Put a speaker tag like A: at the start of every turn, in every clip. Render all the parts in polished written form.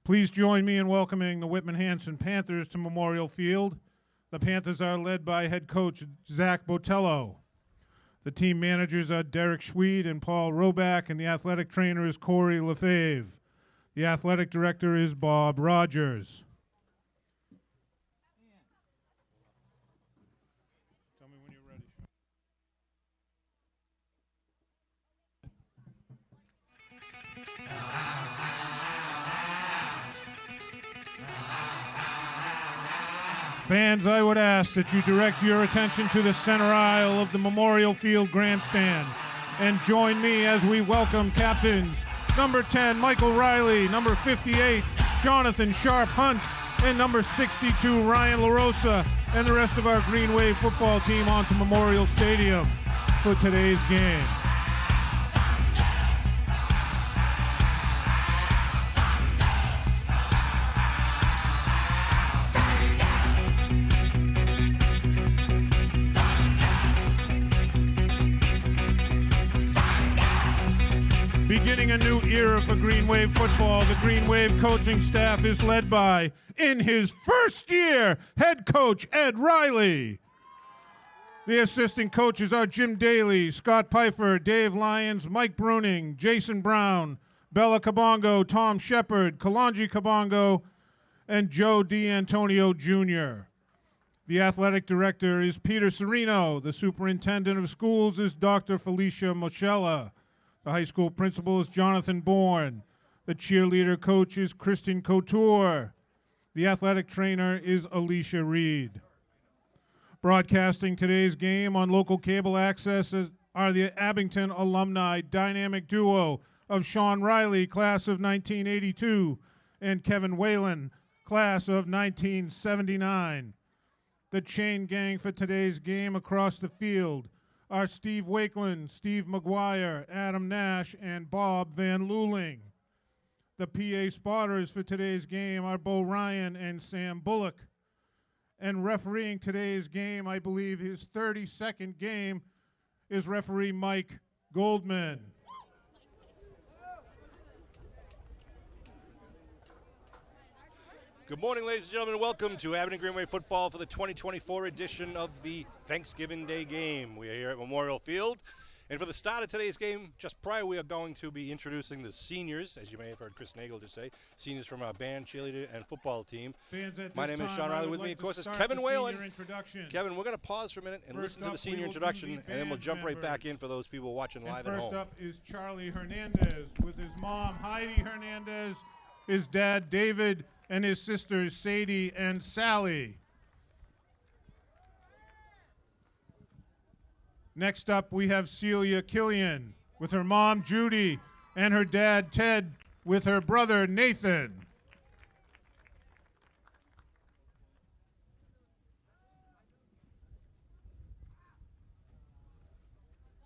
A: Please join me in welcoming the Whitman Hanson Panthers to Memorial Field. The Panthers are led by head coach Zach Botello. The team managers are Derek Schweed and Paul Roback, and the athletic trainer is Corey Lefebvre. The athletic director is Bob Rogers. Tell me when you're ready. Fans, I would ask that you direct your attention to the center aisle of the Memorial Field grandstand and join me as we welcome captains number 10, Michael Riley, number 58, Jonathan Sharp Hunt, and number 62, Ryan LaRosa, and the rest of our Green Wave football team onto Memorial Stadium for today's game. Beginning a new era for Green Wave football, the Green Wave coaching staff is led by, in his first year, head coach Ed Riley. The assistant coaches are Jim Daly, Scott Pfeiffer, Dave Lyons, Mike Bruning, Jason Brown, Bella Cabongo, Tom Shepard, Kalonji Cabongo, and Joe D'Antonio Jr. The athletic director is Peter Serino. The superintendent of schools is Dr. Felicia Moschella. The high school principal is Jonathan Bourne. The cheerleader coach is Kristen Couture. The athletic trainer is Alicia Reed. Broadcasting today's game on local cable access are the Abington alumni dynamic duo of Sean Riley, class of 1982, and Kevin Whalen, class of 1979. The chain gang for today's game across the field are Steve Wakeland, Steve McGuire, Adam Nash, and Bob Van Luling. The PA spotters for today's game are Bo Ryan and Sam Bullock. And refereeing today's game, I believe his 32nd game, is referee Mike Goldman.
B: Good morning, ladies and gentlemen. Welcome to Abington Green Wave football for the 2024 edition of the Thanksgiving Day game. We are here at Memorial Field. And for the start of today's game, just prior, we are going to be introducing the seniors, as you may have heard Chris Nagel just say, seniors from our band, cheerleader, and football team. My name is Sean Riley. With me, of course, is Kevin Whalen. Kevin, we're going to pause for a minute and listen to the senior introduction, and then we'll jump right back in for those people watching live at home.
A: First up is Charlie Hernandez with his mom, Heidi Hernandez, his dad, David, and his sisters, Sadie and Sally. Next up, we have Celia Killian with her mom, Judy, and her dad, Ted, with her brother, Nathan.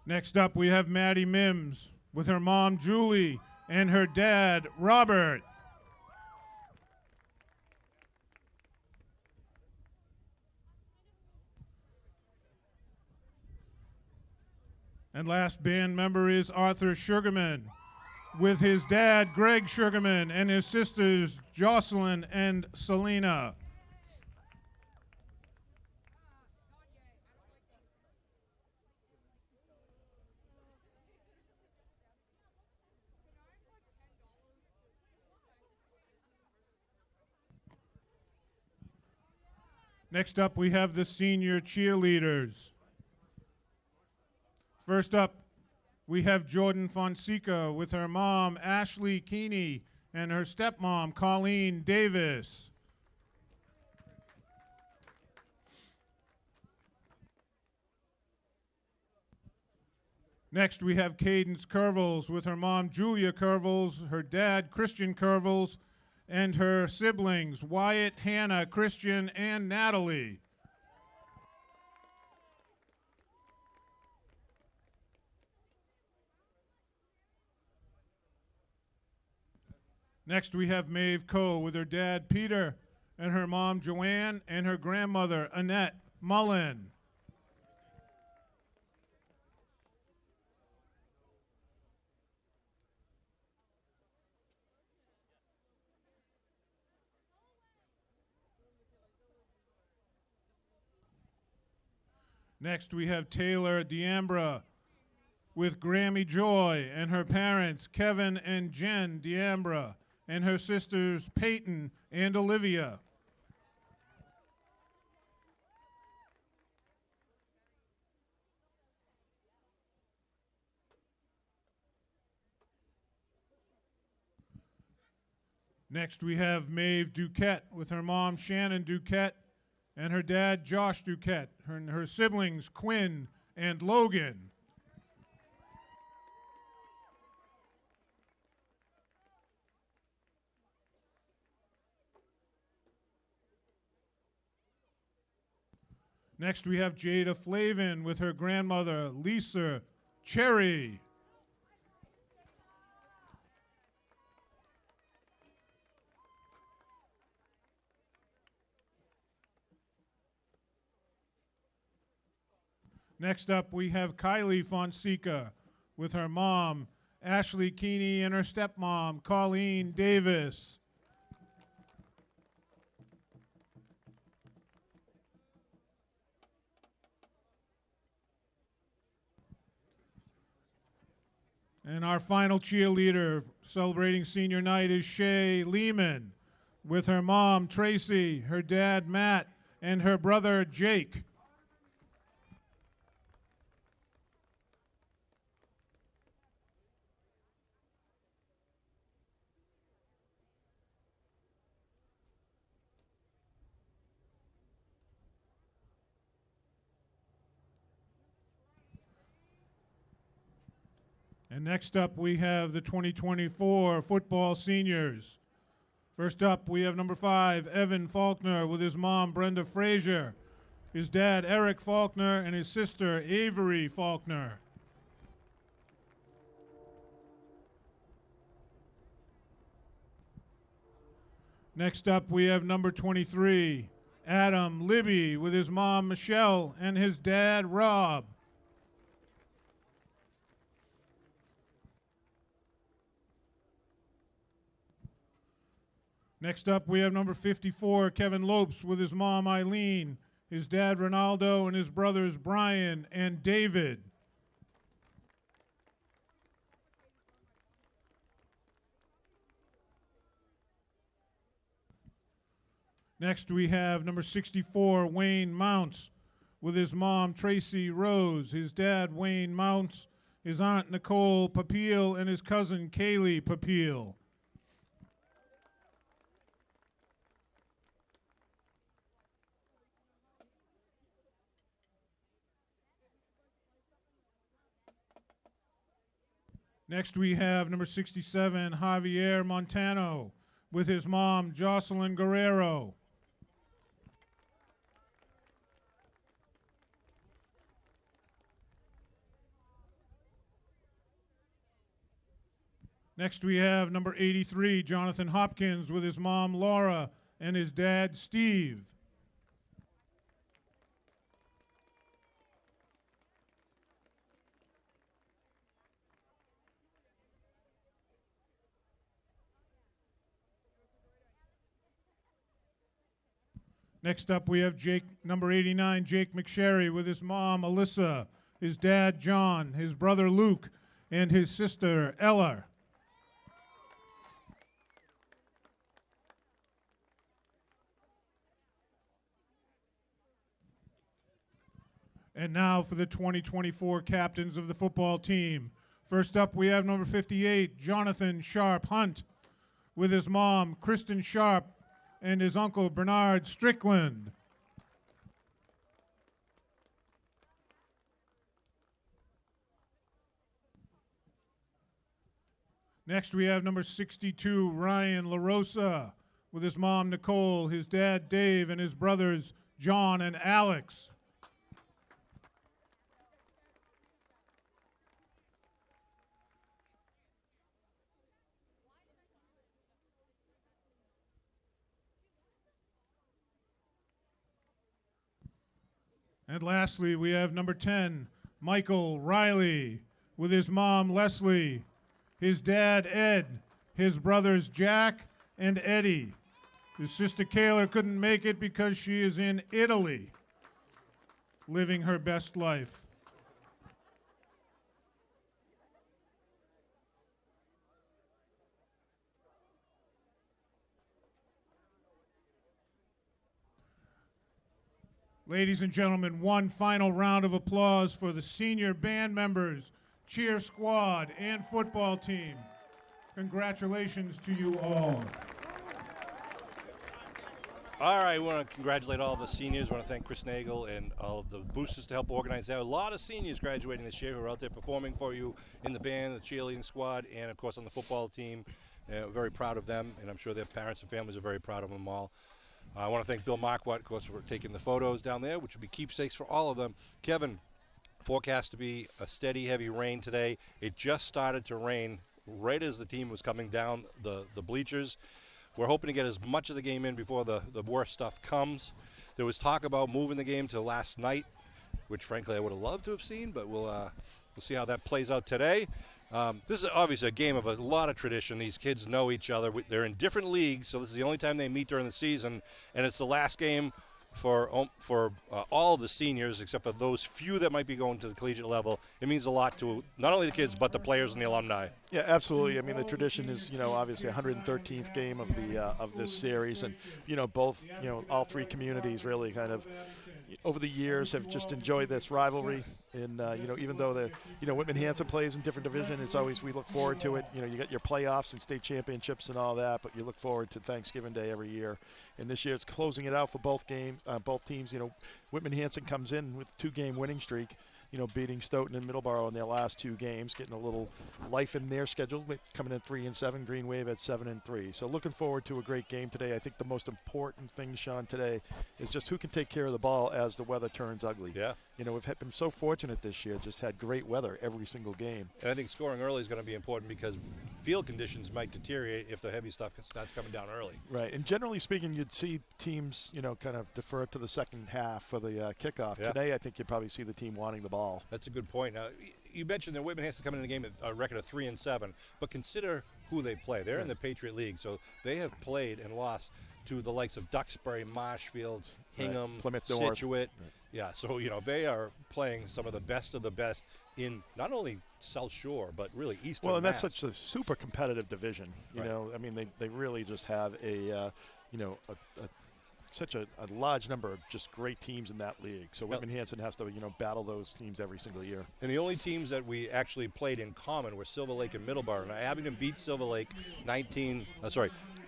A: Next up, we have Maddie Mims with her mom, Julie, and her dad, Robert. And last band member is Arthur Sugarman with his dad, Greg Sugarman, and his sisters, Jocelyn and Selena. Next up, we have the senior cheerleaders. First up, we have Jordan Fonseca with her mom, Ashley Keeney, and her stepmom, Colleen Davis. Next, we have Cadence Curvels with her mom, Julia Curvels, her dad, Christian Curvels, and her siblings, Wyatt, Hannah, Christian, and Natalie. Next, we have Maeve Coe with her dad, Peter, and her mom, Joanne, and her grandmother, Annette Mullen. Next, we have Taylor D'Ambra with Grammy Joy and her parents, Kevin and Jen D'Ambra, and her sisters, Peyton and Olivia. Next, we have Maeve Duquette with her mom, Shannon Duquette, and her dad, Josh Duquette, her siblings, Quinn and Logan. Next, we have Jada Flavin with her grandmother, Lisa Cherry. Next up, we have Kylie Fonseca with her mom, Ashley Keeney, and her stepmom, Colleen Davis. And our final cheerleader celebrating senior night is Shay Lehman with her mom, Tracy, her dad, Matt, and her brother, Jake. And next up, we have the 2024 football seniors. First up, we have number 5, Evan Faulkner with his mom, Brenda Frazier, his dad, Eric Faulkner, and his sister, Avery Faulkner. Next up, we have number 23, Adam Libby with his mom, Michelle, and his dad, Rob. Next up, we have number 54, Kevin Lopes with his mom, Eileen, his dad, Ronaldo, and his brothers, Brian and David. Next, we have number 64, Wayne Mounts with his mom, Tracy Rose, his dad, Wayne Mounts, his aunt, Nicole Papil, and his cousin, Kaylee Papil. Next, we have number 67, Javier Montano, with his mom, Jocelyn Guerrero. Next, we have number 83, Jonathan Hopkins, with his mom, Laura, and his dad, Steve. Next up, we have number 89, Jake McSherry, with his mom, Alyssa, his dad, John, his brother, Luke, and his sister, Ella. And now for the 2024 captains of the football team. First up, we have number 58, Jonathan Sharp Hunt, with his mom, Kristen Sharp, and his uncle, Bernard Strickland. Next, we have number 62, Ryan LaRosa, with his mom, Nicole, his dad, Dave, and his brothers, John and Alex. And lastly, we have number 10, Michael Riley, with his mom, Leslie, his dad, Ed, his brothers, Jack and Eddie. His sister, Kayla, couldn't make it because she is in Italy. living her best life. Ladies and gentlemen, one final round of applause for the senior band members, cheer squad, and football team. Congratulations to you all.
B: All right, we want to congratulate all the seniors. We want to thank Chris Nagel and all of the boosters to help organize that. A lot of seniors graduating this year who are out there performing for you in the band, the cheerleading squad, and, of course, on the football team. Very proud of them, and I'm sure their parents and families are very proud of them all. I want to thank Bill Marquardt, of course, for taking the photos down there, which will be keepsakes for all of them. Kevin, forecast to be a steady, heavy rain today. It just started to rain right as the team was coming down the bleachers. We're hoping to get as much of the game in before the worst stuff comes. There was talk about moving the game to last night, which, frankly, I would have loved to have seen, but we'll see how that plays out today. This is obviously a game of a lot of tradition. These kids know each other. They're in different leagues, so this is the only time they meet during the season, and it's the last game for all of the seniors, except for those few that might be going to the collegiate level. It means a lot to not only the kids, but the players and the alumni.
C: Yeah, absolutely. I mean, the tradition is, obviously 113th game of this series, and, both, all three communities really kind of over the years have just enjoyed this rivalry. And, even though Whitman Hanson plays in different division, it's always, we look forward to it. You got your playoffs and state championships and all that, but you look forward to Thanksgiving Day every year. And this year it's closing it out for both teams. Whitman Hanson comes in with a 2-game winning streak, beating Stoughton and Middleborough in their last 2 games, getting a little life in their schedule, coming in 3-7, Green Wave at 7-3. So looking forward to a great game today. I think the most important thing, Sean, today is just who can take care of the ball as the weather turns ugly.
B: Yeah.
C: We've been so fortunate this year, just had great weather every single game.
B: And I think scoring early is going to be important because field conditions might deteriorate if the heavy stuff starts coming down early.
C: Right, and generally speaking, you'd see teams, kind of defer to the second half for the kickoff.
B: Yeah.
C: Today, I think you'd probably see the team wanting the ball.
B: That's a good point. Now, you mentioned that Whitman Hanson coming in the game with a record of 3-7, but consider who they play. They're in the Patriot League, so they have played and lost to the likes of Duxbury, Marshfield, Hingham,
C: Plymouth North.
B: Situate. Right. Yeah, so they are playing some of the best in not only South Shore but really Eastern.
C: Well, and
B: Mass.
C: that's such a super competitive division.
B: Right.
C: I mean, they really just have such a large number of just great teams in that league. So Whitman Hanson has to, battle those teams every single year.
B: And the only teams that we actually played in common were Silver Lake and Middleborough. Now, Abington beat Silver Lake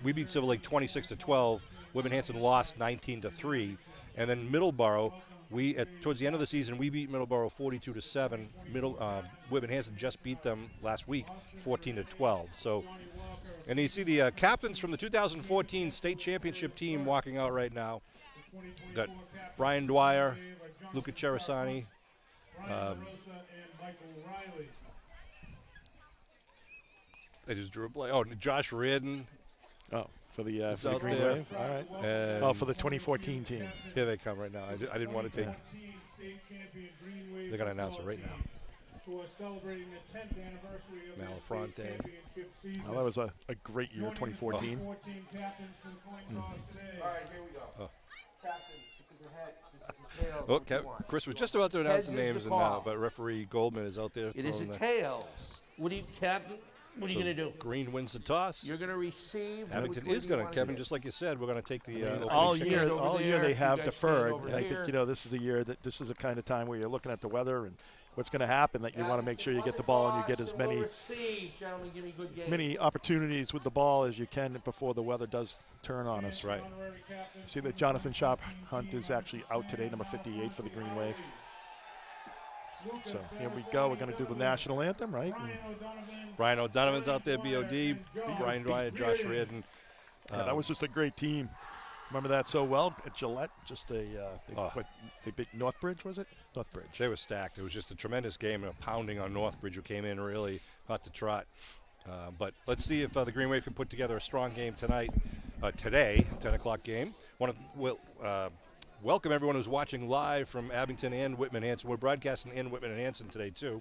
B: we beat Silver Lake 26-12. Whitman Hanson lost 19-3. And then Middleborough, towards the end of the season, we beat Middleborough 42-7. Whitman Hanson just beat them last week 14-12. So, and you see the captains from the 2014 state championship team walking out right now. We've got Brian Dwyer, Luca Cerasani. They just drew a play. Oh, Josh Reardon.
C: Oh, for the Green
B: there.
C: Wave? All right. For the 2014 team.
B: Here they come right now. I didn't want to take. They're going to announce it right now. Malafronte.
C: Well, that was a great year, 2014.
D: All right, here we go.
B: Oh.
D: Captain,
B: Chris was just about to announce the names, but referee Goldman is out there.
D: it is a tails. What do you, Captain? What are you going to do?
B: Green wins the toss.
D: You're going to receive.
B: Abington is going to, Kevin, just like you said, we're going to take the
C: all
B: opening
C: year,
B: kick.
C: all year they have deferred. And I
D: here.
C: think, this is the year that this is the kind of time where you're looking at the weather and what's going to happen, that you want to make sure you get the ball and you get as many opportunities with the ball as you can before the weather does turn on us.
B: Right.
C: See that Jonathan Sharp Hunt is actually out today, number 58 for the Green Wave. So here we go. We're going to do the national anthem, right?
B: Brian O'Donovan's out there, BOD. Brian Dwyer, Josh Reardon.
C: That was just a great team. Remember that so well at Gillette? Just they beat Northbridge, was it? Northbridge.
B: They were stacked. It was just a tremendous game and a pounding on Northbridge, who came in really hot to trot. But let's see if the Green Wave can put together a strong game today, 10 o'clock game. We'll welcome everyone who's watching live from Abington and Whitman Hanson. We're broadcasting in Whitman and Hanson today, too.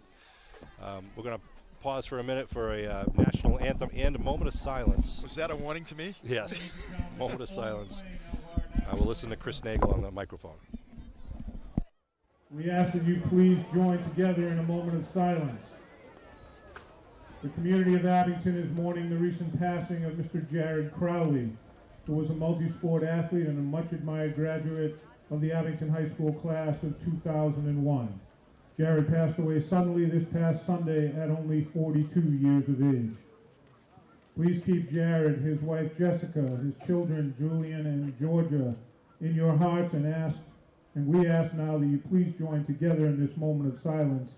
B: We're going to pause for a minute for a national anthem and a moment of silence.
C: Was that a warning to me?
B: Yes, moment of silence. We'll listen to Chris Nagel on the microphone.
A: We ask that you please join together in a moment of silence. The community of Abington is mourning the recent passing of Mr. Jared Crowley, who was a multi-sport athlete and a much-admired graduate of the Abington High School class of 2001. Jared passed away suddenly this past Sunday at only 42 years of age. Please keep Jared, his wife Jessica, his children Julian and Georgia in your hearts, and we ask now that you please join together in this moment of silence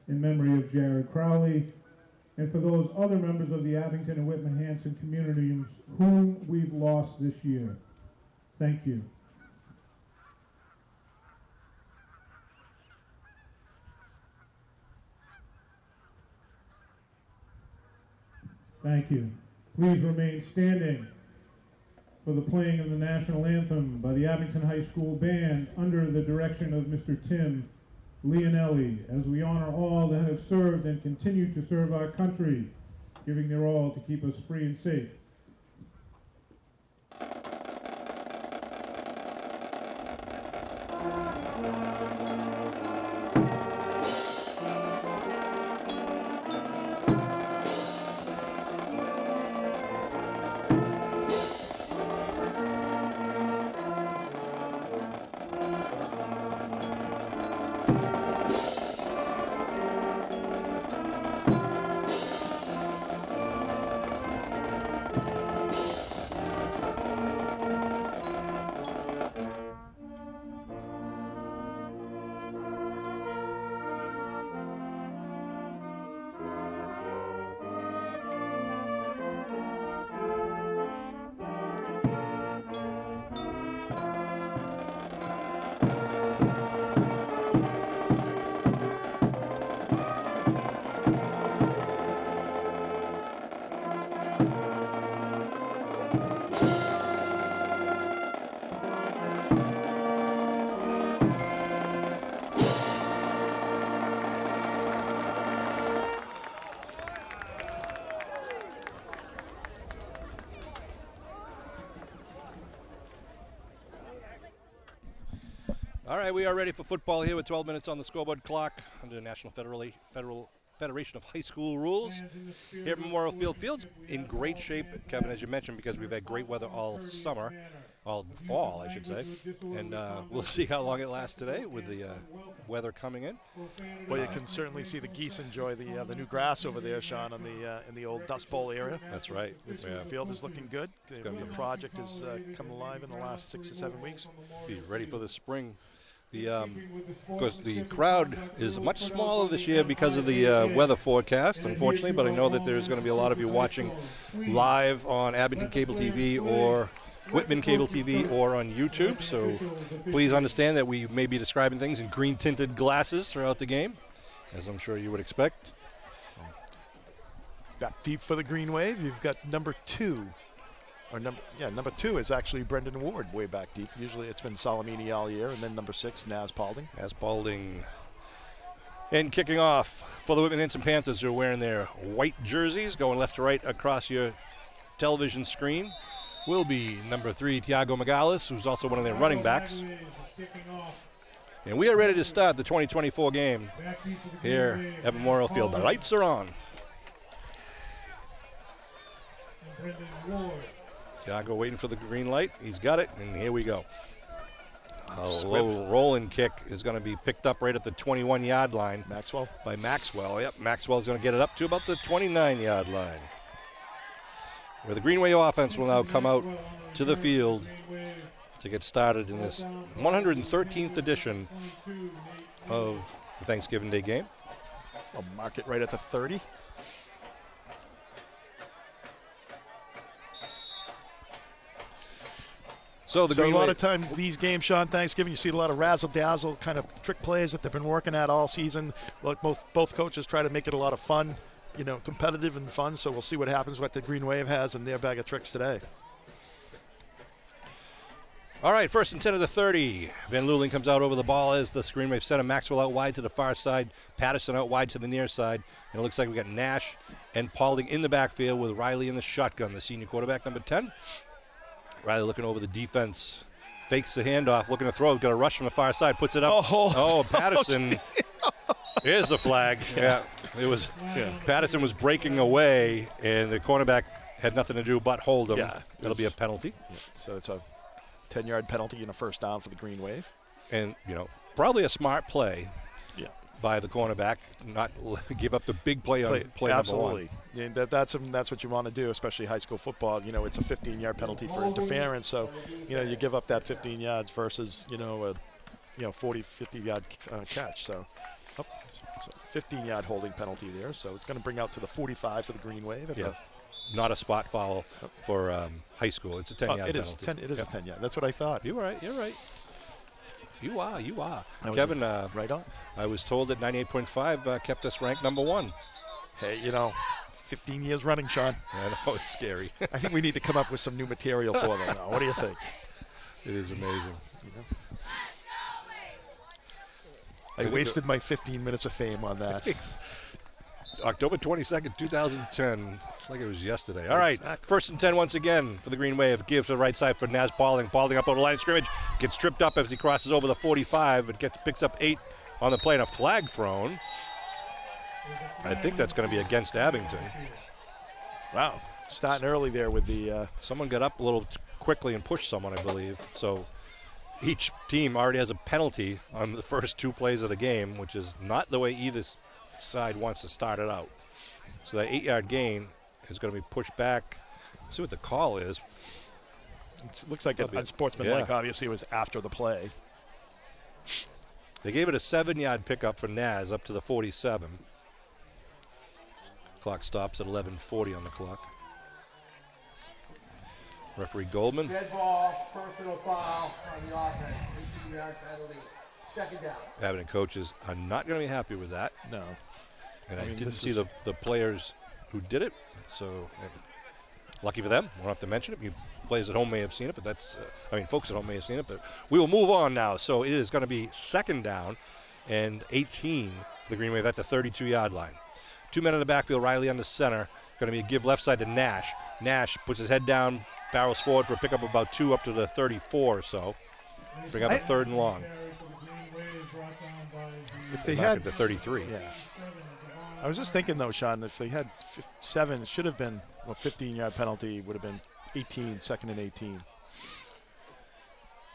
A: in memory of Jared Crowley and for those other members of the Abington and Whitman Hanson communities whom we've lost this year. Thank you. Thank you. Please remain standing for the playing of the national anthem by the Abington High School Band under the direction of Mr. Tim Leonelli, as we honor all that have served and continue to serve our country, giving their all to keep us free and safe.
B: All right, we are ready for football here with 12 minutes on the scoreboard clock under National Federation of High School rules. Here at Memorial Field. Field's in great shape, Kevin, as you mentioned, because we've had great weather all summer, all fall, I should say. And we'll see how long it lasts today with the weather coming in.
C: Well, you can certainly see the geese enjoy the new grass over there, Sean, on in the old Dust Bowl area.
B: That's right.
C: The field is looking good. The project has come alive in the last 6 to 7 weeks.
B: Be ready for the spring. Of course, the crowd is much smaller this year because of the weather forecast, unfortunately, but I know that there's going to be a lot of you watching live on Abington Cable TV or Whitman Cable TV or on YouTube, so please understand that we may be describing things in green-tinted glasses throughout the game, as I'm sure you would expect.
C: Back deep for the Green Wave, you've got number 2. Number 2 is actually Brendan Ward way back deep. Usually it's been Salamini all year, and then number 6, Naz Paulding. And kicking off for the Whitman Hanson Panthers, who are wearing their white jerseys, going left to right across your television screen, will be number 3, Tiago Magalis, who's also one of their running backs. And we are ready to start the 2024 game here at Memorial Field. The lights are on. Tiago waiting for the green light. He's got it, and here we go. A low rolling kick is going to be picked up right at the 21-yard line. By Maxwell. Yep, Maxwell's going to get it up to about the 29-yard line, where the Green Wave offense will now come out to the field to get started in this 113th edition of the Thanksgiving Day game. I'll mark it right at the 30.
B: So a lot
C: of times these games, Sean, Thanksgiving, you see a lot of razzle-dazzle kind of trick plays that they've been working at all season. Like both coaches try to make it a lot of fun, competitive and fun. So we'll see what happens, what the Green Wave has in their bag of tricks today.
B: All right, 1st and 10 of the 30. Van Luling comes out over the ball as the Green Wave center. Maxwell out wide to the far side. Patterson out wide to the near side. And it looks like we got Nash and Paulding in the backfield with Riley in the shotgun, the senior quarterback, number 10. Riley looking over the defense fakes the handoff, looking to throw, got a rush from the far side, puts it up. Patterson. Here's the flag. Yeah, it was. Yeah. Patterson was breaking away, and the cornerback had nothing to do but hold him.
C: Yeah,
B: that'll be a penalty.
C: Yeah, so it's a 10-yard penalty and a first down for the Green Wave.
B: And probably a smart play.
C: Yeah.
B: By the cornerback, not give up the big play on play
C: absolutely.
B: number one.
C: Yeah, that's what you want to do, especially high school football. It's a 15-yard penalty for interference, so you give up that 15 yards versus a 40, 50-yard catch. So 15-yard holding penalty there. So it's going to bring out to the 45 for the Green Wave.
B: Not a spot foul for high school. It's a 10-yard penalty.
C: It is a 10-yard. That's what I thought.
B: You're right. You are.
C: Kevin,
B: right on. I was told that 98.5 kept us ranked number 1.
C: Hey, 15 years running, Sean.
B: I know, it's scary.
C: I think we need to come up with some new material for them now. What do you think?
B: It is amazing.
C: I wasted my 15 minutes of fame on that.
B: October 22nd, 2010. It's like it was yesterday. All right, first and 10 once again for the Green Wave. Give to the right side for Naz Paulding. Paulding up over the line of scrimmage. Gets tripped up as he crosses over the 45, but picks up 8 on the play and a flag thrown. I think that's going to be against Abington.
C: Wow. Starting early there with the...
B: Someone got up a little quickly and pushed someone, I believe. So each team already has a penalty on the first 2 plays of the game, which is not the way either side wants to start it out. So that 8-yard gain is going to be pushed back. Let's see what the call is.
C: It looks like unsportsmanlike. Obviously, it was after the play.
B: They gave it a 7-yard pickup for Naz up to the 47. Clock stops at 11:40 on the clock. Referee Goldman.
D: Dead ball, personal foul on the offense. 18-yard penalty. Second down.
B: Abington coaches are not going to be happy with that.
C: No.
B: And I didn't see the players who did it, so lucky for them. Won't have to mention it. Players at home may have seen it, but folks at home may have seen it. But we will move on now. So it is going to be second down and 18 for the Green Wave at the 32-yard line. 2 men in the backfield. Riley under center. Going to be a give left side to Nash. Nash puts his head down, barrels forward for a pickup of about 2 up to the 34 or so. Bring up a 3rd and long.
C: If they had
B: the 33.
C: Yeah. I was just thinking, though, Sean, if they had 7, it should have been a 15-yard penalty. Would have been 18, 2nd and 18.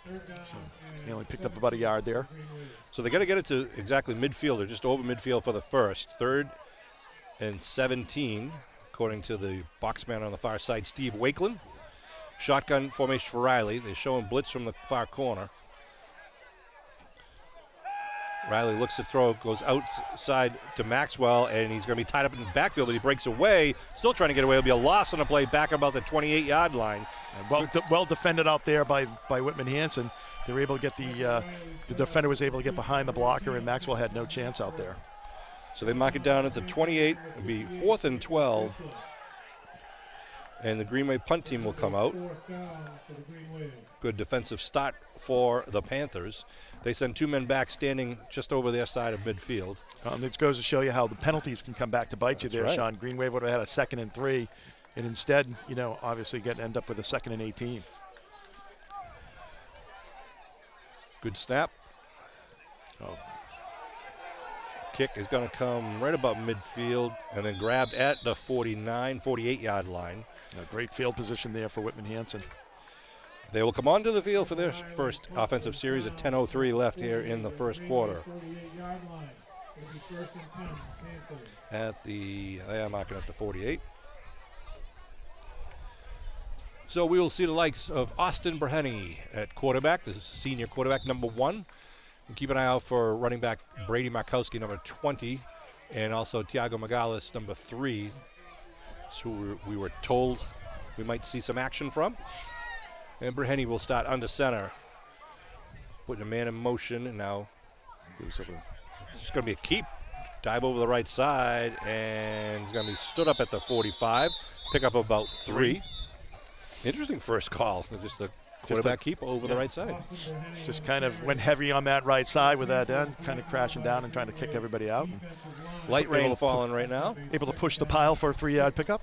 C: So he only picked up about a yard there.
B: So they got to get it to exactly midfield or just over midfield for the first. 3rd and 17, according to the boxman on the far side, Steve Wakeland. Shotgun formation for Riley. They show him blitz from the far corner. Riley looks to throw, goes outside to Maxwell, and he's going to be tied up in the backfield, but he breaks away. Still trying to get away. It'll be a loss on the play back about the 28-yard line.
C: Well defended out there by Whitman Hanson. They were able to get the defender was able to get behind the blocker, and Maxwell had no chance out there.
B: So they mark it down at the 28. It'll be 4th and 12. And the Green Wave punt team will come out. Good defensive start for the Panthers. They send 2 men back standing just over their side of midfield.
C: It goes to show you how the penalties can come back to bite you there,
B: right.
C: Sean. Green Wave would have had a 2nd and 3, and instead, obviously end up with a 2nd and 18.
B: Good snap. Kick is going to come right about midfield and then grabbed at the 48-yard line.
C: A great field position there for Whitman Hanson.
B: They will come onto the field for their first offensive series at 10:03 left here in the first quarter. They are marking up the 48. So we will see the likes of Austin Breheny at quarterback, the senior quarterback, number 1. And keep an eye out for running back Brady Markowski, number 20, and also Tiago Magalis, number 3. That's who we were told we might see some action from. And Breheny will start under center, putting a man in motion, and now it's going to be a keep. Dive over the right side, and he's going to be stood up at the 45, pick up about 3. Interesting first call. Just a quarterback keep over the right side.
C: Just kind of went heavy on that right side with that end, kind of crashing down and trying to kick everybody out.
B: Light rain falling right now.
C: Able to push the pile for a 3-yard pickup.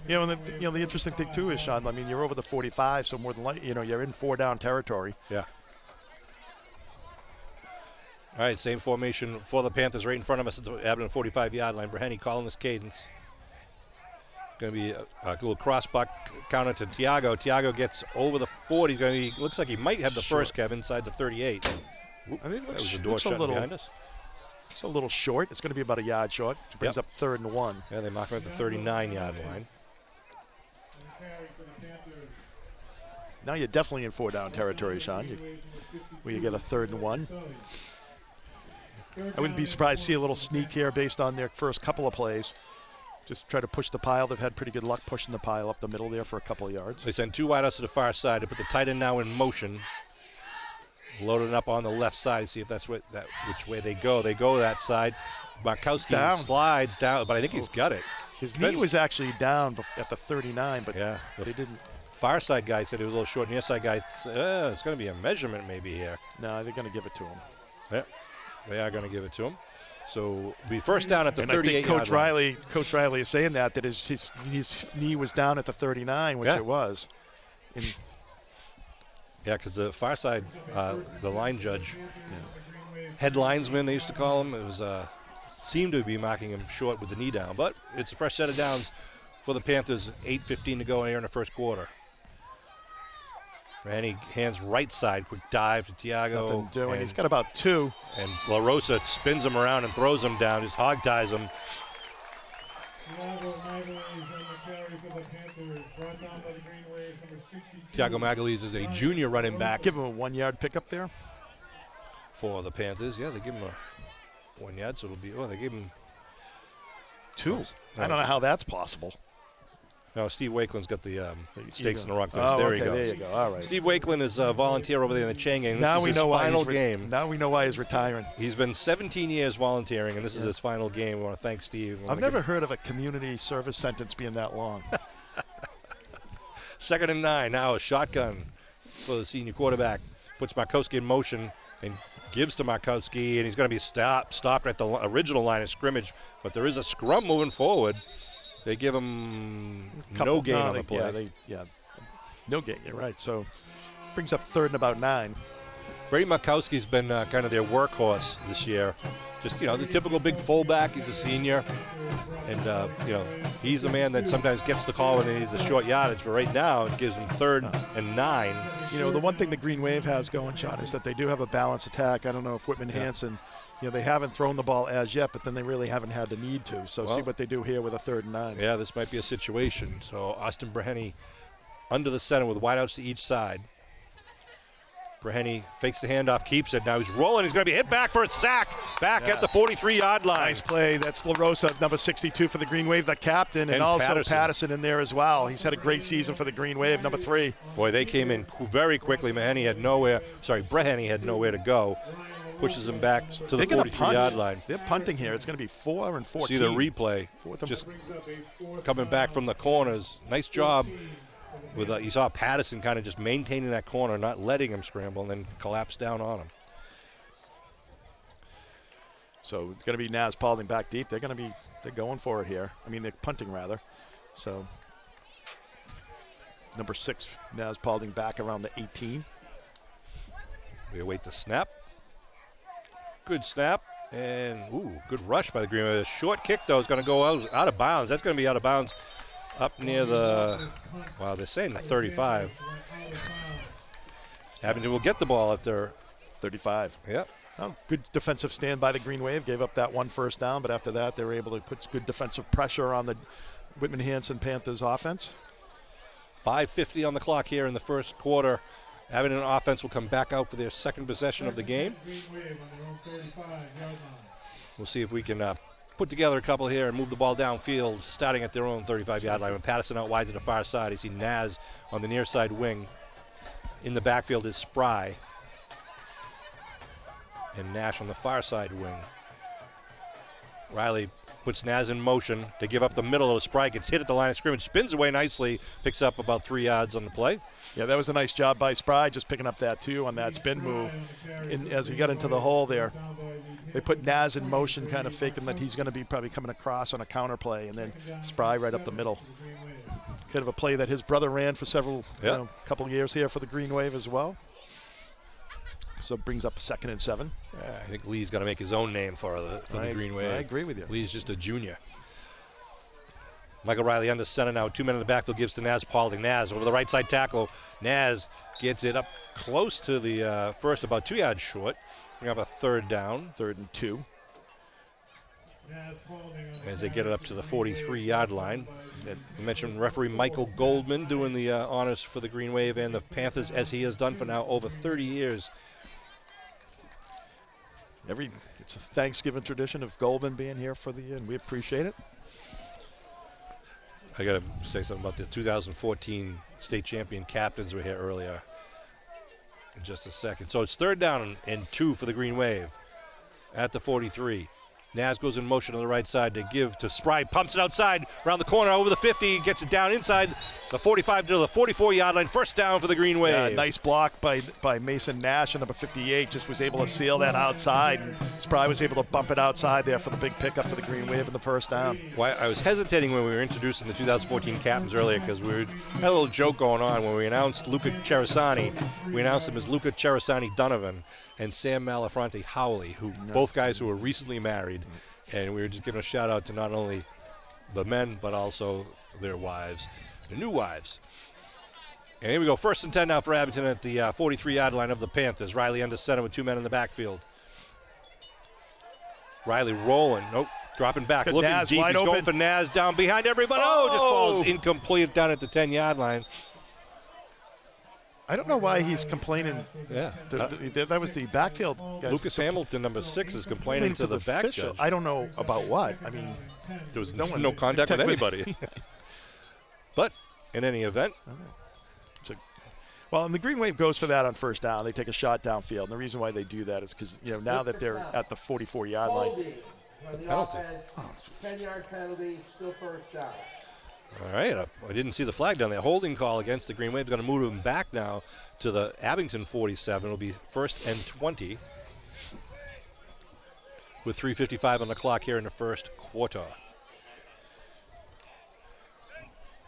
C: And the interesting thing too is, Sean, I mean, you're over the 45, so more than likely, you're in 4-down territory.
B: Yeah. All right, same formation for the Panthers right in front of us at the Abington 45-yard line. Breheny calling this cadence. Going to be a little cross-buck counter to Tiago. Tiago gets over the 40. Looks like he might have the first, Kev, inside the 38.
C: I think
B: that was the door shut behind us.
C: It's a little short. It's going to be about a yard short, which brings up 3rd and 1.
B: Yeah, they mark him at the 39-yard line.
C: Now you're definitely in 4-down territory, Sean, where you get a 3rd and 1. I wouldn't be surprised to see a little sneak here based on their first couple of plays. Just try to push the pile. They've had pretty good luck pushing the pile up the middle there for a couple of yards.
B: They send 2 wideouts to the far side to put the tight end now in motion. Loading up on the left side. See if that's which way they go. They go that side. Markowski slides down, but I think he's got it.
C: His knee was actually down at the 39, but
B: yeah,
C: they didn't.
B: Far side guy said it was a little short. Near side guy, it's going to be a measurement maybe here.
C: No, they're going to give it to him.
B: Yeah, they are going to give it to him. So be first down at the 38.
C: Coach Riley is saying that his knee was down at the 39, which it was.
B: Yeah, because the far side, the line judge, head linesman they used to call him, it was seemed to be marking him short with the knee down. But it's a fresh set of downs for the Panthers. 8:15 to go here in the first quarter. Randy hands right side, quick dive to Tiago.
C: Nothing doing. He's got about 2.
B: And La Rosa spins him around and throws him down. Just hog ties him. Tiago Magalhaes is a junior running back.
C: Give him a 1-yard pickup there
B: for the Panthers. Yeah, they give him a 1 yard, so it'll be. They gave him
C: 2. I don't know how that's possible.
B: No, Steve Wakeland's got the stakes in the wrong place.
C: Oh,
B: there he
C: okay,
B: goes.
C: There you go. All right.
B: Steve Wakeland is a volunteer over there in the Chang game.
C: Now we know why
B: final game.
C: Now we know why he's retiring.
B: He's been 17 years volunteering, and this is his final game. We want to thank Steve.
C: I've never heard of a community service sentence being that long.
B: 2nd and 9. Now a shotgun for the senior quarterback. Puts Markowski in motion and gives to Markowski, and he's going to be stopped at the original line of scrimmage. But there is a scrum moving forward. They give him no gain on the play.
C: No gain. You're right. So brings up 3rd and about 9.
B: Brady Markowski's been kind of their workhorse this year. Just, the typical big fullback. He's a senior. And, he's the man that sometimes gets the call when they need the short yardage. But right now, it gives him 3rd and 9.
C: The one thing the Green Wave has going, Sean, is that they do have a balanced attack. I don't know if Whitman Hanson, they haven't thrown the ball as yet, but then they really haven't had the need to. So see what they do here with a 3rd and 9.
B: Yeah, this might be a situation. So Austin Breheny under the center with wideouts to each side. Breheny fakes the handoff, keeps it. Now he's rolling. He's going to be hit back for a sack. Back at the 43-yard line.
C: Nice play. That's La Rosa, number 62 for the Green Wave, the captain, and also Patterson in there as well. He's had a great season for the Green Wave, number 3.
B: Boy, they came in very quickly. Breheny had nowhere to go. Pushes him back to the 43-yard line.
C: They're punting here. It's going to be 4 and 14.
B: See the replay. Just coming back from the corners. Nice job. You saw Patterson kind of just maintaining that corner, not letting him scramble, and then collapse down on him.
C: So it's going to be Naz Paulding back deep. They're going for it here. I mean, they're punting rather. So number 6, Naz Paulding back around the 18.
B: We await the snap. Good snap. And, good rush by the Green Wave. A short kick, though, is going to go out of bounds. That's going to be out of bounds up near they're saying the 35. Abington will get the ball at their
C: 35.
B: Yep.
C: Oh, good defensive stand by the Green Wave. Gave up that 1 first down, but after that, they were able to put good defensive pressure on the Whitman Hanson Panthers offense.
B: 5:50 on the clock here in the first quarter. Abington offense will come back out for their second possession of the game. We'll see if we can put together a couple here and move the ball downfield, starting at their own 35-yard line. When Patterson out wide to the far side, you see Naz on the near side wing. In the backfield is Spry. And Nash on the far side wing. Riley puts Naz in motion to give up the middle of Spry. Gets hit at the line of scrimmage, spins away nicely, picks up about 3 yards on the play.
C: Yeah, that was a nice job by Spry, just picking up that too on that spin move. As he got into the hole there, they put Naz in motion, kind of faking that he's going to be probably coming across on a counter play, and then Spry right up the middle. kind of a play that his brother ran for several, couple years here for the Green Wave as well. So it brings up 2nd and 7.
B: I think Lee's going to make his own name for the Green Wave.
C: I agree with you.
B: Lee's just a junior. Michael Riley under center now. 2 men in the backfield, gives to Naz Paulding. Naz over the right side tackle. Naz gets it up close to the first, about 2 yards short. We have a 3rd down.
C: 3rd and 2.
B: As they get it up to the 43-yard line. I mentioned referee Michael Goldman doing the honors for the Green Wave and the Panthers, as he has done for now over 30 years.
C: It's a Thanksgiving tradition of Goldman being here for the year, and we appreciate it.
B: I got to say something about the 2014 state champion captains were here earlier in just a second. So it's 3rd down and 2 for the Green Wave at the 43. Naz goes in motion on the right side to give to Spry, pumps it outside, around the corner, over the 50, gets it down inside the 45 to the 44-yard line. 1st down for the Green Wave.
C: Nice block by Mason Nash, and number 58 just was able to seal that outside. And Spry was able to bump it outside there for the big pickup for the Green Wave and the 1st down.
B: Well, I was hesitating when we were introducing the 2014 captains earlier because we had a little joke going on when we announced Luca Cerasani. We announced him as Luca Cerasani Donovan and Sam Malafronte Howley, both guys who were recently married. And we were just giving a shout out to not only the men, but also their wives, the new wives. And here we go, 1st and 10 now for Abington at the 43-yard line of the Panthers. Riley under center with 2 men in the backfield. Riley rolling, dropping back, looking
C: Naz,
B: deep. He's going for Naz down behind everybody. Just falls incomplete down at the 10-yard line.
C: I don't know why he's complaining.
B: Yeah.
C: That was the backfield guys.
B: Lucas Hamilton, number 6, is complaining to the back judge.
C: I don't know about what. I mean,
B: there was no contact with anybody. But in any event.
C: Well, and the Green Wave goes for that on 1st down. They take a shot downfield. And the reason why they do that is because, now that they're at the 44-yard line.
B: Penalty.
D: 10-yard penalty, still 1st down.
B: All right, I didn't see the flag down there. Holding call against the Green Wave. Going to move him back now to the Abington 47. It'll be 1st and 20 with 3:55 on the clock here in the 1st quarter.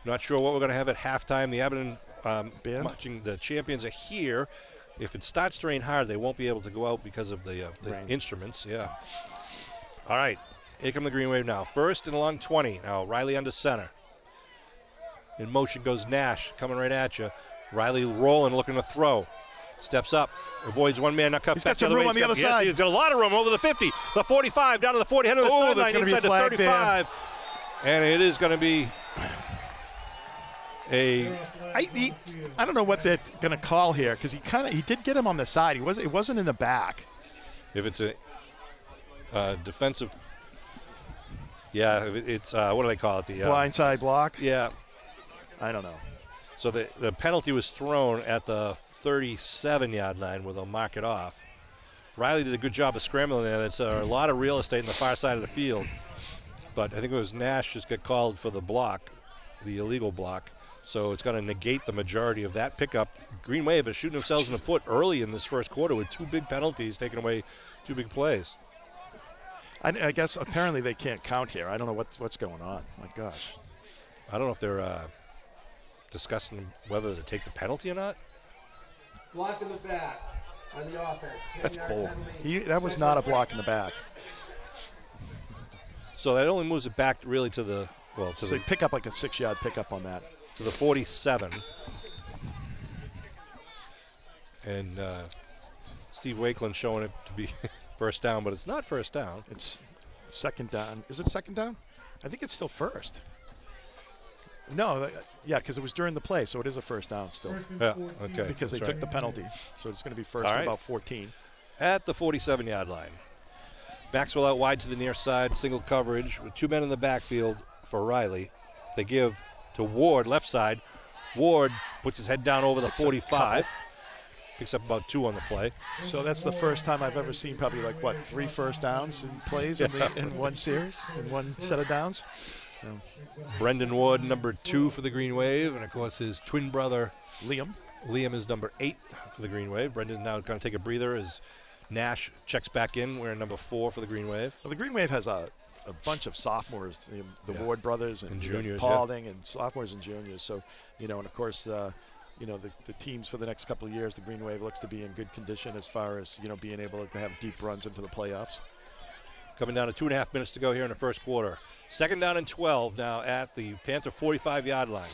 B: Not sure what we're going to have at halftime. The Abington watching the champions are here. If it starts to rain hard, they won't be able to go out because of the instruments. Yeah. All right, here come the Green Wave now. 1st and along 20. Now Riley under center. In motion goes Nash, coming right at you. Riley rolling, looking to throw. Steps up, avoids one man, not cut
C: He's
B: back
C: got some room on the other side.
B: He's got a lot of room over the 50, the 45, down to the 40, head of the sideline, inside the 35. And it is going to be
C: I don't know what they're going to call here because he did get him on the side. It wasn't in the back.
B: If it's a defensive, it's what do they call it? The
C: blindside block.
B: Yeah.
C: I don't know.
B: So the penalty was thrown at the 37-yard line where they'll mark it off. Riley did a good job of scrambling there. That's a lot of real estate in the far side of the field. But I think it was Nash just got called for the block, the illegal block. So it's going to negate the majority of that pickup. Green Wave is shooting themselves in the foot early in this 1st quarter with 2 big penalties, taking away 2 big plays.
C: I guess apparently they can't count here. I don't know what's going on. My gosh.
B: I don't know if they're discussing whether to take the penalty or not.
D: Block in the back on the offense.
C: That's bull. That was not a block in the back.
B: So that only moves it back really to the
C: so pick up like a 6-yard pickup on that.
B: To the 47. And Steve Wakeland showing it to be 1st down, but it's not 1st down.
C: It's 2nd down. Is it 2nd down? I think it's still 1st. No, because it was during the play, so it is a 1st down still.
B: Yeah, okay.
C: Because they took the penalty, so it's going to be 1st and about 14.
B: At the 47-yard line. Maxwell out wide to the near side, single coverage with 2 men in the backfield for Riley. They give to Ward, left side. Ward puts his head down over the 45. Picks up about 2 on the play.
C: So that's the first time I've ever seen probably 3 1st downs in plays in one series, in one set of downs.
B: Brendan Wood, number 2 for the Green Wave, and of course his twin brother
C: Liam
B: is number 8 for the Green Wave. Brendan now going to take a breather as Nash checks back in, wearing number 4 for the Green Wave.
C: Well, the Green Wave has a bunch of sophomores, the Ward brothers and
B: juniors,
C: Paulding and sophomores and juniors. So, and of course, the teams for the next couple of years, the Green Wave looks to be in good condition as far as, being able to have deep runs into the playoffs.
B: Coming down to 2.5 minutes to go here in the first quarter. 2nd down and 12 now at the Panther 45-yard line.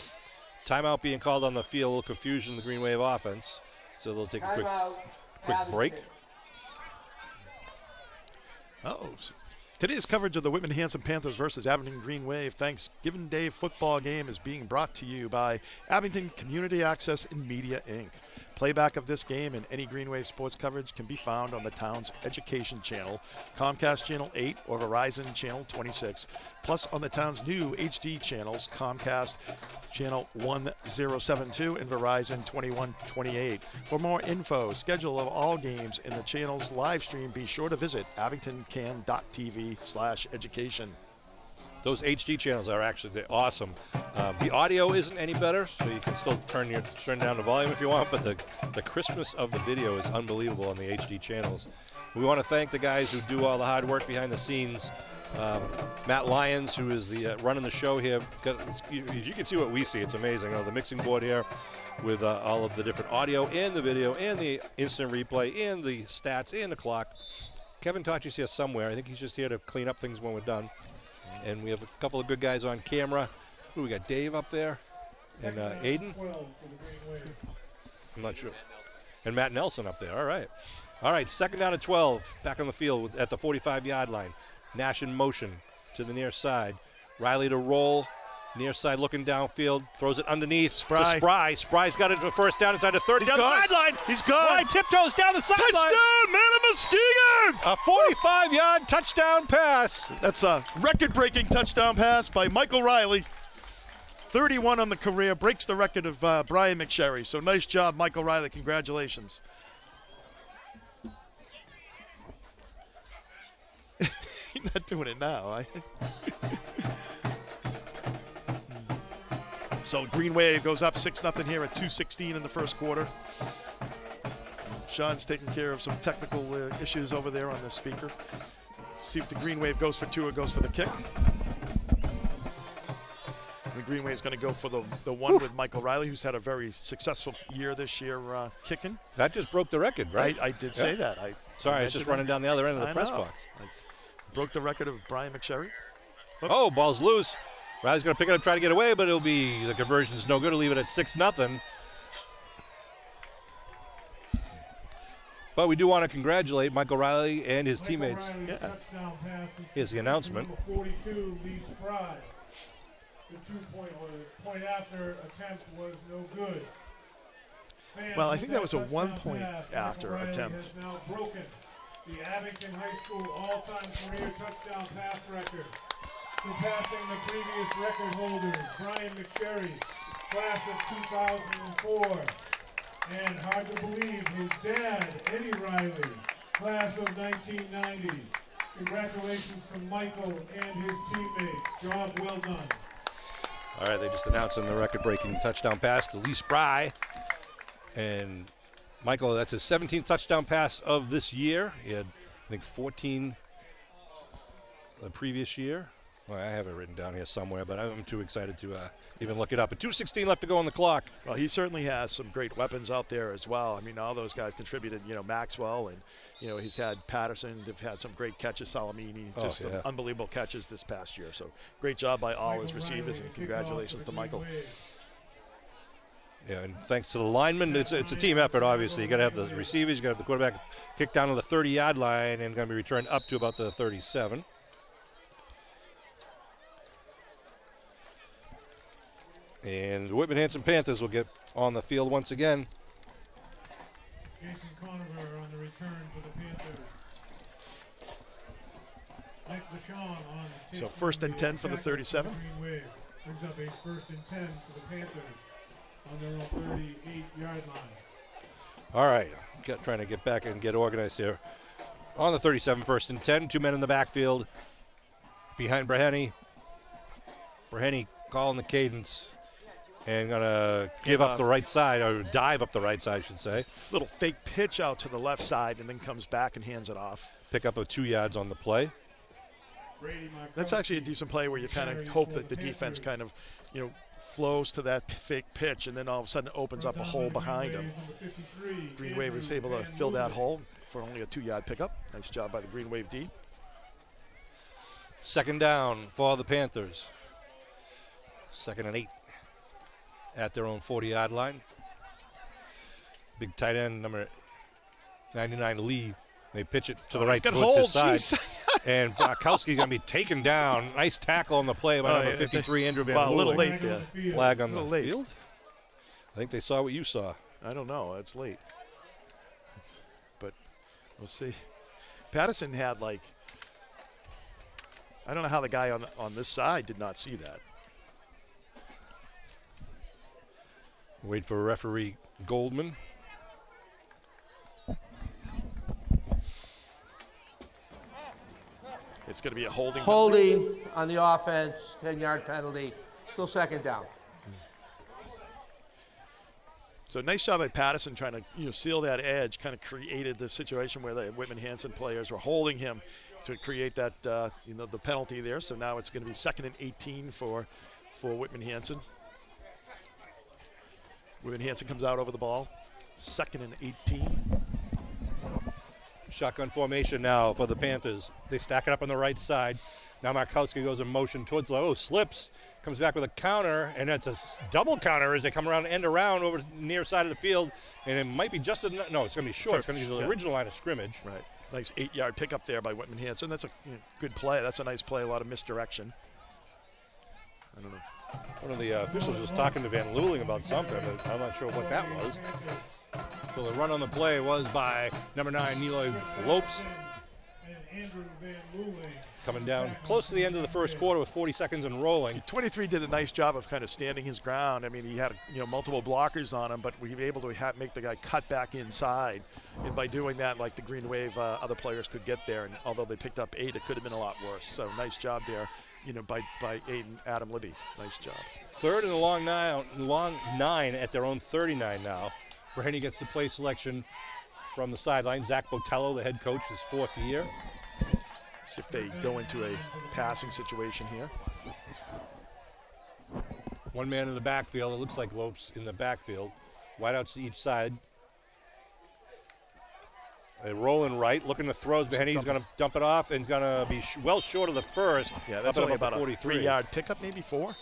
B: Timeout being called on the field, a little confusion in the Green Wave offense. So they'll take a quick break.
C: Today's coverage of the Whitman Hanson Panthers versus Abington Green Wave Thanksgiving Day football game is being brought to you by Abington Community Access and Media, Inc. Playback of this game and any Green Wave sports coverage can be found on the town's education channel, Comcast Channel 8 or Verizon Channel 26, plus on the town's new HD channels, Comcast Channel 1072 and Verizon 2128. For more info, schedule of all games, and the channel's live stream, be sure to visit abingtoncam.tv/education.
B: Those HD channels are they're awesome. The audio isn't any better, so you can still turn down the volume if you want, but the crispness of the video is unbelievable on the HD channels. We want to thank the guys who do all the hard work behind the scenes. Matt Lyons, who is the running the show here. You can see what we see. It's amazing. The mixing board here with all of the different audio and the video and the instant replay and the stats and the clock. Kevin Tachi's here somewhere. I think he's just here to clean up things when we're done. And we have a couple of good guys on camera. We got Dave up there and Aiden. I'm not sure. And Matt Nelson up there. All right. 2nd down and 12. Back on the field at the 45-yard line. Nash in motion to the near side. Riley to roll. Near side looking downfield. Throws it underneath to Spry. Spry's got it for first down inside the 30. Down the sideline.
C: He's gone.
B: Spry tiptoes down the sideline.
C: Touchdown, man of Muskegon!
B: A 45-yard touchdown pass.
C: That's a record-breaking touchdown pass by Michael Riley. 31 on the career. Breaks the record of Brian McSherry. So nice job, Michael Riley. Congratulations. He's not doing it now. So Green Wave goes up 6-0 here at 2:16 in the first quarter. Sean's taking care of some technical issues over there on the speaker. See if the Green Wave goes for two or goes for the kick. The Green Wave's going to go for the one with Michael Riley, who's had a very successful year this year kicking.
B: That just broke the record, right?
C: I did say that.
B: Sorry, I was just running down the other end of the press box.
C: Broke the record of Brian McSherry.
B: Oh, ball's loose. Riley's going to pick it up, try to get away, but the conversion's no good. He'll leave it at 6-0. But we do want to congratulate Michael Riley and his teammates. Here's the announcement.
A: 42, Lee Spry. The point after attempt was no good.
C: Well, I think that was a 1 point after attempt.
A: Has now broken the Abington High School all-time career touchdown pass record, surpassing the previous record holder, Brian McSherry, class of 2004. And hard to believe, his dad, Eddie Riley, class of 1990. Congratulations to Michael and his teammates. Job well done.
B: All right, they just announced the record-breaking touchdown pass to Lee Spry. And Michael, that's his 17th touchdown pass of this year. He had, I think, 14 the previous year. Well, I have it written down here somewhere, but I'm too excited to even look it up. But 2:16 left to go on the clock.
C: Well, he certainly has some great weapons out there as well. I mean, all those guys contributed, Maxwell, and, he's had Patterson. They've had some great catches, Salamini, some unbelievable catches this past year. So great job by all his receivers, and congratulations to Michael.
B: Yeah, and thanks to the linemen. It's a team effort, obviously. You got to have the receivers, you got to have the quarterback kick down to the 30-yard line and going to be returned up to about the 37. And the Whitman Hanson Panthers will get on the field once again.
A: Jason Conover on the return for the Panthers. Mike Lachon on the
C: So 1st and 10 for the 37.
A: Green Wave brings up a 1st and 10 for the Panthers on their own 38-yard line.
B: All right, trying to get back and get organized here. On the 37, 1st and 10, 2 men in the backfield behind Braheny. Braheny calling the cadence. And going to give up the right side, or dive up the right side, I should say.
C: Little fake pitch out to the left side and then comes back and hands it off.
B: Pick up 2 yards on the play.
C: That's actually a decent play where you kind of hope that the defense kind of, flows to that fake pitch and then all of a sudden opens up a hole behind him. Green Wave was able to fill that hole for only a 2-yard pickup. Nice job by the Green Wave D.
B: Second down for the Panthers. 2nd and 8 at their own 40-yard line. Big tight end, number 99, Lee. They pitch it to the right towards his side. And Brakowski's going to be taken down. Nice tackle on the play by number 53, Andrew Van Looy.
C: A little late there.
B: Flag on the field. I think they saw what you saw.
C: I don't know. It's late. But we'll see. Patterson had I don't know how the guy on this side did not see that.
B: Wait for referee Goldman.
C: It's going to be a holding.
D: Holding on the offense, 10-yard penalty. Still second down.
C: So nice job by Patterson trying to seal that edge. Kind of created the situation where the Whitman Hanson players were holding him to create that the penalty there. So now it's going to be 2nd and 18 for Whitman Hanson. Whitman Hanson comes out over the ball. 2nd and 18.
B: Shotgun formation now for the Panthers. They stack it up on the right side. Now Markowski goes in motion towards slips, comes back with a counter, and it's a double counter as they come around, end around over near side of the field, and it might be just no, it's going to be short. It's going to be the original line of scrimmage.
C: Right. Nice 8-yard pickup there by Whitman Hanson. That's a good play. That's a nice play. A lot of misdirection. I don't know.
B: One of the officials was talking to Van Looling about something, but I'm not sure what that was. So the run on the play was by number 9, Neloy Lopes. Coming down close to the end of the first quarter with 40 seconds and rolling.
C: 23 did a nice job of kind of standing his ground. I mean, he had multiple blockers on him, but we were able to make the guy cut back inside. And by doing that, like the Green Wave, other players could get there. And although they picked up 8, it could have been a lot worse. So nice job there, by Aiden Adam Libby. Nice job.
B: 3rd and a long 9 at their own 39 now. Brady gets the play selection from the sideline. Zach Botello, the head coach, his 4th year.
C: See if they go into a passing situation here.
B: One man in the backfield. It looks like Lopes in the backfield. Wideouts to each side. They roll in right, looking to throw. He's going to dump it off and going to be well short of the first.
C: Yeah, that's only about a 3-yard pickup, maybe 4.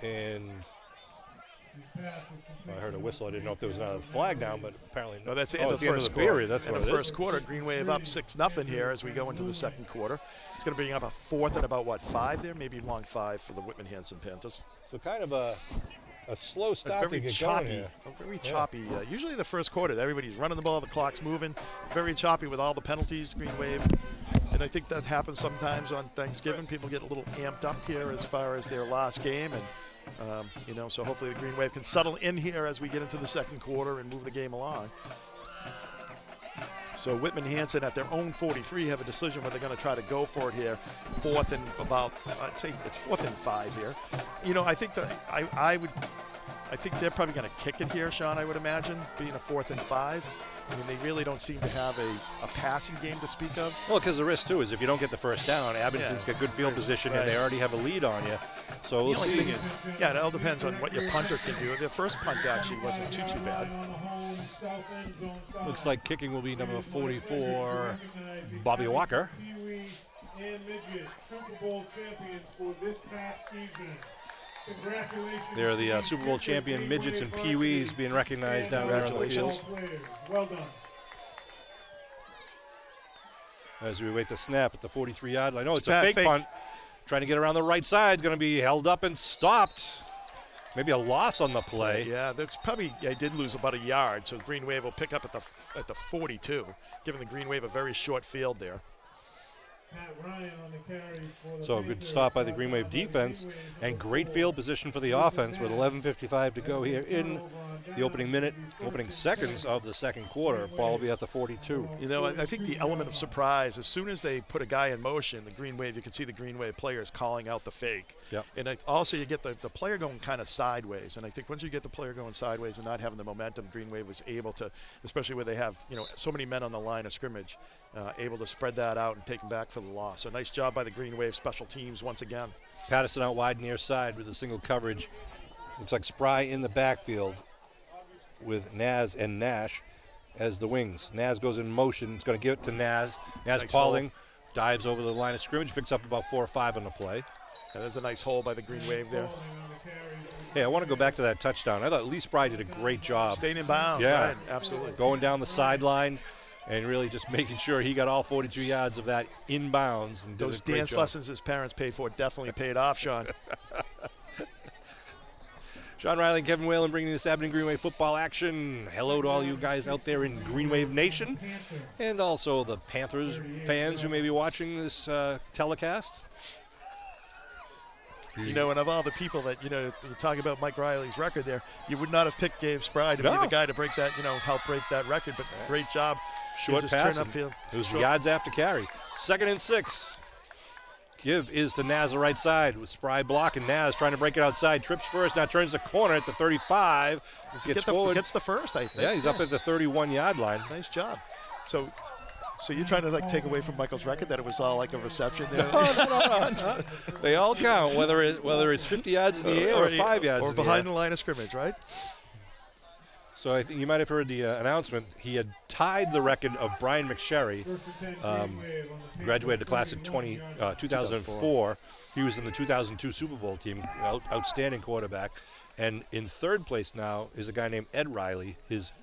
B: And I heard a whistle. I didn't know if there was another flag down, but apparently
C: no. That's the end of the first
B: quarter.
C: Period.
B: That's
C: in
B: what
C: the
B: it
C: first
B: is.
C: Quarter. Green Wave up 6-0 here as we go into the second quarter. It's going to bring up a 4th and about 5 there, maybe long 5 for the Whitman Hanson Panthers.
B: So kind of a slow start.
C: Very choppy. Very choppy. Usually the first quarter, everybody's running the ball, the clock's moving. Very choppy with all the penalties. Green Wave. And I think that happens sometimes on Thanksgiving. People get a little amped up here as far as their last game, and so hopefully the Green Wave can settle in here as we get into the second quarter and move the game along. So Whitman Hanson at their own 43 have a decision whether they're going to try to go for it here. 4th and I'd say it's 4th and 5 here. I think that I think they're probably going to kick it here, Sean, I would imagine, being a 4th and 5. I mean, they really don't seem to have a passing game to speak of.
B: Well, because the risk, too, is if you don't get the first down, Abington's got good field position, and they already have a lead on you. So we'll see.
C: It all depends on what your punter can do. The first punt actually wasn't too bad.
B: Looks like kicking will be number 44, Bobby Walker. They're the Super Bowl champion midgets and Pee-wees being recognized down there on the field.
D: Well done.
B: As we wait the snap at the 43-yard line. No, it's a fake punt. Trying to get around the right side. Going to be held up and stopped. Maybe a loss on the play.
C: Yeah, that's probably. I did lose about a yard, so Green Wave will pick up at the 42, giving the Green Wave a very short field there.
B: So a good stop by the Green Wave defense and great field position for the offense with 11:55 to go here in the opening seconds of the second quarter. Ball will be at the 42.
C: I think the element of surprise, as soon as they put a guy in motion, the Green Wave, you can see the Green Wave players calling out the fake.
B: Yep.
C: And also you get the player going kind of sideways. And I think once you get the player going sideways and not having the momentum, Green Wave was able to, especially where they have so many men on the line of scrimmage, able to spread that out and take him back for the loss. So nice job by the Green Wave special teams once again.
B: Patterson out wide near side with a single coverage. Looks like Spry in the backfield with Naz and Nash as the wings. Naz goes in motion. It's going to give it to Naz. Naz
C: Nice
B: Paulding dives over the line of scrimmage, picks up about 4 or 5 on the play.
C: Yeah, there's a nice hole by the Green Wave there.
B: Hey, I want to go back to that touchdown. I thought Lee Spry did a great job.
C: Staying in bounds.
B: Yeah.
C: Right, absolutely.
B: Going down the sideline and really just making sure he got all 42 yards of that inbounds. And
C: Those
B: did a great
C: dance
B: job.
C: lessons his parents paid for definitely paid off, Sean.
B: Sean Riley and Kevin Whalen bringing this Abington Green Wave football action. Hello to all you guys out there in Green Wave Nation, and also the Panthers fans who may be watching this telecast.
C: You know, and of all the people that, you talk about Mike Riley's record there, you would not have picked Gabe Spry to be the guy to break that, help break that record, but great job.
B: Short
C: just
B: pass.
C: turn upfield.
B: It was yards after carry. 2nd and 6. Give is to Naz the right side with Spry blocking. Naz trying to break it outside. Trips first, now turns the corner at the 35.
C: Gets the first, I think.
B: Yeah, he's up at the 31-yard line.
C: Nice job. So you're trying to take away from Michael's record that it was all like a reception there?
B: No. They all count, whether it's 50 yards in the air or 5 yards
C: or
B: in the
C: behind
B: air.
C: the line of scrimmage, right?
B: So I think you might have heard the announcement. He had tied the record of Brian McSherry, graduated the class of 2004. He was in the 2002 Super Bowl team, outstanding quarterback. And in 3rd place now is a guy named Ed Riley,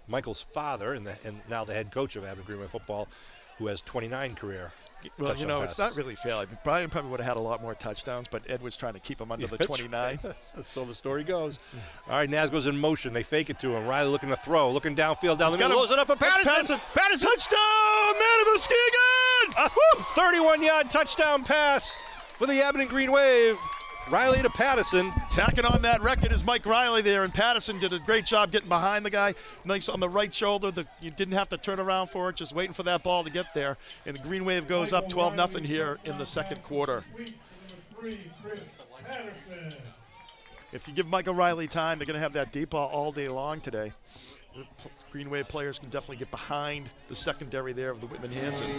B: Michael's father, and now the head coach of Abington Green Wave football, who has 29 career.
C: Well,
B: touchdown
C: it's
B: passes.
C: not really fair. I mean, Brian probably would have had a lot more touchdowns, but Ed was trying to keep him under the 29.
B: That's so the story goes. All right, Naz goes in motion. They fake it to him. Riley looking to throw, looking downfield, down the middle, blows it up for Patterson. Patterson, touchdown! Man of Muskegon! 31-yard touchdown pass for the Abington Green Wave. Riley to Patterson.
C: Tacking on that record is Mike Riley there, and Patterson did a great job getting behind the guy. Nice on the right shoulder. You didn't have to turn around for it, just waiting for that ball to get there. And the Green Wave goes up 12-0 here in the 2nd quarter. If you give Michael Riley time, they're going to have that deep ball all day long today. Green Wave players can definitely get behind the secondary there of the Whitman Hanson.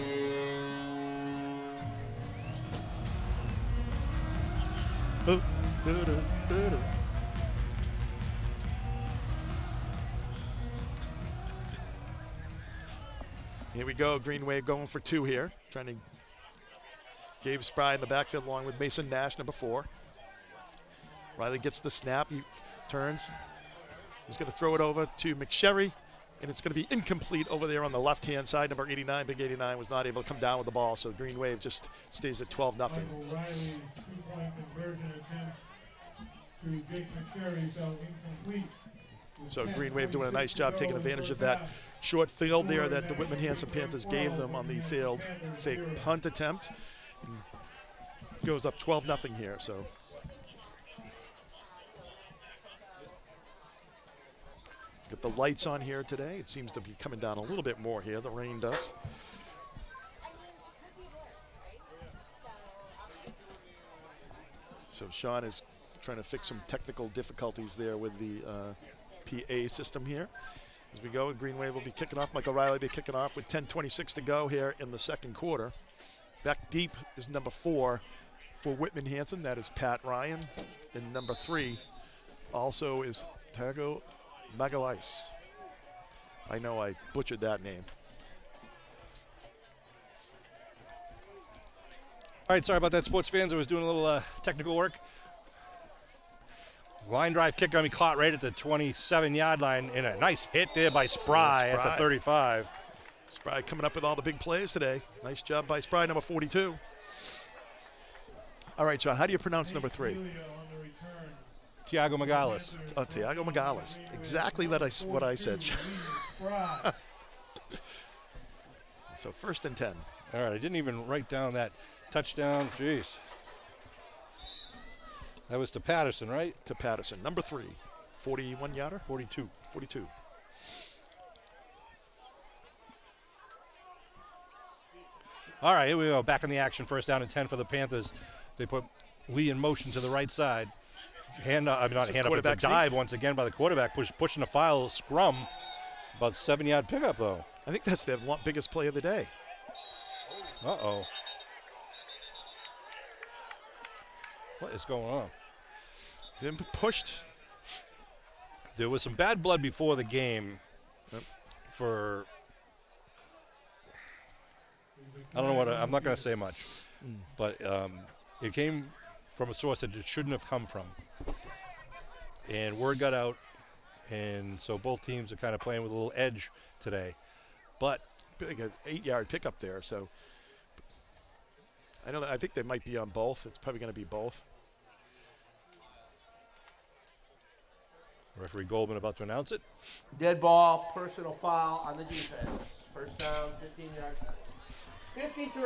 C: Here we go, Green Wave going for 2 here. Trying to Gabe Spry in the backfield along with Mason Nash, number 4. Riley gets the snap, he turns. He's going to throw it over to McSherry, and it's going to be incomplete over there on the left-hand side. Number 89, Big 89, was not able to come down with the ball, so Green Wave just stays at 12-0.
A: Michael Riley's 2-point conversion attempt to Jake McSherry fell incomplete.
C: So Green Wave doing a nice job taking advantage of that short field there that the Whitman Hanson Panthers gave them on the failed fake punt attempt. And it goes up 12-0 here. So got the lights on here today. It seems to be coming down a little bit more here. The rain does. So Sean is trying to fix some technical difficulties there with the PA system here. As we go, Green Wave will be kicking off. Michael Riley will be kicking off with 10:26 to go here in the 2nd quarter. Back deep is number 4 for Whitman Hanson. That is Pat Ryan. And number 3 also is Tago Magalhães. I know I butchered that name.
B: All right, sorry about that, sports fans. I was doing a little technical work. Line drive kick on me caught right at the 27-yard line, and a nice hit there by Spry at the 35.
C: Spry coming up with all the big plays today. Nice job by Spry, number 42. All right, Sean, how do you pronounce number 3?
B: Tiago Magalhães.
C: Tiago Magalhães. Exactly what I said. So 1st and 10.
B: All right, I didn't even write down that touchdown. Jeez. That was to Patterson, right?
C: To Patterson, number 3. 41-yarder?
B: 42.
C: 42.
B: All right, here we go. Back in the action. 1st down and 10 for the Panthers. They put Lee in motion to the right side. Not hand up, it's a dive once again by the quarterback, pushing the file scrum. About 7-yard pickup, though.
C: I think that's their biggest play of the day.
B: Uh-oh. What is going on?
C: Then pushed.
B: There was some bad blood before the game for, I don't know what, I'm not going to say much, but it came from a source that it shouldn't have come from. And word got out, and so both teams are kind of playing with a little edge today. But
C: Like an 8-yard pickup there, so I don't know. I think they might be on both. It's probably going to be both.
B: referee Goldman about to announce it.
D: Dead ball, personal foul on the defense. First down, 15 yards. 53.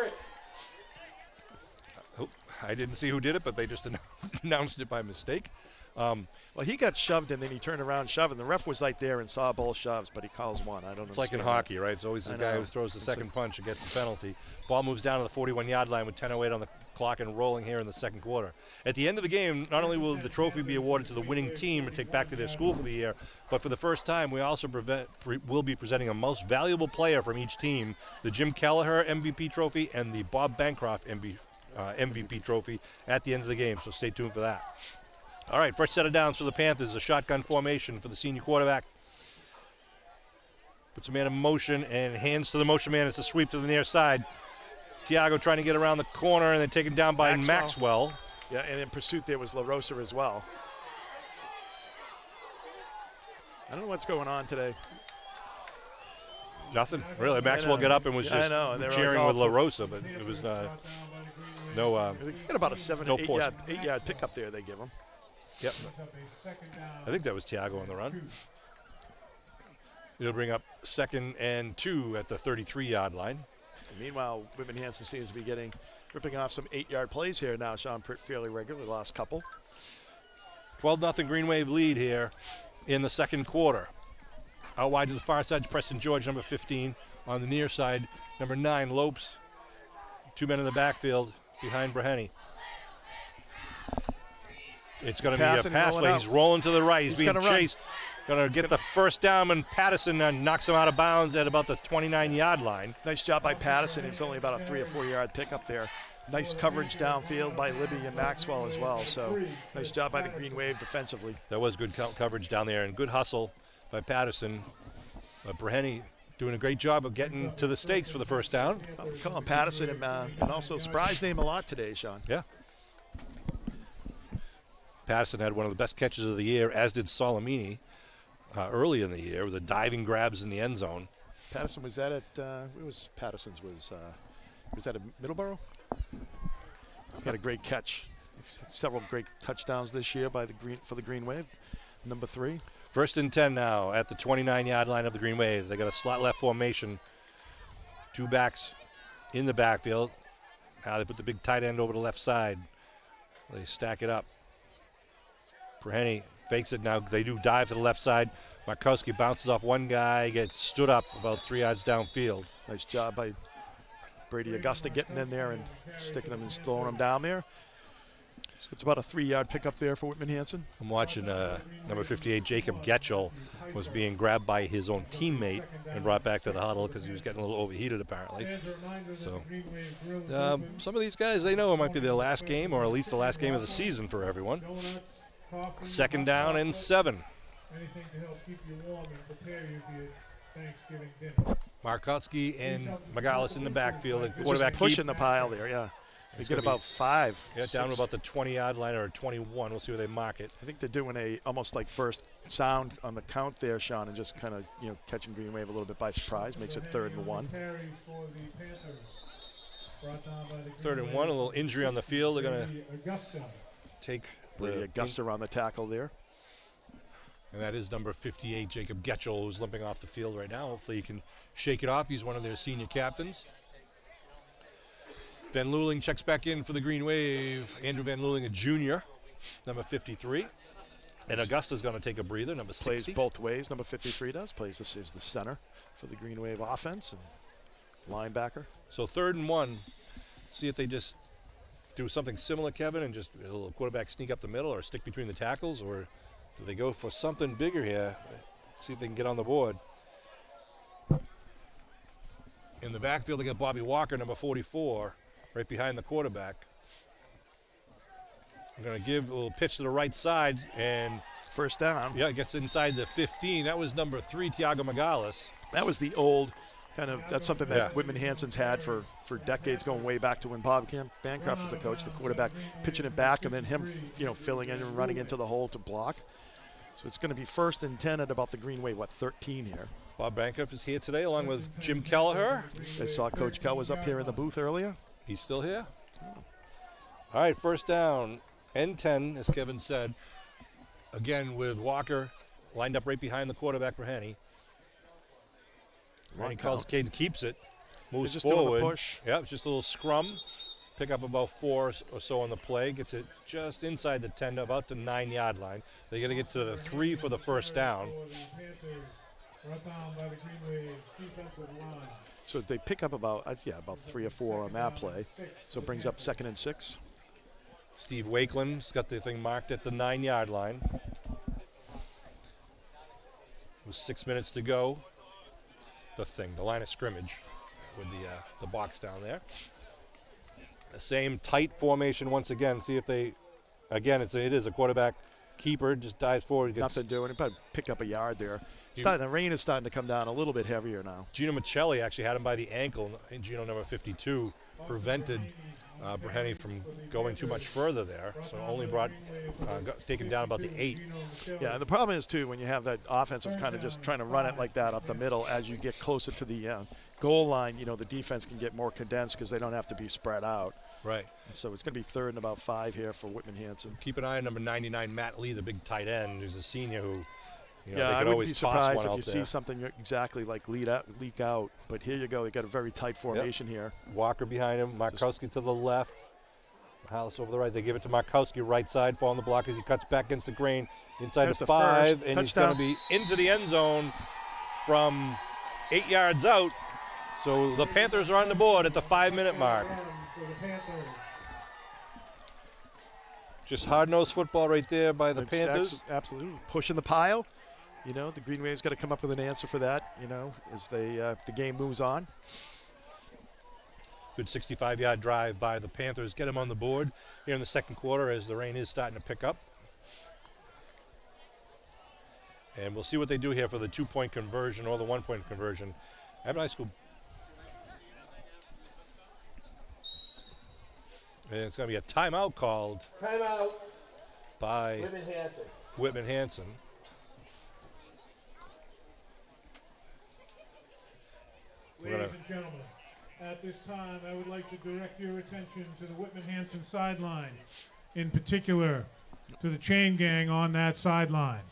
B: Oh, I didn't see who did it, but they just announced it by mistake.
C: Well, he got shoved, and then he turned around, shoved, and the ref was right there and saw both shoves, but he calls one. I don't know.
B: It's like in hockey, right? It's always the guy who throws the second punch and gets the penalty. Ball moves down to the 41-yard line with 10:08 on the clock and rolling here in the second quarter. At the end of the game, not only will the trophy be awarded to the winning team to take back to their school for the year, but for the first time, we also will be presenting a most valuable player from each team, the Jim Kelleher MVP trophy and the Bob Bancroft MVP trophy at the end of the game, so stay tuned for that. All right, first set of downs for the Panthers, a shotgun formation for the senior quarterback. Puts a man in motion and hands to the motion man. It's a sweep to the near side. Tiago trying to get around the corner and then taken down by Maxwell.
C: Yeah, and in pursuit there was LaRosa as well. I don't know what's going on today.
B: Nothing, really. Maxwell got up and was just cheering with LaRosa, but it was no.
C: They get about a 7 or 8 yard pickup there they give him.
B: Yep. I think that was Tiago on the run. It'll bring up 2nd and 2 at the 33-yard line.
C: And meanwhile, Whitman Hanson seems to be ripping off some 8-yard plays here now, Sean, fairly regularly, the last couple.
B: 12-0 Green Wave lead here in the second quarter. Out wide to the far side, Preston George, number 15. On the near side, number 9, Lopes. 2 men in the backfield behind Braheny. It's going to be a pass play. He's rolling to the right. He's being chased. Going to get the first down, and Patterson knocks him out of bounds at about the 29-yard line.
C: Nice job by Patterson. It was only about a 3 or 4 yard pickup there. Nice coverage downfield by Libby and Maxwell as well. So nice job by the Green Wave defensively.
B: That was good coverage down there and good hustle by Patterson. Braheny doing a great job of getting to the stakes for the first down.
C: Calling Patterson and also Spry's name a lot today, Sean.
B: Yeah. Patterson had one of the best catches of the year, as did Solomini early in the year with the diving grabs in the end zone.
C: Patterson, was that at where was Patterson's? Was that at Middleborough? He had a great catch. Several great touchdowns this year for the Green Wave. Number 3.
B: 1st and 10 now at the 29-yard line of the Green Wave. They got a slot left formation. 2 backs in the backfield. Now they put the big tight end over the left side. They stack it up. Braheny fakes it now. They do dive to the left side. Markowski bounces off one guy, gets stood up about 3 yards downfield.
C: Nice job by Brady Augusta getting in there and sticking him and throwing him down there. So it's about a 3-yard pickup there for Whitman Hanson.
B: I'm watching number 58, Jacob Getchell, was being grabbed by his own teammate and brought back to the huddle because he was getting a little overheated apparently. So some of these guys, they know it might be their last game or at least the last game of the season for everyone. 2nd down and 7.
A: Anything to help keep you warm and prepare you for your Thanksgiving dinner.
B: Markowski and Magalis in the backfield. And quarterback
C: just pushing the pile there, yeah. They get about 5.
B: Yeah, down to about the 20-yard line or 21. We'll see where they mark it.
C: I think they're doing almost like first sound on the count there, Sean, and just kind of catching Green Wave a little bit by surprise. Makes it 3rd and 1.
B: 3rd and 1. A little injury on the field. They're going to take
C: the Augusta on the tackle there.
B: And that is number 58, Jacob Getchell, who's limping off the field right now. Hopefully he can shake it off. He's one of their senior captains. Van Luling checks back in for the Green Wave. Andrew Van Luling, a junior, number 53. And Augusta's going to take a breather, number 60.
C: Plays both ways, number 53 does. Plays this is the center for the Green Wave offense and linebacker.
B: So 3rd and 1. See if they just do something similar, Kevin, and just a little quarterback sneak up the middle or stick between the tackles, or do they go for something bigger here? See if they can get on the board. In the backfield, they got Bobby Walker, number 44, right behind the quarterback. I'm going to give a little pitch to the right side, and
C: first down.
B: Yeah, it gets inside the 15. That was number 3, Tiago Magales.
C: That was the old kind of, that's something that Whitman Hanson's had for decades, going way back to when Bob Bancroft was the coach, the quarterback pitching it back, and then him, filling in and running into the hole to block. So it's going to be 1st and 10 at about the Greenway, 13 here.
B: Bob Bancroft is here today along with Jim Kelleher.
C: I saw Coach Kell was up here in the booth earlier.
B: He's still here. All right, first down, N10, as Kevin said. Again, with Walker lined up right behind the quarterback for Henny. Henny calls Caden, keeps it, moves
C: just
B: forward.
C: Doing a push.
B: Yep, just a little scrum. Pick up about 4 or so on the play. Gets it just inside the 10, about the 9-yard line. They're going to get to the 3 for the first down.
C: So they pick up about 3 or 4 on that play. So it brings up 2nd and 6.
B: Steve Wakeland's got the thing marked at the 9-yard line. With 6 minutes to go. The line of scrimmage with the box down there. The same tight formation once again. See if they, again, it is a quarterback keeper, just dives forward.
C: Nothing doing it, but pick up a yard there. The rain is starting to come down a little bit heavier now.
B: Gino Michelli actually had him by the ankle. And Gino, number 52, prevented Henny from going too much further there. So only taken down about the 8.
C: Yeah, and the problem is, too, when you have that offensive kind of just trying to run it like that up the middle, as you get closer to the goal line, the defense can get more condensed because they don't have to be spread out.
B: Right.
C: So it's going to be 3rd and about 5 here for Whitman Hanson.
B: Keep an eye on number 99, Matt Lee, the big tight end, who's a senior who,
C: I wouldn't be surprised if you see something exactly like leak out. But here you go. They got a very tight formation here.
B: Walker behind him. Markowski to the left. Mihalis over the right. They give it to Markowski, right side, falling the block as he cuts back against the grain. Inside
C: There's
B: the
C: the
B: 5,
C: first
B: and
C: touchdown.
B: he's going to be into the end zone from 8 yards out. So the Panthers are on the board at the 5-minute mark. Just hard-nosed football right there by the Panthers.
C: Absolutely. Pushing the pile. The Green Wave's got to come up with an answer for that, as the game moves on.
B: Good 65-yard drive by the Panthers. Get them on the board here in the second quarter as the rain is starting to pick up. And we'll see what they do here for the 2-point conversion or the 1-point conversion. Abington High School. And it's going to be a timeout called.
D: Timeout.
B: By Whitman Hanson.
A: Ladies and gentlemen, at this time, I would like to direct your attention to the Whitman Hanson sideline, in particular to the chain gang on that sideline.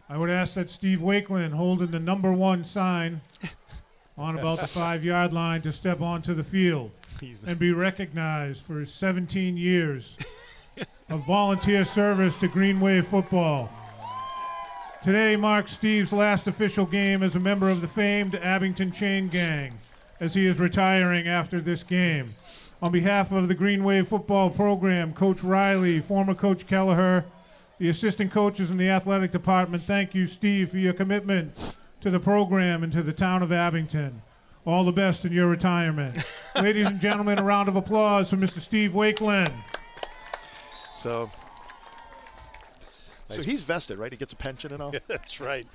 A: I would ask that Steve Wakeland, holding the number 1 sign on about the 5-yard line, to step onto the field and be recognized for his 17 years of volunteer service to Green Wave football. Today marks Steve's last official game as a member of the famed Abington Chain Gang, as he is retiring after this game. On behalf of the Green Wave football program, Coach Riley, former Coach Kelleher, the assistant coaches in the athletic department, thank you, Steve, for your commitment to the program and to the town of Abington. All the best in your retirement. Ladies and gentlemen, a round of applause for Mr. Steve Wakeland.
C: So he's vested, right? He gets a pension and all?
B: Yeah, that's right.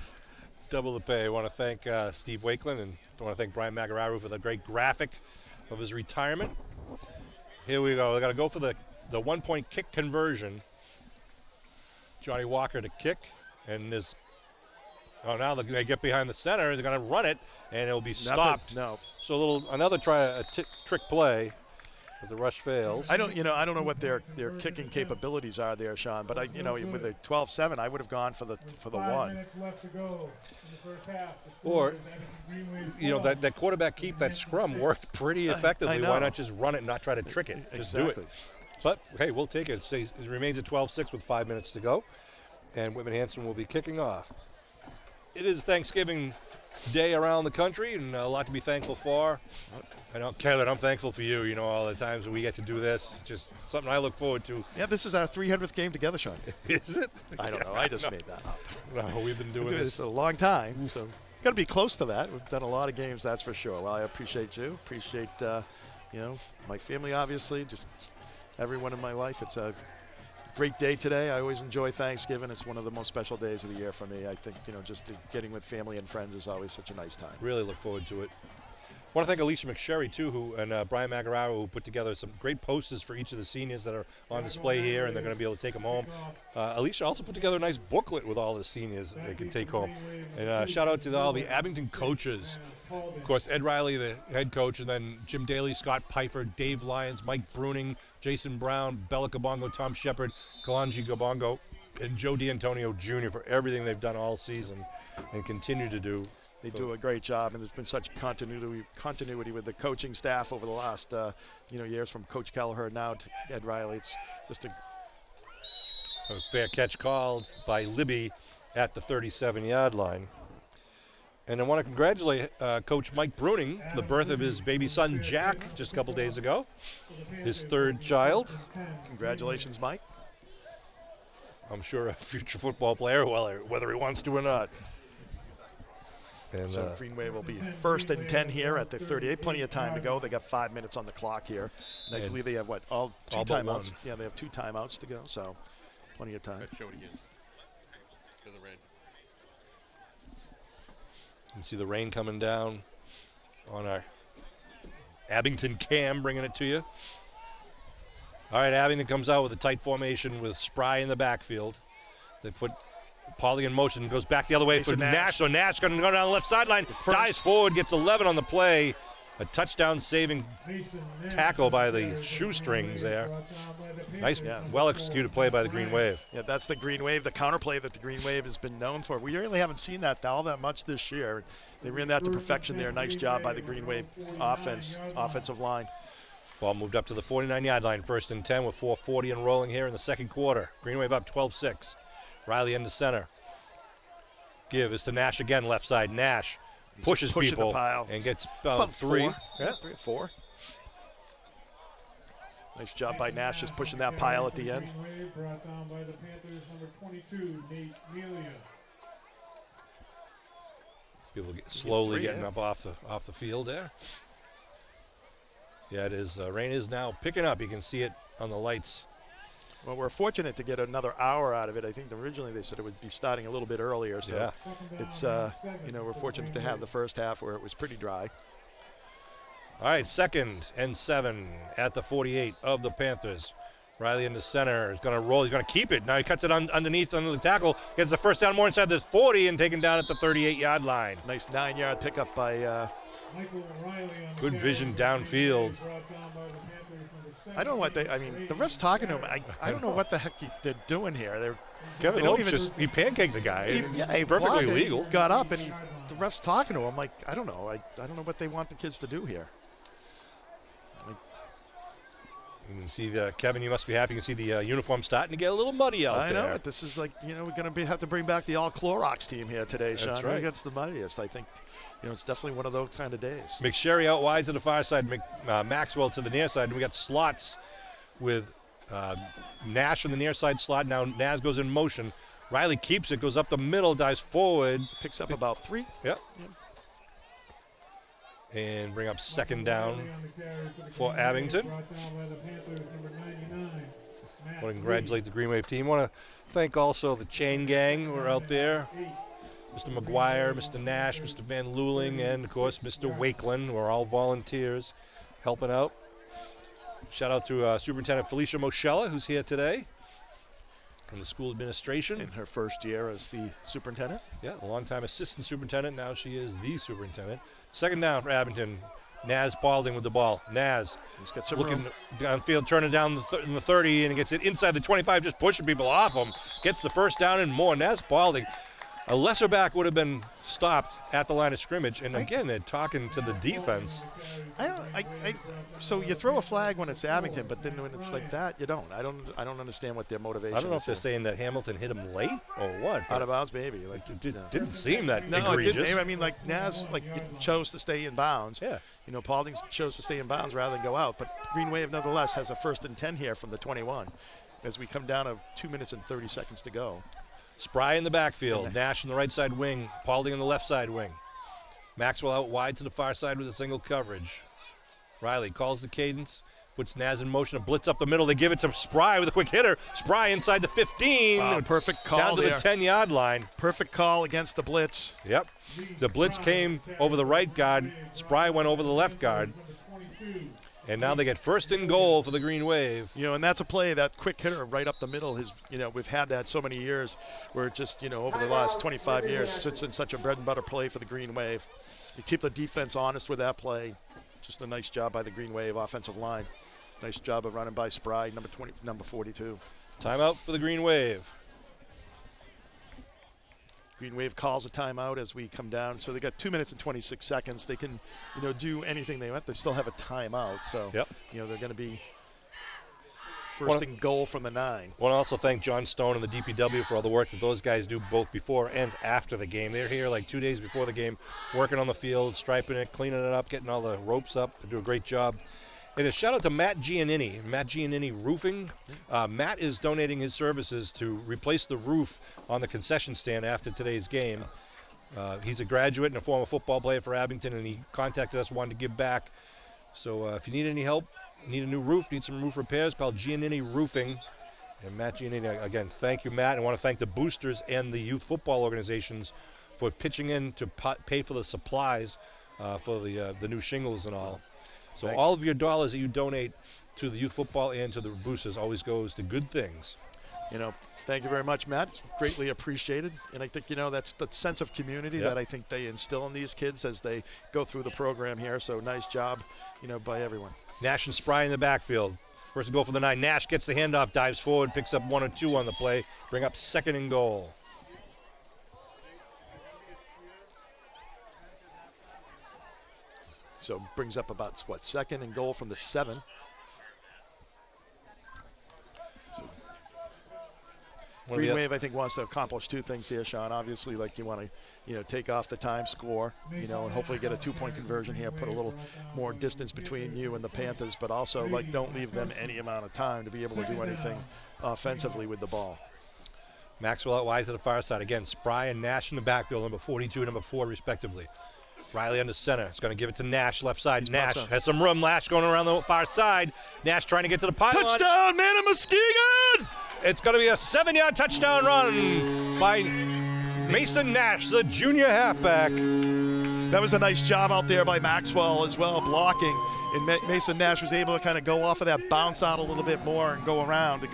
B: Double the pay. I want to thank Steve Wakeland, and I want to thank Brian Magararu for the great graphic of his retirement. Here we go. They got to go for the 1-point kick conversion. Johnny Walker to kick, and now they get behind the center. They're going to run it, and it'll be stopped.
C: No.
B: So another trick play. The rush fails.
C: I don't know what their kicking capabilities are there, Sean. But with a 12-7, I would have gone for the 1.
B: Or, that quarterback keep, that scrum worked pretty effectively. Why not just run it and not try to trick it? Just do it. But hey, we'll take it. It remains at 12-6 with 5 minutes to go, and Whitman Hanson will be kicking off. It is Thanksgiving Day around the country, and a lot to be thankful for. I know, Kevin, I'm thankful for you, all the times we get to do this. Just something I look forward to.
C: Yeah, this is our 300th game together, Sean.
B: Is it?
C: I don't know. I just made that up.
B: No, we've been doing this
C: for a long time. So got to be close to that. We've done a lot of games, that's for sure. Well, I appreciate you. Appreciate, my family, obviously, just everyone in my life. It's a great day today. I always enjoy Thanksgiving. It's one of the most special days of the year for me. I think, just getting with family and friends is always such a nice time.
B: Really look forward to it. I want to thank Alicia McSherry, too, and Brian Magararo, who put together some great posters for each of the seniors that are on display here, and they're going to be able to take them home. Alicia also put together a nice booklet with all the seniors they can take home. And shout out to all the Abington coaches. Of course, Ed Riley, the head coach, and then Jim Daly, Scott Pfeiffer, Dave Lyons, Mike Bruning, Jason Brown, Bella Gabongo, Tom Shepard, Kalanji Gabongo, and Joe D'Antonio Jr. for everything they've done all season and continue to do.
C: They do a great job, and there's been such continuity with the coaching staff over the last years, from Coach Kelleher now to Ed Riley. It's just a
B: fair catch called by Libby at the 37-yard line. And I want to congratulate Coach Mike Bruning for the birth of his baby son Jack just a couple days ago, his third child.
C: Congratulations, Mike.
B: I'm sure a future football player, whether he wants to or not. And
C: so Green Wave will be 1st and 10 here at the 38. Plenty of time to go. They got 5 minutes on the clock here. And I believe they have, all two timeouts? Yeah, they have 2 timeouts to go, so plenty of time.
E: Show it again. Show the rain.
B: You can see the rain coming down on our Abington cam, bringing it to you. All right, Abington comes out with a tight formation with Spry in the backfield. They put Pauly in motion, goes back the other way for Nash. So Nash going to go down the left sideline, dives forward, gets 11 on the play. A touchdown-saving tackle by the shoestrings there. Nice, well-executed play by the Green Wave.
C: Yeah, that's the Green Wave, the counterplay that the Green Wave has been known for. We really haven't seen that all that much this year. They ran that to perfection there. Nice job by the Green Wave offensive line.
B: Ball moved up to the 49-yard line, 1st and 10 with 4:40 and rolling here in the second quarter. Green Wave up 12-6. Riley into center. Give is to Nash again, left side. Nash pushes people
C: the pile
B: and gets about 3.
C: 4. Yeah, 3 or 4. Nice job by Nash just pushing that pile at the end.
A: Brought down by the Panthers, number 22, Nate Melia.
B: People slowly getting up off the field there. Yeah, it is. Rain is now picking up. You can see it on the lights.
C: Well, we're fortunate to get another hour out of it. I think originally they said it would be starting a little bit earlier. So
B: yeah.
C: It's, we're fortunate to have the first half where it was pretty dry.
B: All right, 2nd and 7 at the 48 of the Panthers. Riley into center. He's going to roll. He's going to keep it. Now he cuts it underneath under the tackle. Gets the first down more inside this 40 and taken down at the 38-yard line.
C: Nice 9-yard pickup by
B: good vision downfield.
C: I don't know what the ref's talking to him. I don't know what the heck they're doing here.
B: Kevin Lopes he pancaked the guy.
C: He
B: perfectly legal.
C: He got up and the ref's talking to him. Like, I don't know. I don't know what they want the kids to do here.
B: You can see Kevin, you must be happy. You can see the uniform starting to get a little muddy out there.
C: I know it. This is like, we're going to have to bring back the all-Clorox team here today, Sean.
B: That's right.
C: Who gets the muddiest? I think, it's definitely one of those kind of days.
B: McSherry out wide to the far side, Maxwell to the near side. And we got slots with Nash in the near side slot. Now Naz goes in motion. Riley keeps it, goes up the middle, dives forward.
C: Picks up about 3.
B: Yep. And bring up 2nd down for Abington. I want to congratulate the Green Wave team. I want to thank also the chain gang who are out there. Mr. McGuire, Mr. Nash, Mr. Van Luling, and, of course, Mr. Wakeland, who are all volunteers helping out. Shout out to Superintendent Felicia Moschella, who's here today, and the school administration.
C: In her first year as the superintendent.
B: Yeah, a long-time assistant superintendent. Now she is the superintendent. 2nd down for Abington. Naz Balding with the ball. Naz
C: he's got some
B: looking
C: room
B: downfield, turning down in the 30, and he gets it inside the 25, just pushing people off him. Gets the first down and more. Naz Balding. A lesser back would have been stopped at the line of scrimmage, and again, they're talking to the defense.
C: So you throw a flag when it's Abington, but then when it's like that, you don't. I don't understand what their motivation is.
B: I don't know if they're saying that Hamilton hit him late or what.
C: Out of bounds, maybe.
B: It didn't seem that egregious.
C: No, it didn't. I mean, like Naz, chose to stay in bounds.
B: Yeah.
C: Paulding chose to stay in bounds rather than go out. But Green Wave, nonetheless, has a 1st and 10 here from the 21 as we come down to 2 minutes and 30 seconds to go.
B: Spry in the backfield, Nash in the right side wing, Paulding in the left side wing. Maxwell out wide to the far side with a single coverage. Riley calls the cadence, puts Naz in motion, a blitz up the middle. They give it to Spry with a quick hitter. Spry inside the 15.
C: Perfect call
B: down to
C: there.
B: the 10-yard line.
C: Perfect call against the blitz.
B: Yep. The blitz came over the right guard. Spry went over the left guard. And now they get first and goal for the Green Wave.
C: And that's a play, that quick hitter right up the middle. We've had that so many years where it just, over the last 25 years, it's been such a bread and butter play for the Green Wave. You keep the defense honest with that play. Just a nice job by the Green Wave offensive line. Nice job of running by Spry, number 42.
B: Timeout for the Green Wave.
C: Green Wave calls a timeout as we come down. So they got 2 minutes and 26 seconds. They can, do anything they want. They still have a timeout. So,
B: yep.
C: They're going to be first and goal from the 9.
B: I want to also thank John Stone and the DPW for all the work that those guys do both before and after the game. They're here like 2 days before the game, working on the field, striping it, cleaning it up, getting all the ropes up. They do a great job. And a shout out to Matt Giannini Roofing. Matt is donating his services to replace the roof on the concession stand after today's game. He's a graduate and a former football player for Abington, and he contacted us, wanted to give back. So if you need any help, need a new roof, need some roof repairs, call Giannini Roofing. And Matt Giannini, again, thank you, Matt. I want to thank the boosters and the youth football organizations for pitching in to pay for the supplies for the new shingles and all. So
C: Thanks.
B: All of your dollars that you donate to the youth football and to the boosters always goes to good things.
C: Thank you very much, Matt. It's greatly appreciated. And I think, that's the sense of community that I think they instill in these kids as they go through the program here. So nice job, by everyone.
B: Nash and Spry in the backfield. First and goal for the 9. Nash gets the handoff, dives forward, picks up 1 or 2 on the play, bring up second and goal.
C: So brings up about, second and goal from the 7. Green Wave, I think, wants to accomplish 2 things here, Sean. Obviously, you want to, take off the time score, and hopefully get a 2-point conversion here, put a little more distance between you and the Panthers, but also, don't leave them any amount of time to be able to do anything offensively with the ball.
B: Maxwell out wide to the far side. Again, Spry and Nash in the backfield, number 42 and number 4, respectively. Riley under center. It's going to give it to Nash, left side. Nash has some room. Nash going around the far side. Nash trying to get to the pylon.
C: Touchdown, man of Muskegon!
B: It's going to be a 7-yard touchdown run by Mason Nash, the junior halfback.
C: That was a nice job out there by Maxwell as well, blocking. And Mason Nash was able to kind of go off of that, bounce out a little bit more and go around.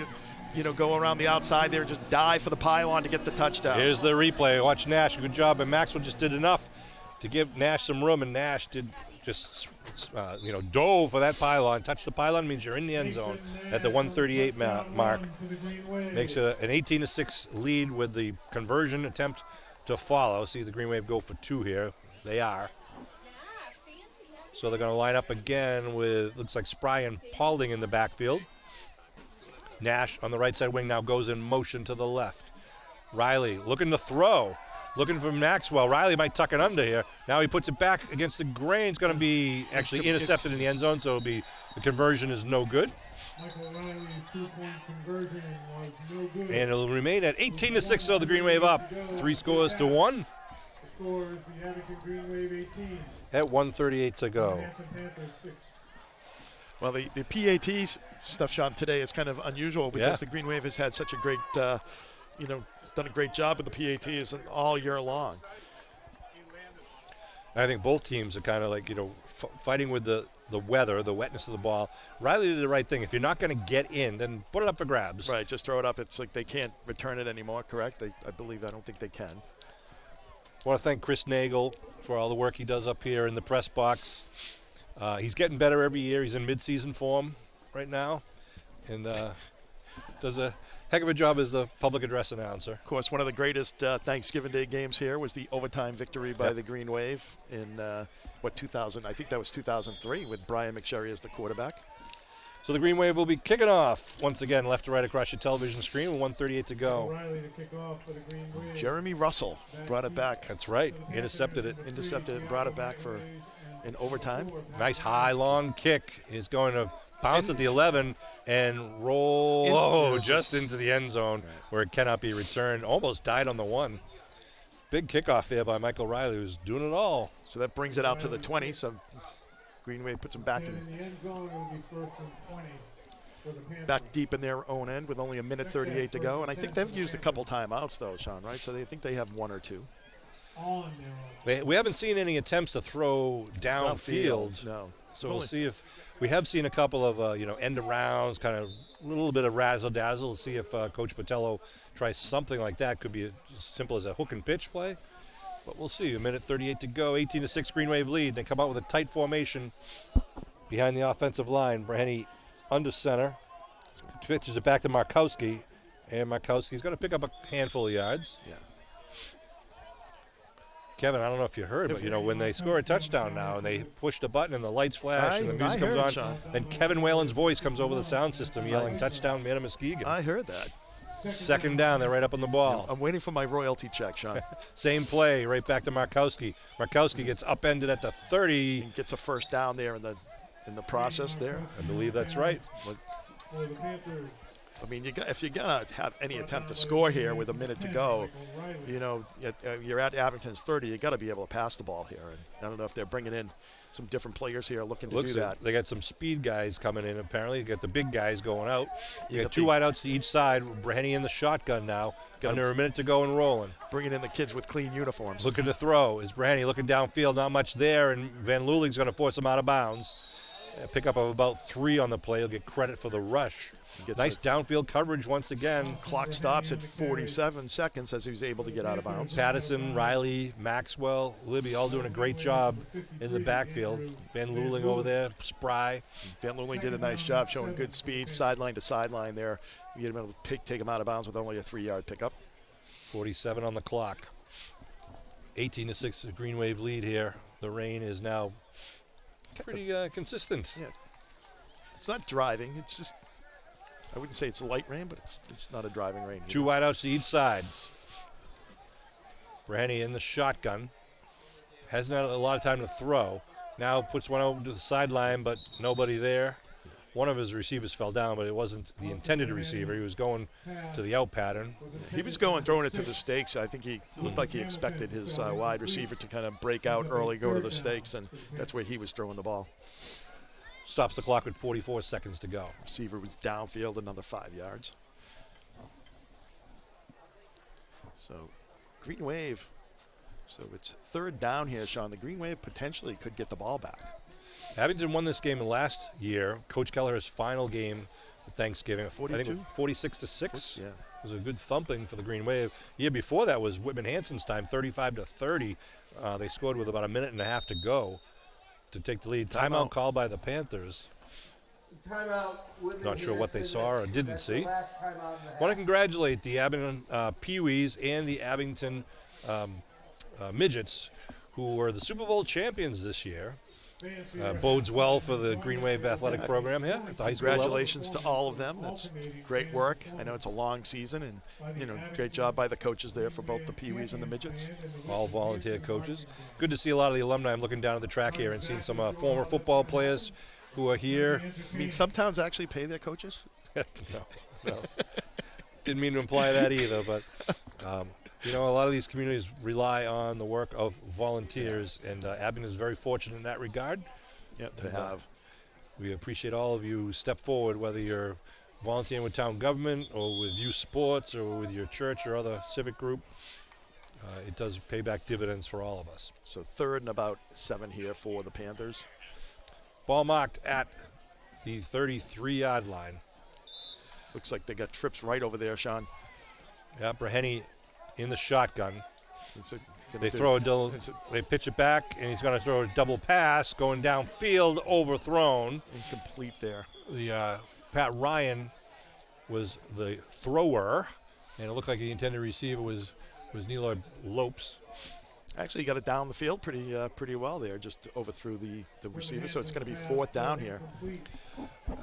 C: Go around the outside there, just dive for the pylon to get the touchdown.
B: Here's the replay. Watch Nash. Good job. And Maxwell just did enough to give Nash some room, and Nash did just, dove for that pylon. Touch the pylon means you're in the end zone at the 138 mark. Makes it an 18-6 lead with the conversion attempt to follow. See the Green Wave go for 2 here. They are. So they're going to line up again with, looks like Spry and Paulding in the backfield. Nash on the right side wing now goes in motion to the left. Riley looking to throw. Looking for Maxwell. Riley might tuck it under here. Now he puts it back against the grain. It's going to be actually intercepted in the end zone, so it'll be the conversion is no good.
A: Michael Riley's 2-point conversion was no good.
B: And it'll remain at 18-6, so the Green Wave up. 3 scores to 1.
A: The score is the Abington Green Wave 18.
B: At 1:38 to go.
A: Hanson Panthers 6.
C: Well, the PAT stuff, Sean, today is kind of unusual because the Green Wave has had such a great, done a great job with the PATs all year long.
B: I think both teams are kind of fighting with the weather, the wetness of the ball. Riley did the right thing. If you're not going to get in, then put it up for grabs.
C: Right, just throw it up. It's like they can't return it anymore, correct? I don't think they can.
B: I want to thank Chris Nagel for all the work he does up here in the press box. He's getting better every year. He's in mid-season form right now, and does a heck of a job as the public address announcer.
C: Of course, one of the greatest Thanksgiving Day games here was the overtime victory by the Green Wave in 2000? I think that was 2003 with Brian McSherry as the quarterback.
B: So the Green Wave will be kicking off once again, left to right across your television screen with 1:38 to go.
A: Riley to kick off for the Green Wave.
C: Jeremy Russell brought it back.
B: That's right. Intercepted it.
C: Brought it back for in overtime.
B: Nice high, long kick is going to bounce at the 11 and roll just into the end zone where it cannot be returned. Almost died on the 1. Big kickoff there by Michael Riley, who's doing it all.
C: So that brings it out to the 20. So Green Wave puts them back
A: And in the end zone, it will be first and 20 for the Panthers.
C: back deep in their own end with only a minute 38 to go. And I think they've used a couple timeouts, though, Sean, right? So they think they have one or two.
A: On their own.
B: We haven't seen any attempts to throw downfield.
C: No.
B: So we'll see if we have seen a couple of end arounds, kind of a little bit of razzle dazzle. We'll see if Coach Patello tries something like that. Could be as simple as a hook and pitch play, but we'll see. A minute 38 to go. 18-6 Green Wave lead. They come out with a tight formation behind the offensive line. Brahenny under center, pitches it back to Markowski, and Markowski's going to pick up a handful of yards.
C: Yeah.
B: Kevin, I don't know if you heard, but when they score a touchdown now and they push the button and the lights flash and the music comes on,
C: Sean.
B: then Kevin Whalen's voice comes over the sound system yelling touchdown, Manor Muskegon.
C: I heard that.
B: Second down, they're right up on the ball.
C: I'm waiting for my royalty check, Sean.
B: Same play, right back to Markowski. Markowski gets upended at the 30.
C: And gets a first down there in the process there.
B: I believe that's right.
A: For the Panthers.
C: I mean, if you're going to have any attempt to score here with a minute to go, you're at Abington's 30, you got to be able to pass the ball here. And I don't know if they're bringing in some different players here looking to do that.
B: They got some speed guys coming in, apparently. You got the big guys going out. You got two wideouts to each side. Brahenny in the shotgun now. Under a minute to go and rolling.
C: Bringing in the kids with clean uniforms.
B: Looking to throw. Is Brahenny looking downfield? Not much there, and Van Luling's going to force him out of bounds. A pickup of about 3 on the play. He'll get credit for the rush. Nice downfield coverage once again.
C: Clock stops at 47 seconds as he was able to get out of bounds.
B: Patterson, Riley, Maxwell, Libby all doing a great job in the backfield. Van Luling over there, spry.
C: Van Luling did a nice job showing good speed, sideline to sideline there. You get him able to take him out of bounds with only a 3-yard pickup.
B: 47 on the clock. 18-6 Green Wave lead here. The rain is now pretty consistent.
C: Yeah. It's not driving. It's just, I wouldn't say it's light rain, but it's not a driving rain.
B: Two wideouts to each side. Brahenny in the shotgun. Hasn't had a lot of time to throw. Now puts one over to the sideline, but nobody there. One of his receivers fell down, but it wasn't the intended receiver. He was going to the out pattern.
C: He was throwing it to the stakes. I think he looked like he expected his wide receiver to kind of break out early, go to the stakes, and that's where he was throwing the ball.
B: Stops the clock with 44 seconds to go.
C: Receiver was downfield, another 5 yards. So, Green Wave. So it's third down here, Sean. The Green Wave potentially could get the ball back.
B: Abington won this game last year. Coach Kelleher's final game at Thanksgiving.
C: 42?
B: I think 46-6.
C: Yeah.
B: It was a good thumping for the Green Wave. The year before that was Whitman Hanson's time, 35-30. They scored with about a minute and a half to go to take the lead. Timeout called by the Panthers. Not sure what they saw or didn't see. Want to congratulate the Abington Pee-wees and the Abington Midgets, who were the Super Bowl champions this year. Bodes well for the Green Wave athletic program here at the high school level.
C: Congratulations to all of them. That's great work. I know it's a long season, and great job by the coaches there for both the Pee-wees and the Midgets.
B: All volunteer coaches. Good to see a lot of the alumni. I'm looking down at the track here and seeing some former football players who are here.
C: I mean, some towns actually pay their coaches.
B: No. Didn't mean to imply that either, but a lot of these communities rely on the work of volunteers, and Abington is very fortunate in that regard.
C: Yep, to have.
B: We appreciate all of you who step forward, whether you're volunteering with town government or with youth sports or with your church or other civic group. It does pay back dividends for all of us.
C: So third and about 7 here for the Panthers.
B: Ball marked at the 33-yard line.
C: Looks like they got trips right over there, Sean.
B: Yeah, Brahenny in the shotgun. They pitch it back, and he's going to throw a double pass going downfield, overthrown.
C: Incomplete there.
B: The Pat Ryan was the thrower, and it looked like the intended receiver was Neeloy Lopes.
C: Actually, he got it down the field pretty well there, just overthrew the receiver. So it's going to be fourth down here.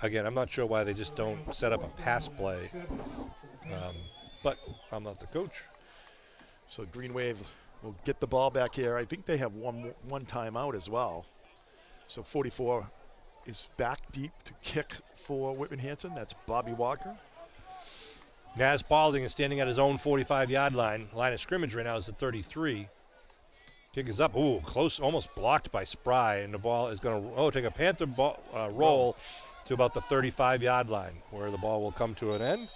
B: Again, I'm not sure why they just don't set up a pass play, but I'm not the coach.
C: So Green Wave will get the ball back here. I think they have one timeout as well. So 44 is back deep to kick for Whitman Hanson. That's Bobby Walker.
B: Naz Balding is standing at his own 45-yard line. Line of scrimmage right now is at 33. Kick is up. Ooh, close, almost blocked by Spry, and the ball is going to take a Panther roll to about the 35-yard line, where the ball will come to an end.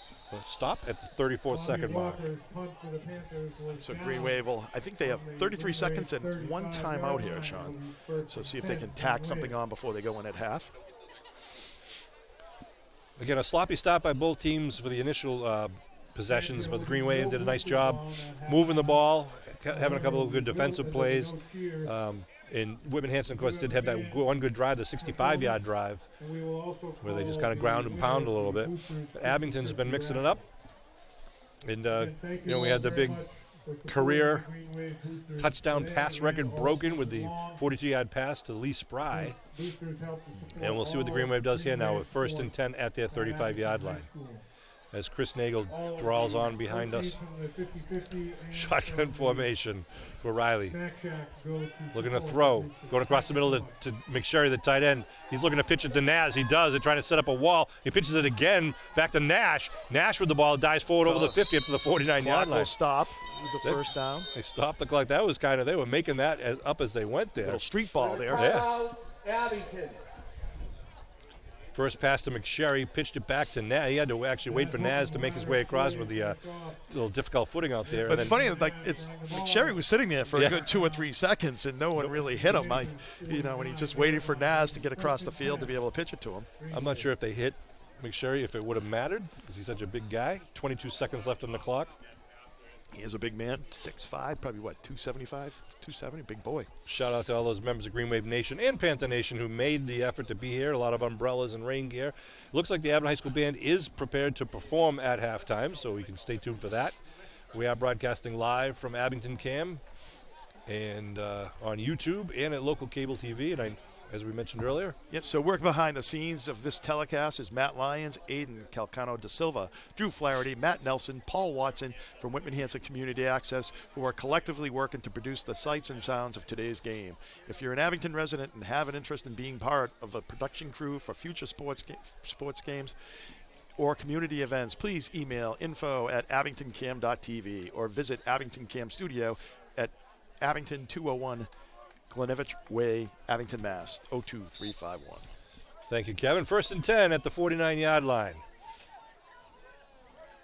B: Stop at the 34th-second mark.
C: So Green Wave will, I think they have 33 seconds and one timeout here, Sean. So see if they can tack something on before they go in at half.
B: Again, a sloppy start by both teams for the initial possessions, but the Green Wave did a nice job moving the ball, having a couple of good defensive plays. And Whitman Hanson, of course, did have that one good drive, the 65-yard drive, where they just kind of ground and pound a little bit. But Abington's been mixing it up. And, we had the big career touchdown pass record broken with the 42-yard pass to Lee Spry. And we'll see what the Green Wave does here now with 1st and 10 at their 35-yard line. As Chris Nagel draws on behind us. Shotgun formation for Riley. Looking to throw. Going across the middle to McSherry, the tight end. He's looking to pitch it to Naz. He does. They're trying to set up a wall. He pitches it again back to Nash. Nash with the ball dives forward over the 50 up to the 49-yard line.
C: Will stop with the first down.
B: They stopped the clock. That was they were making that up as they went there.
C: Little street ball there.
B: Yeah.
D: Abington.
B: First pass to McSherry, pitched it back to Naz. He had to actually wait for Naz to make his way across with the little difficult footing out there.
C: But it's funny, McSherry was sitting there for a good 2 or 3 seconds, and no one really hit him. When he just waited for Naz to get across the field to be able to pitch it to him.
B: I'm not sure if they hit McSherry, if it would have mattered, because he's such a big guy. 22 seconds left on the clock.
C: He is a big man, 6'5", probably 275, 270, big boy.
B: Shout out to all those members of Green Wave Nation and Panther Nation who made the effort to be here. A lot of umbrellas and rain gear. Looks like the Abington High School Band is prepared to perform at halftime, so we can stay tuned for that. We are broadcasting live from Abington Cam and on YouTube and at local cable TV, and as we mentioned earlier.
C: Yep, so working behind the scenes of this telecast is Matt Lyons, Aiden Calcano da Silva, Drew Flaherty, Matt Nelson, Paul Watson from Whitman Hanson Community Access, who are collectively working to produce the sights and sounds of today's game. If you're an Abington resident and have an interest in being part of a production crew for future sports games or community events, please email info@abingtoncam.tv or visit Abington Cam Studio at Abington 201 Glenevich Way, Abington, Mass. 02351.
B: Thank you, Kevin. 1st and 10 at the 49-yard line.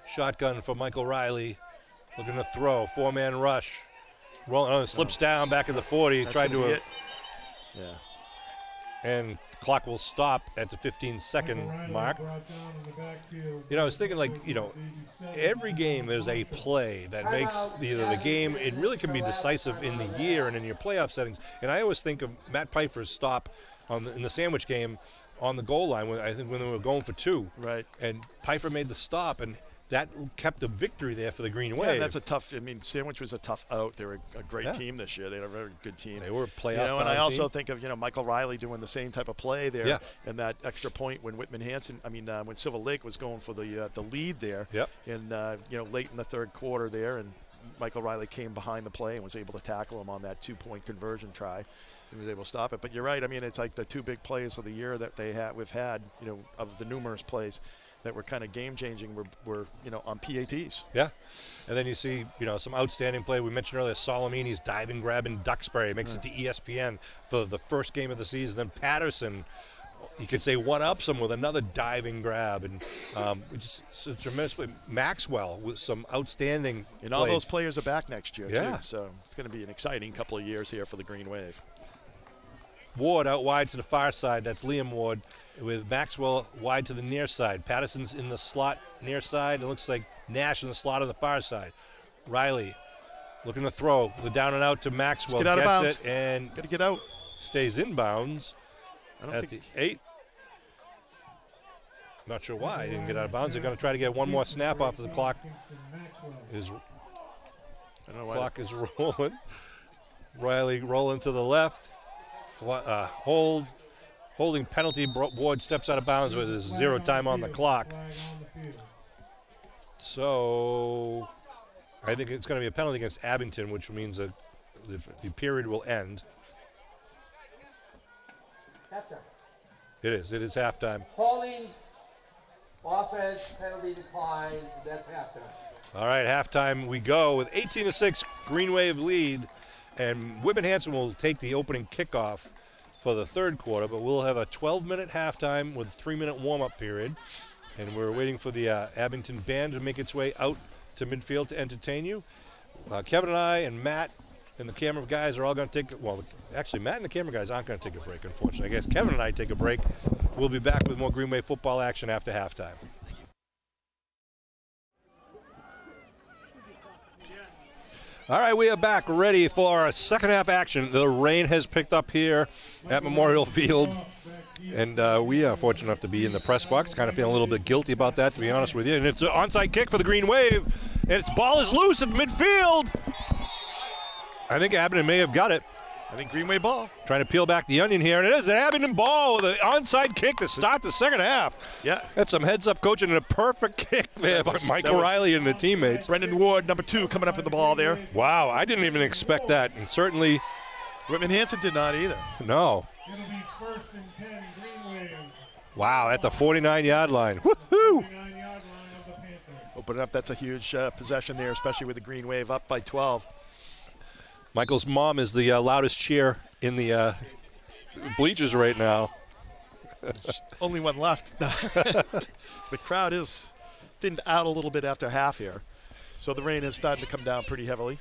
B: Shotgun for Michael Riley. Looking to throw. 4-man rush. Rolling, slips down back at the 40. Tried to.
C: Yeah.
B: And the clock will stop at the 15-second mark. I was thinking, every game there's a play that makes the game, it really can be decisive in the year and in your playoff settings. And I always think of Matt Pfeiffer's stop in the sandwich game on the goal line, when they were going for 2.
C: Right.
B: And Pfeiffer made the stop, and that kept the victory there for the Green Wave.
C: Yeah, that's a tough. Sandwich was a tough out. They were a great team this year. They had a very good team.
B: They were a playoff.
C: And I also think of Michael Riley doing the same type of play there.
B: Yeah.
C: And that extra point when when Silver Lake was going for the lead there.
B: Yep.
C: And late in the third quarter there, and Michael Riley came behind the play and was able to tackle him on that 2-point conversion try. He was able to stop it. But you're right. It's like the 2 big plays of the year that we've had. Of the numerous plays that were kind of game-changing were on PATs.
B: Yeah. And then you see, some outstanding play. We mentioned earlier, Solomini's diving, grabbing Duxbury makes it to ESPN for the first game of the season. Then Patterson, you could say one-ups him with another diving grab. And just tremendously. Maxwell with some outstanding
C: And all those players are back next year,
B: too.
C: So it's going to be an exciting couple of years here for the Green Wave.
B: Ward out wide to the far side. That's Liam Ward, with Maxwell wide to the near side. Patterson's in the slot near side. It looks like Nash in the slot on the far side. Riley looking to throw. The down and out to Maxwell.
C: Get out of bounds.
B: It and
C: got to get out.
B: Stays in bounds at the 8. Not sure why he didn't get out of bounds. They're going to try to get one more snap off of the clock. Clock is rolling. Riley rolling to the left. Holding penalty. Ward steps out of bounds with his 0 time on the clock. So I think it's going to be a penalty against Abington, which means that the period will end.
D: Halftime.
B: It is halftime.
D: Holding offense, penalty decline. That's halftime.
B: All right, halftime we go with 18-6 Green Wave lead, and Whitman Hanson will take the opening kickoff for the third quarter, but we'll have a 12-minute halftime with a 3-minute warm-up period, and we're waiting for the Abington band to make its way out to midfield to entertain you. Kevin and I and Matt and the camera guys are all going to take, well, actually Matt and the camera guys aren't going to take a break, unfortunately. I guess Kevin and I take a break. We'll be back with more Green Wave football action after halftime. All right, we are back ready for our second half action. The rain has picked up here at Memorial Field, and we are fortunate enough to be in the press box. Kind of feeling a little bit guilty about that, to be honest with you. And it's an onside kick for the Green Wave, and its ball is loose at midfield. I think Abington may have got it.
C: I think Green Wave ball.
B: Trying to peel back the onion here, and it is an Abington ball with an onside kick to start the second half.
C: Yeah.
B: That's some heads-up coaching and a perfect kick there by Mike O'Reilly and the teammates.
C: Brendan Ward, number 2, coming up with the ball there.
B: Wow, I didn't even expect that, and certainly
C: Whitman Hanson did not either.
B: no.
A: It'll be 1st and 10, Green Wave.
B: Wow, at the 49-yard line. Woohoo!
A: 49-yard line of the Panthers.
C: Open it up, that's a huge possession there, especially with the Green Wave up by 12.
B: Michael's mom is the loudest cheer in the bleachers right now.
C: Only one left. The crowd is thinned out a little bit after half here. So the rain is starting to come down pretty heavily.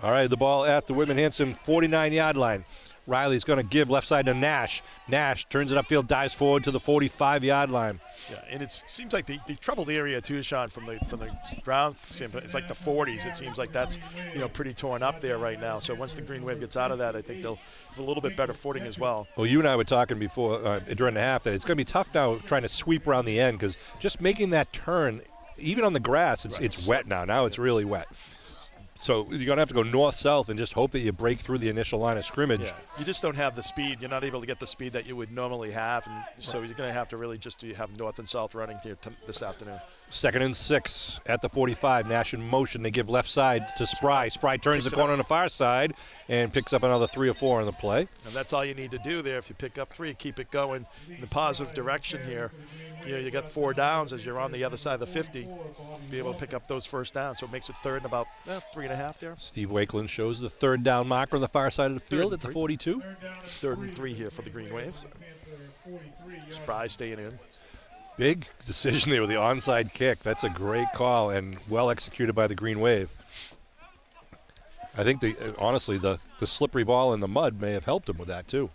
B: All right, the ball at the Whitman Hanson 49-yard line. Riley's going to give left side to Nash. Nash turns it upfield, dives forward to the 45-yard line.
C: Yeah, and it seems like the troubled area too, Sean, from the ground. It's like the 40s. It seems like that's pretty torn up there right now. So once the Green Wave gets out of that, I think they'll have a little bit better footing as well.
B: Well, you and I were talking before during the half that it's going to be tough now trying to sweep around the end because just making that turn, even on the grass, it's wet now. Now it's really wet. So you're going to have to go north-south and just hope that you break through the initial line of scrimmage.
C: Yeah. You just don't have the speed. You're not able to get the speed that you would normally have, and so you're going to have to really just have north and south running here this afternoon. 2nd
B: and 6 at the 45. Nash in motion. They give left side to Spry. Spry turns the corner on the far side and picks up another 3 or 4 on the play.
C: And that's all you need to do there. If you pick up 3, keep it going in the positive direction here. You got 4 downs as you're on the other side of the 50 to be able to pick up those first downs. So it makes it 3rd and about 3.5 there.
B: Steve Wakeland shows the 3rd down marker on the far side of the field at the 42.
C: 3rd and 3 here for the Green Wave. Spry staying in.
B: Big decision there with the onside kick. That's a great call and well executed by the Green Wave. I think honestly the slippery ball in the mud may have helped him with that too.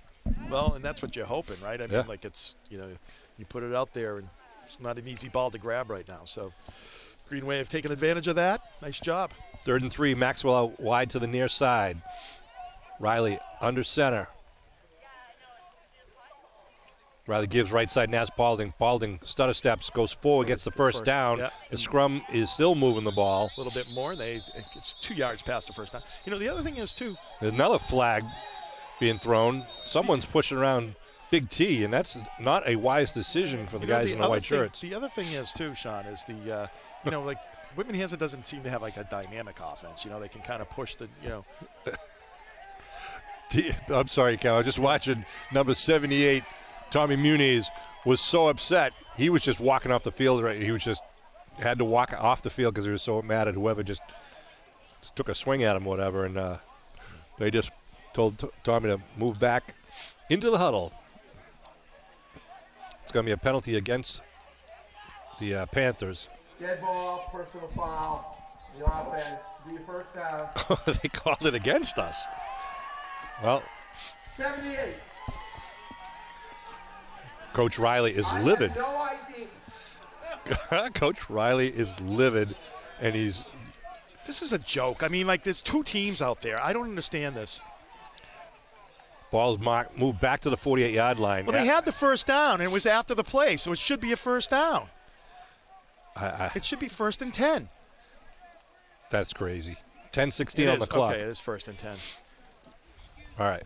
C: Well, and that's what you're hoping, right? I mean, like it's you put it out there and it's not an easy ball to grab right now. So Green Wave taking advantage of that. Nice job.
B: 3rd and 3. Maxwell out wide to the near side. Riley under center. Riley gives right side, Naz Balding. Balding stutter steps, goes forward, gets the first down.
C: Yeah.
B: The scrum is still moving the ball.
C: A little bit more. It's 2 yards past the first down. The other thing is, too.
B: There's another flag being thrown. Someone's pushing around Big T, and that's not a wise decision for the guys in the white shirts.
C: The other thing is, too, Sean, is like Whitman Hanson doesn't seem to have like a dynamic offense. They can kind of push the,
B: I'm sorry, Cal. I was just watching number 78. Tommy Muniz was so upset. He was just walking off the field. Right, he was just had to walk off the field because he was so mad at whoever just took a swing at him, or whatever. And they just told Tommy to move back into the huddle. It's going to be a penalty against the Panthers.
D: Dead ball, personal foul. The offense, be first down.
B: They called it against us. Well,
D: 78.
B: Coach Riley is livid.
D: No idea.
B: Coach Riley is livid, and he's.
C: This is a joke. I mean, like, there's 2 teams out there. I don't understand this.
B: Ball's moved back to the 48-yard line.
C: Well, they had the first down, and it was after the play, so it should be a first down. It should be 1st and 10.
B: That's crazy. 10:16 on the clock.
C: Okay, it is 1st and 10.
B: All right.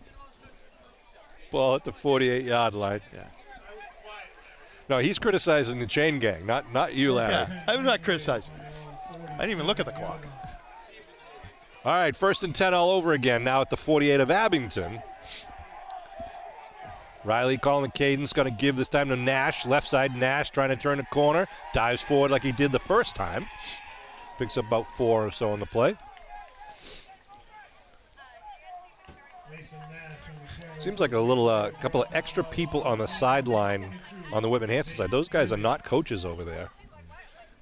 B: Ball at the 48-yard line.
C: Yeah.
B: No, he's criticizing the chain gang, not you, Larry.
C: Yeah, I'm not criticizing. I didn't even look at the clock.
B: All right, 1st and 10 all over again now at the 48 of Abington. Riley calling the cadence, going to give this time to Nash. Left side, Nash trying to turn the corner. Dives forward like he did the first time. Picks up about 4 or so on the play. Seems like a little couple of extra people on the sideline on the Whitman Hanson side. Those guys are not coaches over there.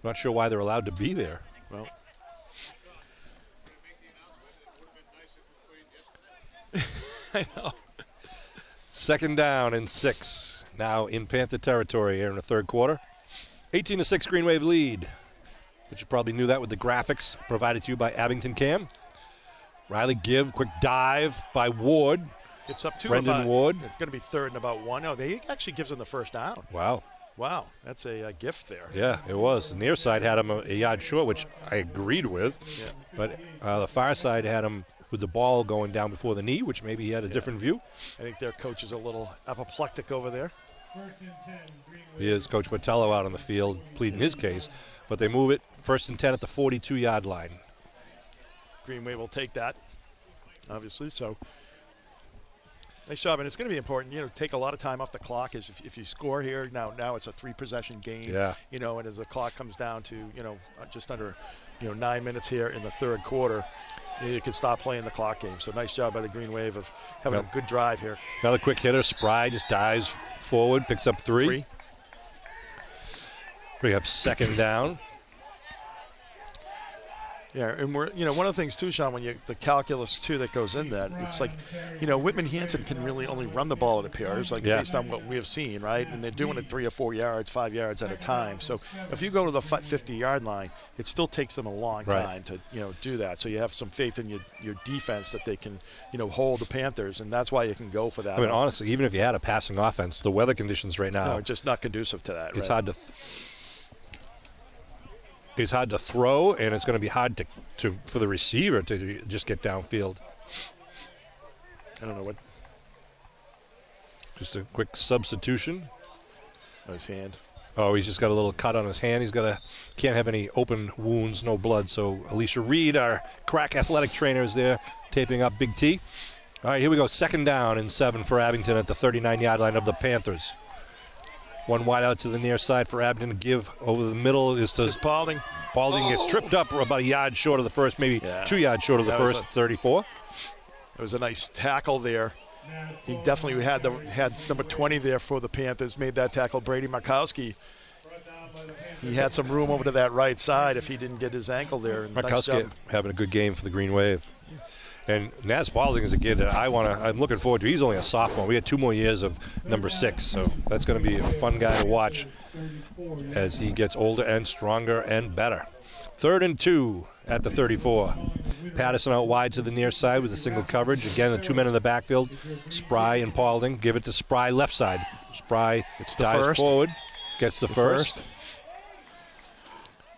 B: Not sure why they're allowed to be there.
C: Well, I know.
B: 2nd down and 6. Now in Panther territory here in the third quarter. 18-6 Green Wave lead. But you probably knew that with the graphics provided to you by Abington Cam. Riley give, quick dive by Ward.
C: It's up to
B: Brendan Ward.
C: It's going to be 3rd and about 1. No, they actually gives them the first down.
B: Wow.
C: Wow, that's a gift there.
B: Yeah, it was. The near side had him a yard short, which I agreed with.
C: Yeah.
B: But the far side had him with the ball going down before the knee, which maybe he had a different view.
C: I think their coach is a little apoplectic over there.
B: He is Coach Botello out on the field pleading his case. But they move it 1st and 10 at the 42-yard line.
C: Green Wave will take that, obviously. So nice job, and it's going to be important. Take a lot of time off the clock. As if you score here now, it's a 3-possession game.
B: Yeah.
C: And as the clock comes down to just under 9 minutes here in the third quarter, you can stop playing the clock game. So nice job by the Green Wave of having a good drive here.
B: Another quick hitter. Spry just dives forward, picks up 3. Bring up 2nd down.
C: Yeah, and we're one of the things too, Sean, when the calculus too that goes in that, it's like, Whitman Hanson can really only run the ball, it appears, based on what we have seen, right? And they're doing it 3 or 4 yards, 5 yards at a time. So if you go to the 50-yard line, it still takes them a long time to do that. So you have some faith in your defense that they can hold the Panthers, and that's why you can go for that.
B: I mean, honestly, even if you had a passing offense, the weather conditions right now,
C: no, just not conducive to that.
B: It's
C: right?
B: hard to. It's hard to throw, and it's going to be hard for the receiver to just get downfield.
C: I don't know what.
B: Just a quick substitution.
C: On his hand.
B: Oh, he's just got a little cut on his hand. Can't have any open wounds, no blood. So Alicia Reed, our crack athletic trainer, is there taping up Big T. All right, here we go. 2nd down and 7 for Abington at the 39-yard line of the Panthers. One wide out to the near side for Abington to give over the middle is to
C: Paulding.
B: Paulding gets tripped up about a yard short of the first, maybe 2 yards short of the first, 34.
C: It was a nice tackle there. He definitely had number 20 there for the Panthers, made that tackle. Brady Markowski. He had some room over to that right side if he didn't get his ankle there.
B: Markowski
C: nice
B: having a good game for the Green Wave. And Naz Paulding is a kid that I'm looking forward to. He's only a sophomore. We had 2 more years of number 6, so that's going to be a fun guy to watch as he gets older and stronger and better. 3rd and 2 at the 34. Patterson out wide to the near side with a single coverage. Again, the 2 men in the backfield, Spry and Paulding. Give it to Spry left side. Spry dives forward, gets the first.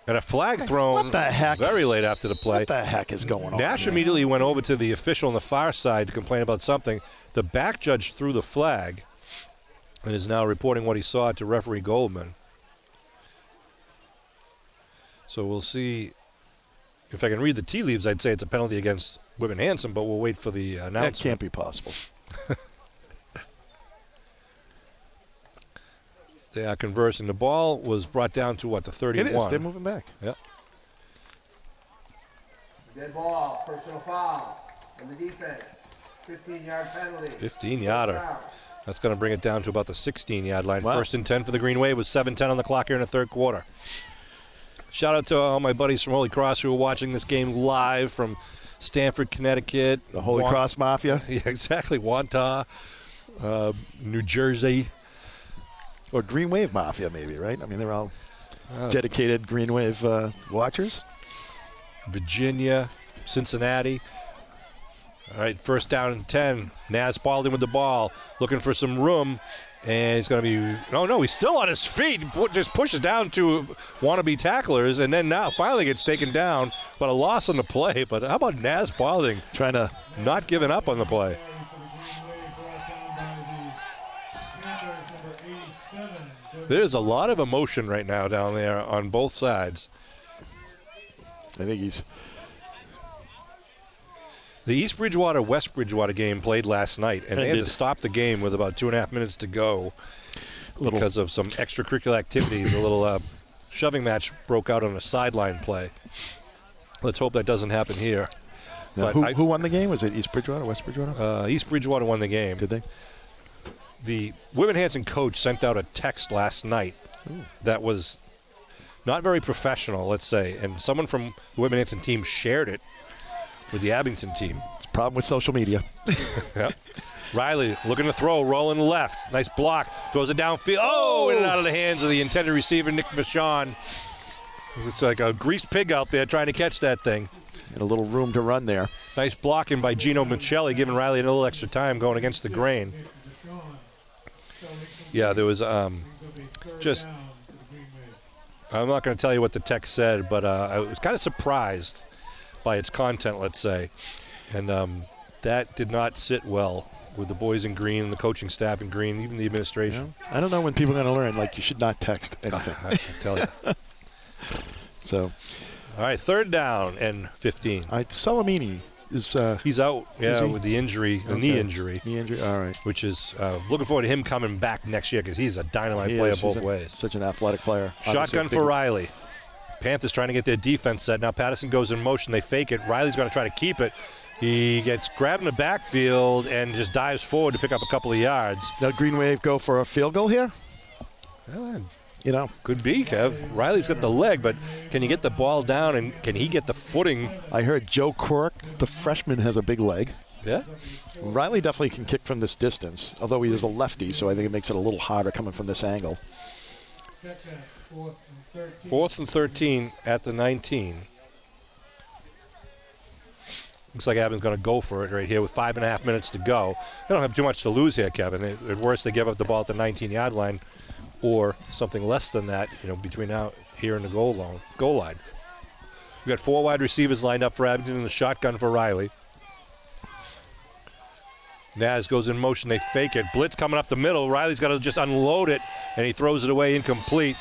B: And a flag thrown
C: What the heck?
B: very late after the play.
C: What the heck is going on?
B: Nash immediately went over to the official on the far side to complain about something. The back judge threw the flag and is now reporting what he saw to referee Goldman. So we'll see. If I can read the tea leaves, I'd say it's a penalty against Whitman Hanson, but we'll wait for the announcement.
C: That can't be possible.
B: They are conversing. The ball was brought down to, the 31?
C: It is. They're moving back.
B: Yep.
D: Dead ball, personal foul on the defense. 15-yard penalty.
B: 15-yarder. That's going to bring it down to about the 16-yard line.
C: Wow.
B: 1st and 10 for the Green Wave with 7:10 on the clock here in the third quarter. Shout out to all my buddies from Holy Cross who are watching this game live from Stamford, Connecticut.
C: The Holy Cross Mafia.
B: Yeah, exactly. Wantagh, New Jersey.
C: Or Green Wave Mafia, maybe, right? I mean, they're all dedicated Green Wave watchers.
B: Virginia, Cincinnati. All right, 1st down and 10. Naz Paulding with the ball, looking for some room. And he's going to be, he's still on his feet. Just pushes down to wannabe tacklers, and then now finally gets taken down. But a loss on the play. But how about Naz Paulding
C: trying to
B: not giving up on the play? There's a lot of emotion right now down there on both sides.
C: I think he's
B: The East Bridgewater-West Bridgewater game played last night, and they had to stop the game with about 2.5 minutes to go because of some extracurricular activities. A little shoving match broke out on a sideline play. Let's hope that doesn't happen here.
C: Now, who won the game? Was it East Bridgewater, West Bridgewater?
B: East Bridgewater won the game.
C: Did they?
B: The Whitman Hanson coach sent out a text last night that was not very professional, let's say, and someone from the Whitman Hanson team shared it with the Abington team.
C: It's a problem with social media.
B: Yep. Riley looking to throw, rolling left. Nice block. Throws it downfield. Oh, in and out of the hands of the intended receiver, Nick Vachon. It's like a greased pig out there trying to catch that thing.
C: And a little room to run there.
B: Nice blocking by Gino Michelli, giving Riley a little extra time going against the grain. Yeah, there was just... I'm not going to tell you what the text said, but I was kind of surprised by its content, let's say. And that did not sit well with the boys in green, the coaching staff in green, even the administration.
C: Yeah. I don't know when people are going to learn, like, you should not text anything.
B: I can tell you.
C: So,
B: all right, 3rd down and 15.
C: Salamini is...
B: He's out,
C: is he?
B: With the injury, the knee injury.
C: Knee injury, all right.
B: Which is looking forward to him coming back next year because he's a dynamite player both ways.
C: Such an athletic player.
B: Shotgun for Riley. Panthers trying to get their defense set. Now Patterson goes in motion. They fake it. Riley's going to try to keep it. He gets grabbed in the backfield and just dives forward to pick up a couple of yards.
C: Now Green Wave go for a field goal here? You know,
B: could be, Kev. Riley's got the leg, but can you get the ball down and can he get the footing?
C: I heard Joe Quirk, the freshman, has a big leg.
B: Yeah.
C: Riley definitely can kick from this distance, although he is a lefty, so I think it makes it a little harder coming from this angle.
B: 4th and 13 at the 19. Looks like Abington's going to go for it right here with 5.5 minutes to go. They don't have too much to lose here, Kevin. At worst, they give up the ball at the 19-yard line or something less than that, between now here and the goal line. We've got 4 wide receivers lined up for Abington in the shotgun for Riley. Naz goes in motion. They fake it. Blitz coming up the middle. Riley's got to just unload it, and he throws it away incomplete.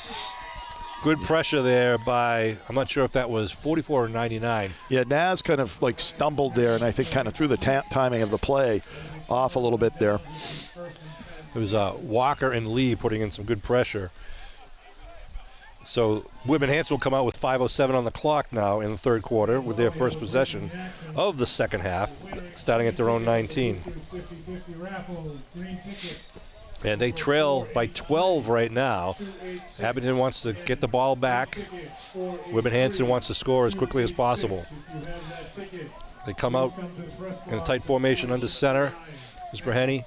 B: Good pressure there by, I'm not sure if that was 44 or 99.
C: Yeah, Naz kind of like stumbled there, and I think kind of threw the timing of the play off a little bit there.
B: It was Walker and Lee putting in some good pressure. So Whitman Hanson will come out with 5:07 on the clock now in the 3rd quarter with their first possession of the 2nd half, starting at their own 19. And they trail by 12 right now. Abington wants to get the ball back. Whitman Hanson wants to score as quickly as possible. They come out in a tight formation under center. This is Breheny.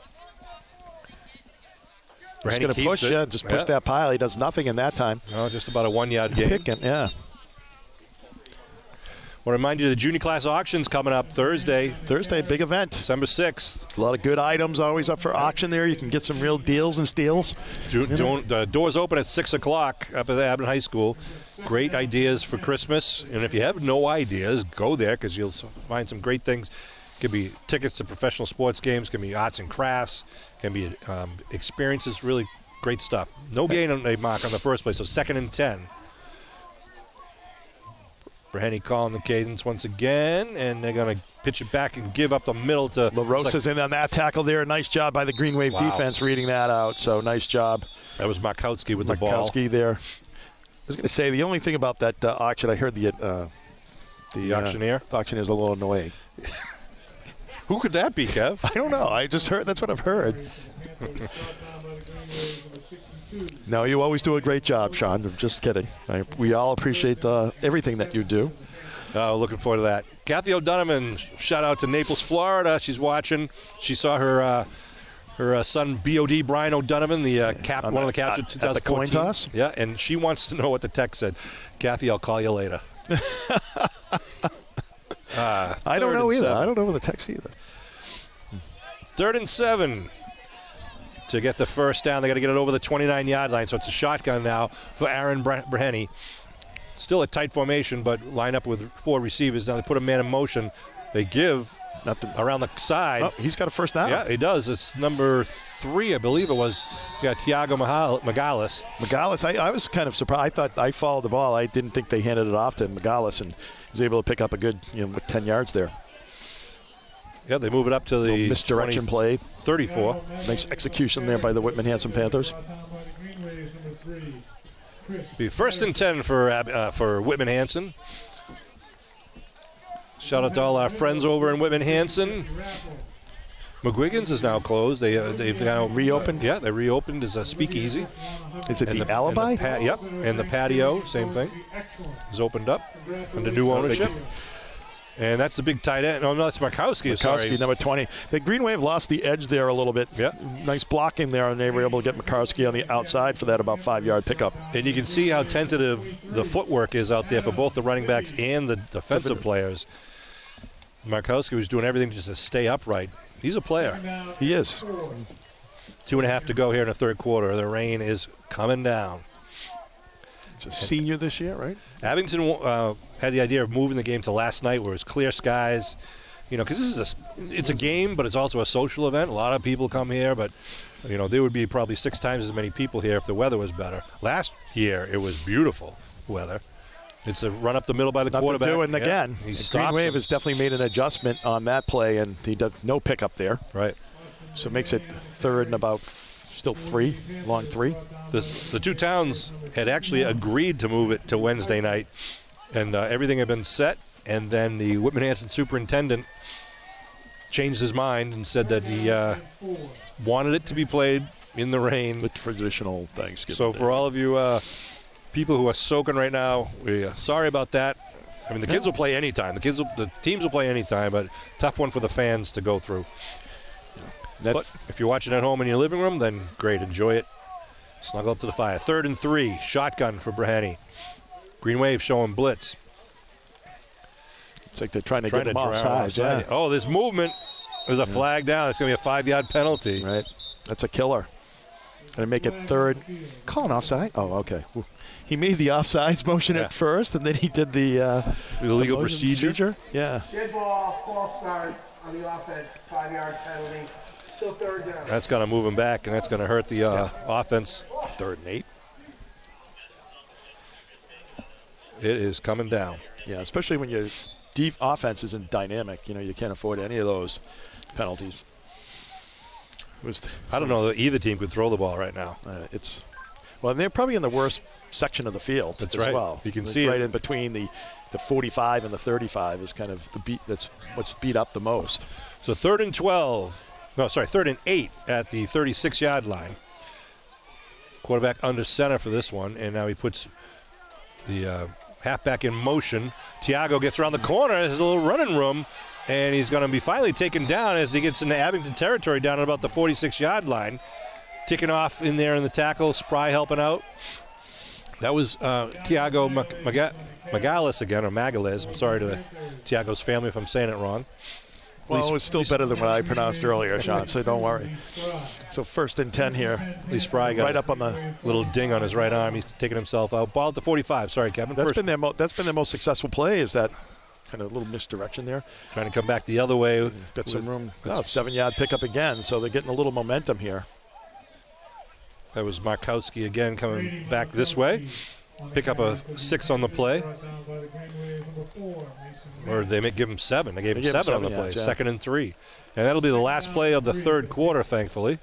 C: He's going to push, push that pile. He does nothing in that time.
B: Oh, just about a 1-yard gain.
C: Picking, yeah.
B: I'll remind you the junior class auction's coming up Thursday.
C: Thursday, big event.
B: December 6th.
C: A lot of good items always up for auction there. You can get some real deals and steals.
B: The doors open at 6 o'clock up at the Abington High School. Great ideas for Christmas. And if you have no ideas, go there because you'll find some great things. It could be tickets to professional sports games. It can be arts and crafts. It can be experiences. Really great stuff. No gain on a mark on the first place, so 2nd and 10. Breheny calling the cadence once again, and they're going to pitch it back and give up the middle to...
C: LaRosa's in on that tackle there. Nice job by the Green Wave defense reading that out, so nice job.
B: That was Markowski with the ball.
C: Markowski there. I was going to say, the only thing about that auction, I heard the
B: auctioneer?
C: The auctioneer's a little annoying.
B: Who could that be, Kev?
C: I don't know. I just heard. That's what I've heard. No, you always do a great job, Sean. I'm just kidding. We all appreciate everything that you do.
B: Looking forward to that. Kathy O'Donovan, shout out to Naples, Florida. She's watching. She saw her son, B.O.D. Brian O'Donovan, the one of the caps of 2014.
C: At the coin toss?
B: Yeah, and she wants to know what the text said. Kathy, I'll call you later.
C: I don't know either. I don't know the text either.
B: 3rd and 7 to get the first down. They got to get it over the 29-yard line, so it's a shotgun now for Aaron Breheny. Still a tight formation, but line up with 4 receivers. Now they put a man in motion. They give around the side.
C: Oh, he's got a first down.
B: Yeah, he does. It's number 3, I believe it was. Yeah, Tiago Magalis.
C: I was kind of surprised. I thought I followed the ball. I didn't think they handed it off to Magalis, and he was able to pick up a good 10 yards there.
B: Yeah, they move it up to the
C: Misdirection play.
B: 34.
C: Nice execution there by the Whitman Hanson Panthers.
B: Be first and 10 for Whitman Hanson. Shout out to all our friends over in Whitman Hanson. McGuigan's is now closed. They've now
C: Reopened?
B: Yeah, they reopened as a speakeasy.
C: Is it the Alibi?
B: Yep, and the patio, same thing, is opened up under new ownership. And that's the big tight end. Oh, no, that's Markowski. Sorry.
C: Number 20. The Green Wave lost the edge there a little bit.
B: Yep.
C: Nice blocking there, and they were able to get Markowski on the outside for that about 5-yard pickup.
B: And you can see how tentative the footwork is out there for both the running backs and the defensive players. Markowski was doing everything just to stay upright. He's a player.
C: He is.
B: 2.5 to go here in the third quarter. The rain is coming down.
C: He's a senior this year, right?
B: Abington had the idea of moving the game to last night, where it was clear skies. You know, because it's a game, but it's also a social event. A lot of people come here, but you know there would be probably 6 times as many people here if the weather was better. Last year it was beautiful weather. It's a run up the middle by the quarterback.
C: Doing again.
B: He
C: Green Wave has definitely made an adjustment on that play, and he does no pickup there.
B: Right.
C: So it makes it third and about still 3, long 3.
B: The two towns had actually agreed to move it to Wednesday night, and everything had been set. And then the Whitman Hanson superintendent changed his mind and said that he wanted it to be played in the rain.
C: The traditional Thanksgiving.
B: So for all of you people who are soaking right now, we're sorry about that. I mean, the kids will play anytime. The teams will play anytime, but tough one for the fans to go through. But if you're watching at home in your living room, then great, enjoy it. Snuggle up to the fire. 3rd and 3, shotgun for Brahani. Green Wave showing blitz.
C: It's like they're trying to get them offside. Yeah.
B: Oh, there's movement. There's a flag down. It's going to be a 5-yard penalty.
C: Right. That's a killer. Going to make it third. Call an offside? Oh, okay. He made the offsides motion at first, and then he did the
B: legal procedure.
C: Yeah.
D: Dead ball, false start on the offense, 5-yard penalty. Still third down.
B: That's going to move him back, and that's going to hurt the offense.
C: 3rd and 8.
B: It is coming down.
C: Yeah, especially when your deep offense isn't dynamic. You know, you can't afford any of those penalties.
B: I don't know that either team could throw the ball right now.
C: Well, they're probably in the worst section of the field as well.
B: You can see
C: right
B: it.
C: In between the 45 and the 35 is kind of the beat. That's what's beat up the most.
B: So 3rd and 8 at the 36-yard line. Quarterback under center for this one, and now he puts the halfback in motion. Tiago gets around the corner. There's a little running room, and he's going to be finally taken down as he gets into Abington territory down at about the 46-yard line. Ticking off in there in the tackle. Spry helping out. That was Tiago Magalis again, or Magalis. I'm sorry to Tiago's family if I'm saying it wrong.
C: Well, it was still better than what I pronounced earlier, Sean, so don't worry. So 1st and 10 here.
B: Lee Spry got
C: right up on the
B: little ding on his right arm. He's taking himself out. Ball at the 45. Sorry, Kevin.
C: That's been their most successful play, is that kind of little misdirection there.
B: Trying to come back the other way.
C: Got some room. 7-yard pickup again, so they're getting a little momentum here.
B: That was Markowski again coming back this way. Pick up a 6 on the play. Or they may give him 7. They gave him 7 on the play. 2nd and 3. And that'll be the last play of the third quarter, thankfully,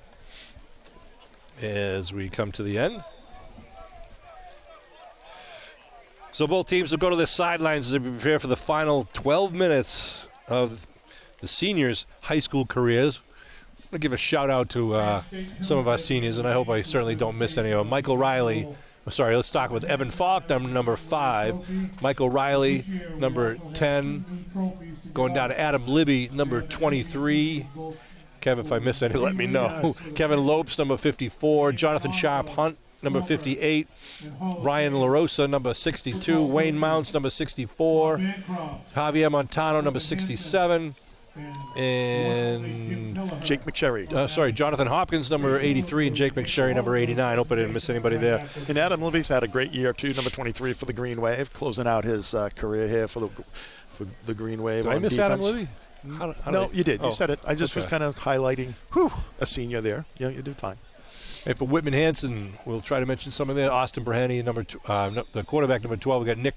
B: as we come to the end. So both teams will go to the sidelines as they prepare for the final 12 minutes of the seniors' high school careers. I'm going to give a shout-out to some of our seniors, and I hope I certainly don't miss any of them. Michael Riley. Sorry, let's talk with Evan Falk, number 5. Michael Riley, number 10. Going down to Adam Libby, number 23. Kevin, if I miss any, let me know. Kevin Lopes, number 54. Jonathan Sharp Hunt, number 58. Ryan LaRosa, number 62. Wayne Mounts, number 64. Javier Montano, number 67. And
C: Jake McSherry.
B: Jonathan Hopkins, number 83, and Jake McSherry, number 89. Hope I didn't miss anybody there.
C: And Adam Libby's had a great year, too, number 23 for the Green Wave, closing out his career here for the Green Wave.
B: Did I miss
C: defense.
B: Adam Libby?
C: No, you did. You said it. I just was kind of highlighting a senior there. Yeah, you do fine.
B: And for Whitman Hanson, we'll try to mention some of that. Austin Brahani, the quarterback, number 12. We got Nick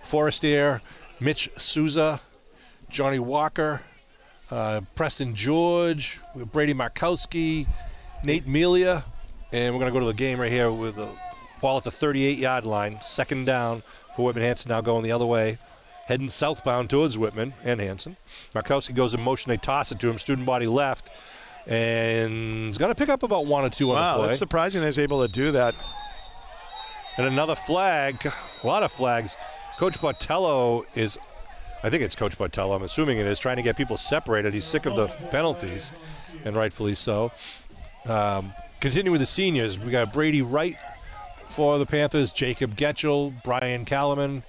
B: Forestier, Mitch Souza, Johnny Walker, Preston George, Brady Markowski, Nate Melia, and we're going to go to the game right here with the ball at the 38-yard line. Second down for Whitman. Hanson now going the other way, heading southbound towards Whitman and Hanson. Markowski goes in motion. They toss it to him, student body left, and he's going to pick up about 1 or 2 on the play.
C: Wow, that's surprising they was able to do that.
B: And another flag, a lot of flags. Coach Botello is, I think it's Coach Botello, I'm assuming it is, trying to get people separated. He's sick of the penalties, and rightfully so. Continuing with the seniors, we got Brady Wright for the Panthers, Jacob Getchell, Brian Calaman,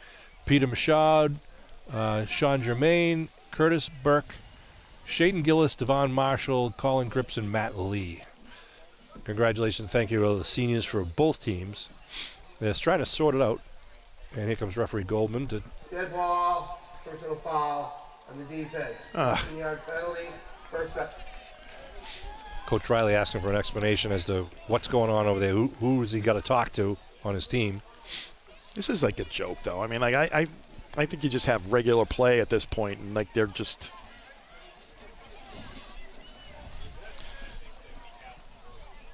B: Peter Michaud, Sean Germain, Curtis Burke, Shaden Gillis, Devon Marshall, Colin Cripps, and Matt Lee. Congratulations, thank you to the seniors for both teams. They're trying to sort it out. And here comes referee Goldman to...
D: Dead ball, personal foul on the defense. 15-yard penalty, first set.
B: Coach Riley asking for an explanation as to what's going on over there. Who has he got to talk to on his team?
C: This is like a joke, though. I mean, like I think you just have regular play at this point, and like they're just...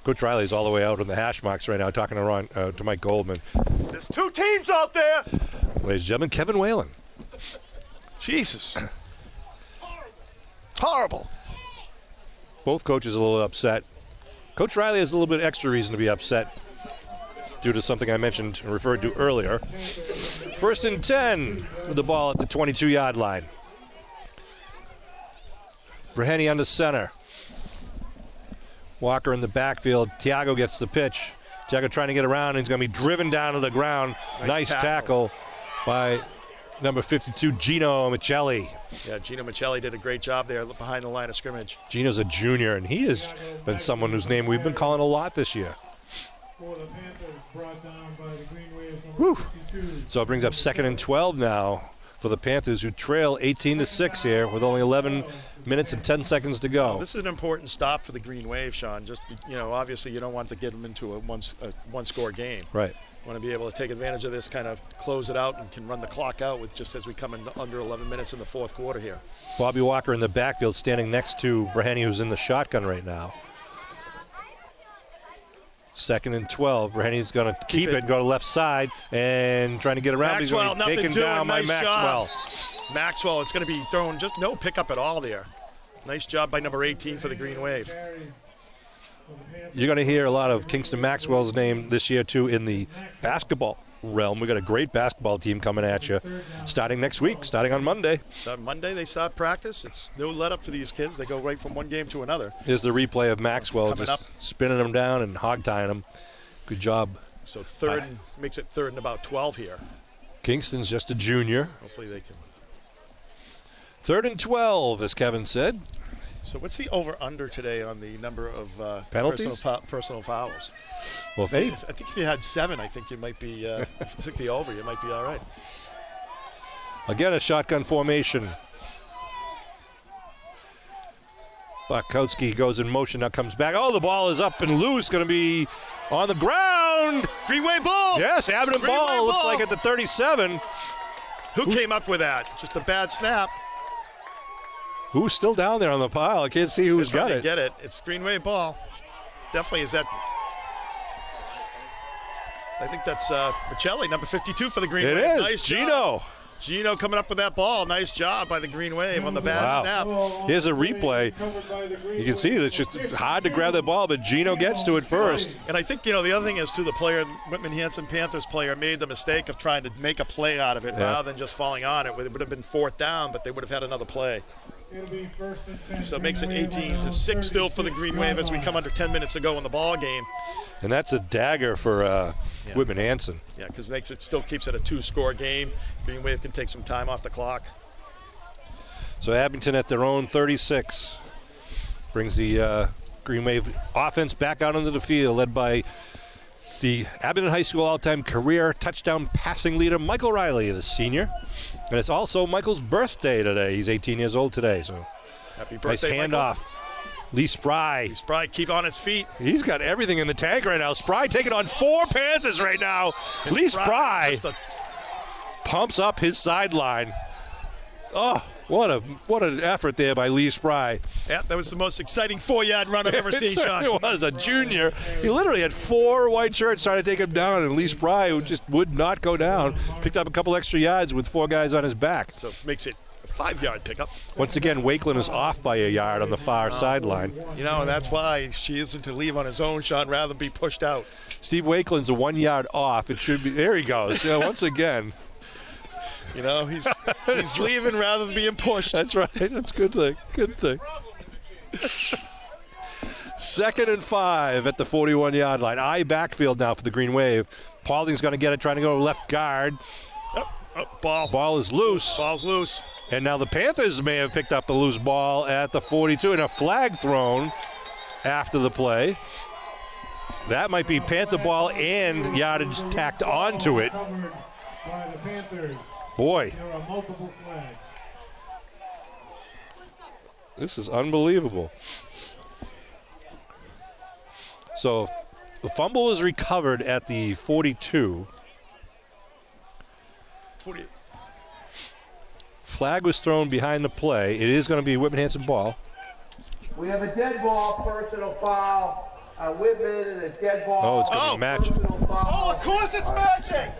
B: Coach Riley's all the way out on the hash marks right now talking to Mike Goldman.
C: There's 2 teams out there!
B: Ladies and gentlemen, Kevin Whalen.
C: Jesus. Horrible.
B: Both coaches a little upset. Coach Riley has a little bit extra reason to be upset due to something I mentioned and referred to earlier. 1st and 10 with the ball at the 22-yard line. Braheny under center. Walker in the backfield. Thiago gets the pitch. Thiago trying to get around. He's going to be driven down to the ground. Nice tackle by number 52, Gino Michelli.
C: Yeah, Gino Michelli did a great job there behind the line of scrimmage.
B: Gino's a junior, and he has been someone whose name we've been calling a lot this year. Whew. So it brings up 2nd and 12 now for the Panthers, who trail 18-6 here with only 11 minutes and 10 seconds to go.
C: This is an important stop for the Green Wave, Sean. Just, obviously you don't want to get them into a one-score game.
B: Right.
C: You want to be able to take advantage of this, kind of close it out, and can run the clock out with just as we come in under 11 minutes in the 4th quarter here.
B: Bobby Walker in the backfield standing next to Braheny, who's in the shotgun right now. 2nd and 12. Braheny's going to keep it, go to left side, and trying to get around.
C: Maxwell,
B: He's going to be taken
C: nothing
B: down
C: doing.
B: by
C: Nice
B: Maxwell.
C: Job. Maxwell, it's going to be thrown, just no pickup at all there. Nice job by number 18 for the Green Wave.
B: You're going to hear a lot of Kingston Maxwell's name this year, too, in the basketball realm. We've got a great basketball team coming at you starting next week, starting on Monday.
C: So Monday they start practice. It's no let up for these kids. They go right from one game to another.
B: Here's the replay of Maxwell just spinning them down and hog-tying them. Good job.
C: So makes it 3rd and about 12 here.
B: Kingston's just a junior.
C: Hopefully they can.
B: 3rd and 12, as Kevin said.
C: So what's the over-under today on the number of
B: penalties?
C: Personal fouls?
B: Well,
C: I think if you had 7, I think you might be, if you took the over, you might be all right.
B: Again, a shotgun formation. Barkowski goes in motion, now comes back. Oh, the ball is up and loose, going to be on the ground.
C: Green Wave ball!
B: Yes, Abington ball, looks like at the 37.
C: Who came up with that? Just a bad snap.
B: Who's still down there on the pile? I can't see who's got it.
C: Get it. It's Green Wave ball. Definitely is that. I think that's Michelli, number 52 for the Green Wave.
B: It is.
C: Nice
B: Gino.
C: Job. Gino coming up with that ball. Nice job by the Green Wave on the bad snap.
B: Here's a replay. You can see that it's just hard to grab the ball, but Gino gets to it first.
C: And I think, the other thing is, too, the player, Whitman Hanson Panthers player, made the mistake of trying to make a play out of it rather than just falling on it. It would have been 4th down, but they would have had another play. So it makes it 18-6 still for the Green Wave as we come under 10 minutes to go in the ball game.
B: And that's a dagger for Whitman Hanson.
C: Yeah, because it still keeps it a 2-score game. Green Wave can take some time off the clock.
B: So Abington at their own 36 brings the Green Wave offense back out onto the field, led by the Abington High School all-time career touchdown passing leader, Michael Riley, the senior. And it's also Michael's birthday today. He's 18 years old today, so
C: happy birthday,
B: nice handoff. Lee Spry.
C: Lee Spry, keep on his feet.
B: He's got everything in the tank right now. Spry taking on 4 Panthers right now. And Lee Spry pumps up his sideline. Oh, what an effort there by Lee Spry.
C: Yeah, that was the most exciting 4-yard run I've ever seen, Sean.
B: It was a junior. He literally had 4 white shirts trying to take him down, and Lee Spry, who just would not go down, picked up a couple extra yards with 4 guys on his back.
C: So makes it a 5-yard pickup.
B: Once again, Wakeland is off by a yard on the far sideline.
C: You know, and that's why she isn't to leave on his own, Sean, rather than be pushed out.
B: Steve Wakeland's a 1 yard off. It should be. There he goes. Yeah, once again.
C: You know, he's leaving rather than being pushed.
B: That's right. That's a good thing. Good thing. 2nd and 5 at the 41-yard line. I backfield now for the Green Wave. Paulding's going to get it, trying to go to left guard. Ball is loose.
C: Ball's loose.
B: And now the Panthers may have picked up the loose ball at the 42 and a flag thrown after the play. That might be Panther ball and yardage tacked onto it. Boy. This is unbelievable. So the fumble is recovered at the 42.
C: 40.
B: Flag was thrown behind the play. It is going to be Whitman Hanson ball.
D: We have a dead ball, personal foul. Whitman and a dead ball.
B: Oh, it's going to be matching.
C: Oh, of course it's matching.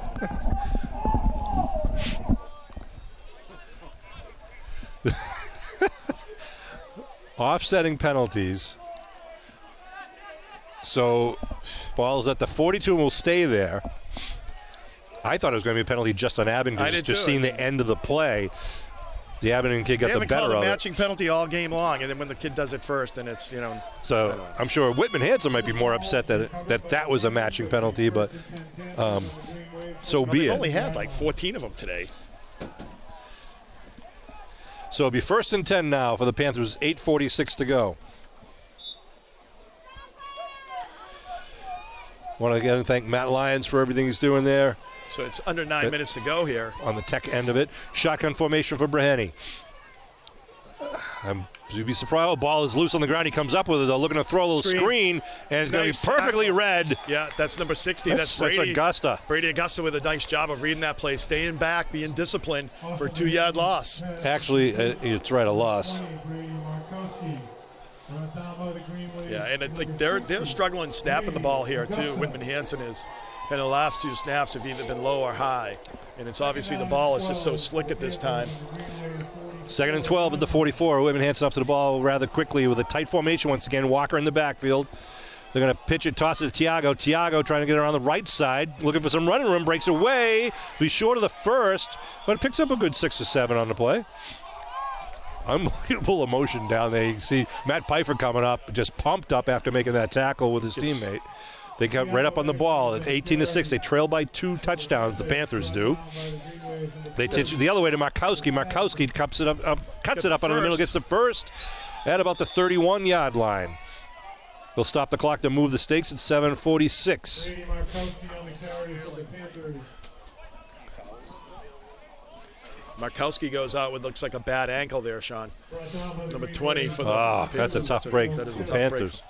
B: Offsetting penalties. So ball's at the 42 and will stay there. I thought it was going to be a penalty just on Abington.
C: I did
B: just
C: too.
B: seeing the end of the play. The Abington kid got the better
C: They haven't called
B: of
C: a
B: it.
C: matching penalty all game long, and then when the kid does it first, then it's, you know.
B: So I'm sure Whitman Hanson might be more upset that was a matching penalty, but so be
C: They've
B: it.
C: only had like 14 of them today.
B: So it'll be 1st and 10 now for the Panthers, 8:46 to go. Want to again thank Matt Lyons for everything he's doing there.
C: So it's under 9 minutes to go here.
B: On the tech end of it. Shotgun formation for Breheny. You'd be surprised. Oh, ball is loose on the ground. He comes up with it, though, looking to throw a little screen, and it's going to be perfectly read.
C: Yeah, that's number 60. That's Brady.
B: That's Augusta.
C: Brady Augusta with a nice job of reading that play, staying back, being disciplined for a 2-yard loss.
B: Actually, it's right, a loss.
C: Yeah, and like they're struggling snapping the ball here, too. Whitman Hanson is. And the last 2 snaps have either been low or high. And it's obviously the ball is just so slick at this time.
B: 2nd and 12 at the 44. Whitman Hanson up to the ball rather quickly with a tight formation once again. Walker in the backfield. They're going to pitch it, toss it to Thiago. Thiago trying to get around the right side. Looking for some running room. Breaks away. Be short of the first. But it picks up a good 6 or 7 on the play. Unbelievable emotion down there. You can see Matt Pfeiffer coming up, just pumped up after making that tackle with his teammate. They got right up on the ball at 18-6. They trail by 2 touchdowns. The Panthers do. They pitch it the other way to Markowski. Markowski cuts it up under the middle, gets the first at about the 31-yard line. They'll stop the clock to move the stakes at 7:46.
C: Markowski goes out with looks like a bad ankle there, Sean. Number 20 for the
B: Panthers. That's a tough break for the Panthers. Break.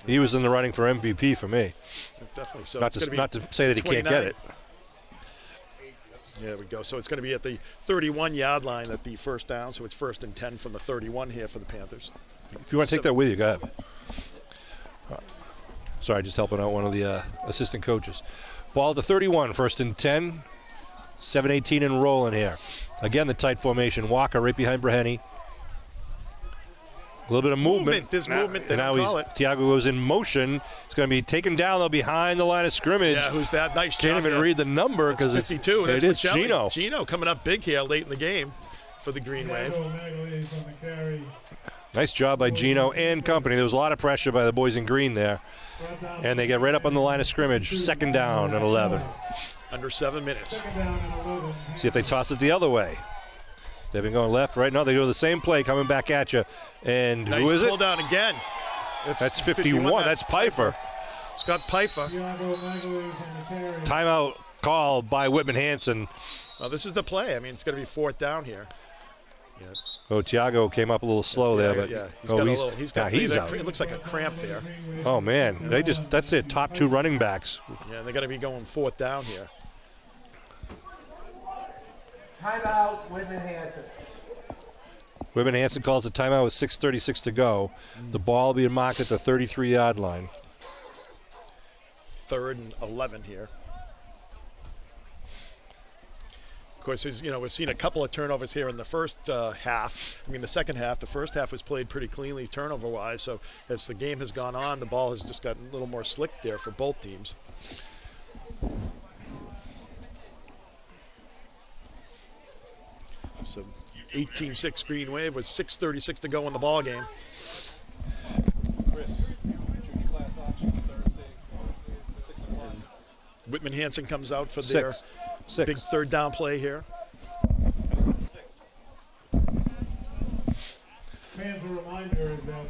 B: He was in the running for MVP for me.
C: Definitely. So
B: not to say that he 29. Can't get it.
C: There we go. So it's going to be at the 31-yard line at the first down. So it's 1st and 10 from the 31 here for the Panthers.
B: If you want to take that with you, go ahead. Sorry, just helping out one of the assistant coaches. Ball at the 31, 1st and 10. 7:18 and rolling here. Again, the tight formation. Walker right behind Breheny. A little bit of movement.
C: There's movement. They don't call it.
B: Thiago goes in motion. It's going to be taken down, though, behind the line of scrimmage.
C: Yeah, who's that? Nice job.
B: Can't even read the number because it's
C: 52.
B: It is Gino.
C: Gino coming up big here late in the game for the Green Wave.
B: Nice job by Gino and company. There was a lot of pressure by the boys in green there. And they get right up on the line of scrimmage. 2nd down and 11.
C: Under 7 minutes.
B: See if they toss it the other way. They've been going left, right? No, they do the same play coming back at you. And
C: nice
B: who is it?
C: Pull down again.
B: That's 51. That's Pfeiffer.
C: Scott Pfeiffer.
B: Timeout call by Whitman Hanson.
C: Well, this is the play. I mean, it's going to be 4th down here.
B: Yeah. Oh, Thiago came up a little slow there, but
C: yeah,
B: he's out.
C: It looks like a cramp there.
B: Oh man, that's their top 2 running backs.
C: Yeah, they're going to be going 4th down here.
D: Timeout, Whitman Hanson.
B: Whitman Hanson calls a timeout with 6:36 to go. The ball being marked at the 33-yard line.
C: 3rd and 11 here. Of course, as, we've seen a couple of turnovers here in the first half. I mean, the second half. The first half was played pretty cleanly turnover-wise. So as the game has gone on, the ball has just gotten a little more slick there for both teams. So 18-6 Green Wave with 6:36 to go in the ball game. Whitman Hanson comes out for their big 3rd down play here.
A: Fans, a reminder that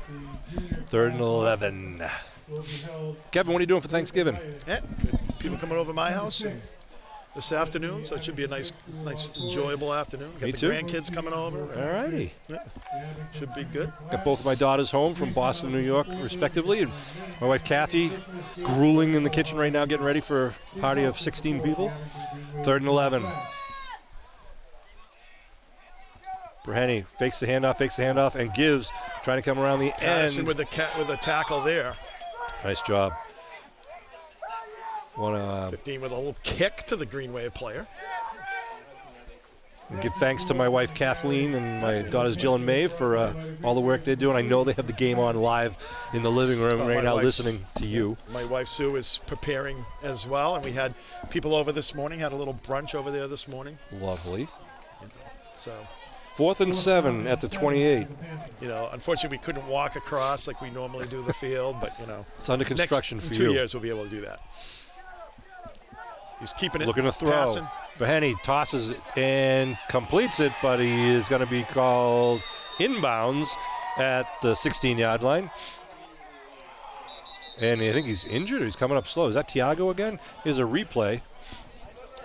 A: the junior
B: 3rd and 11.
A: will be held
B: Kevin, what are you doing for Thanksgiving?
C: Yeah, good. People coming over my house this afternoon, so it should be a nice, enjoyable afternoon. Got
B: Me
C: the
B: too.
C: grandkids coming over.
B: All righty.
C: Yeah, should be good.
B: Got both of my daughters home from Boston and New York, respectively. And my wife, Kathy, grueling in the kitchen right now, getting ready for a party of 16 people. 3rd and 11. Breheny fakes the handoff, and gives, trying to come around the
C: Hanson
B: end.
C: with the tackle there.
B: Nice job.
C: 15 with a little kick to the Green Wave player.
B: Give thanks to my wife Kathleen and my daughters Jill and Maeve for all the work they're doing. I know they have the game on live in the living room right now listening to you.
C: My wife Sue is preparing as well, and we had people over this morning, had a little brunch over there this morning.
B: Lovely.
C: So
B: 4th and 7 at the 28.
C: Unfortunately we couldn't walk across like we normally do the field, but
B: It's under construction
C: next
B: for
C: 2
B: you.
C: years we'll be able to do that. He's keeping it.
B: Looking to throw.
C: Passing.
B: Breheny tosses it and completes it, but he is going to be called inbounds at the 16-yard line. And I think he's injured or he's coming up slow. Is that Tiago again? Here's a replay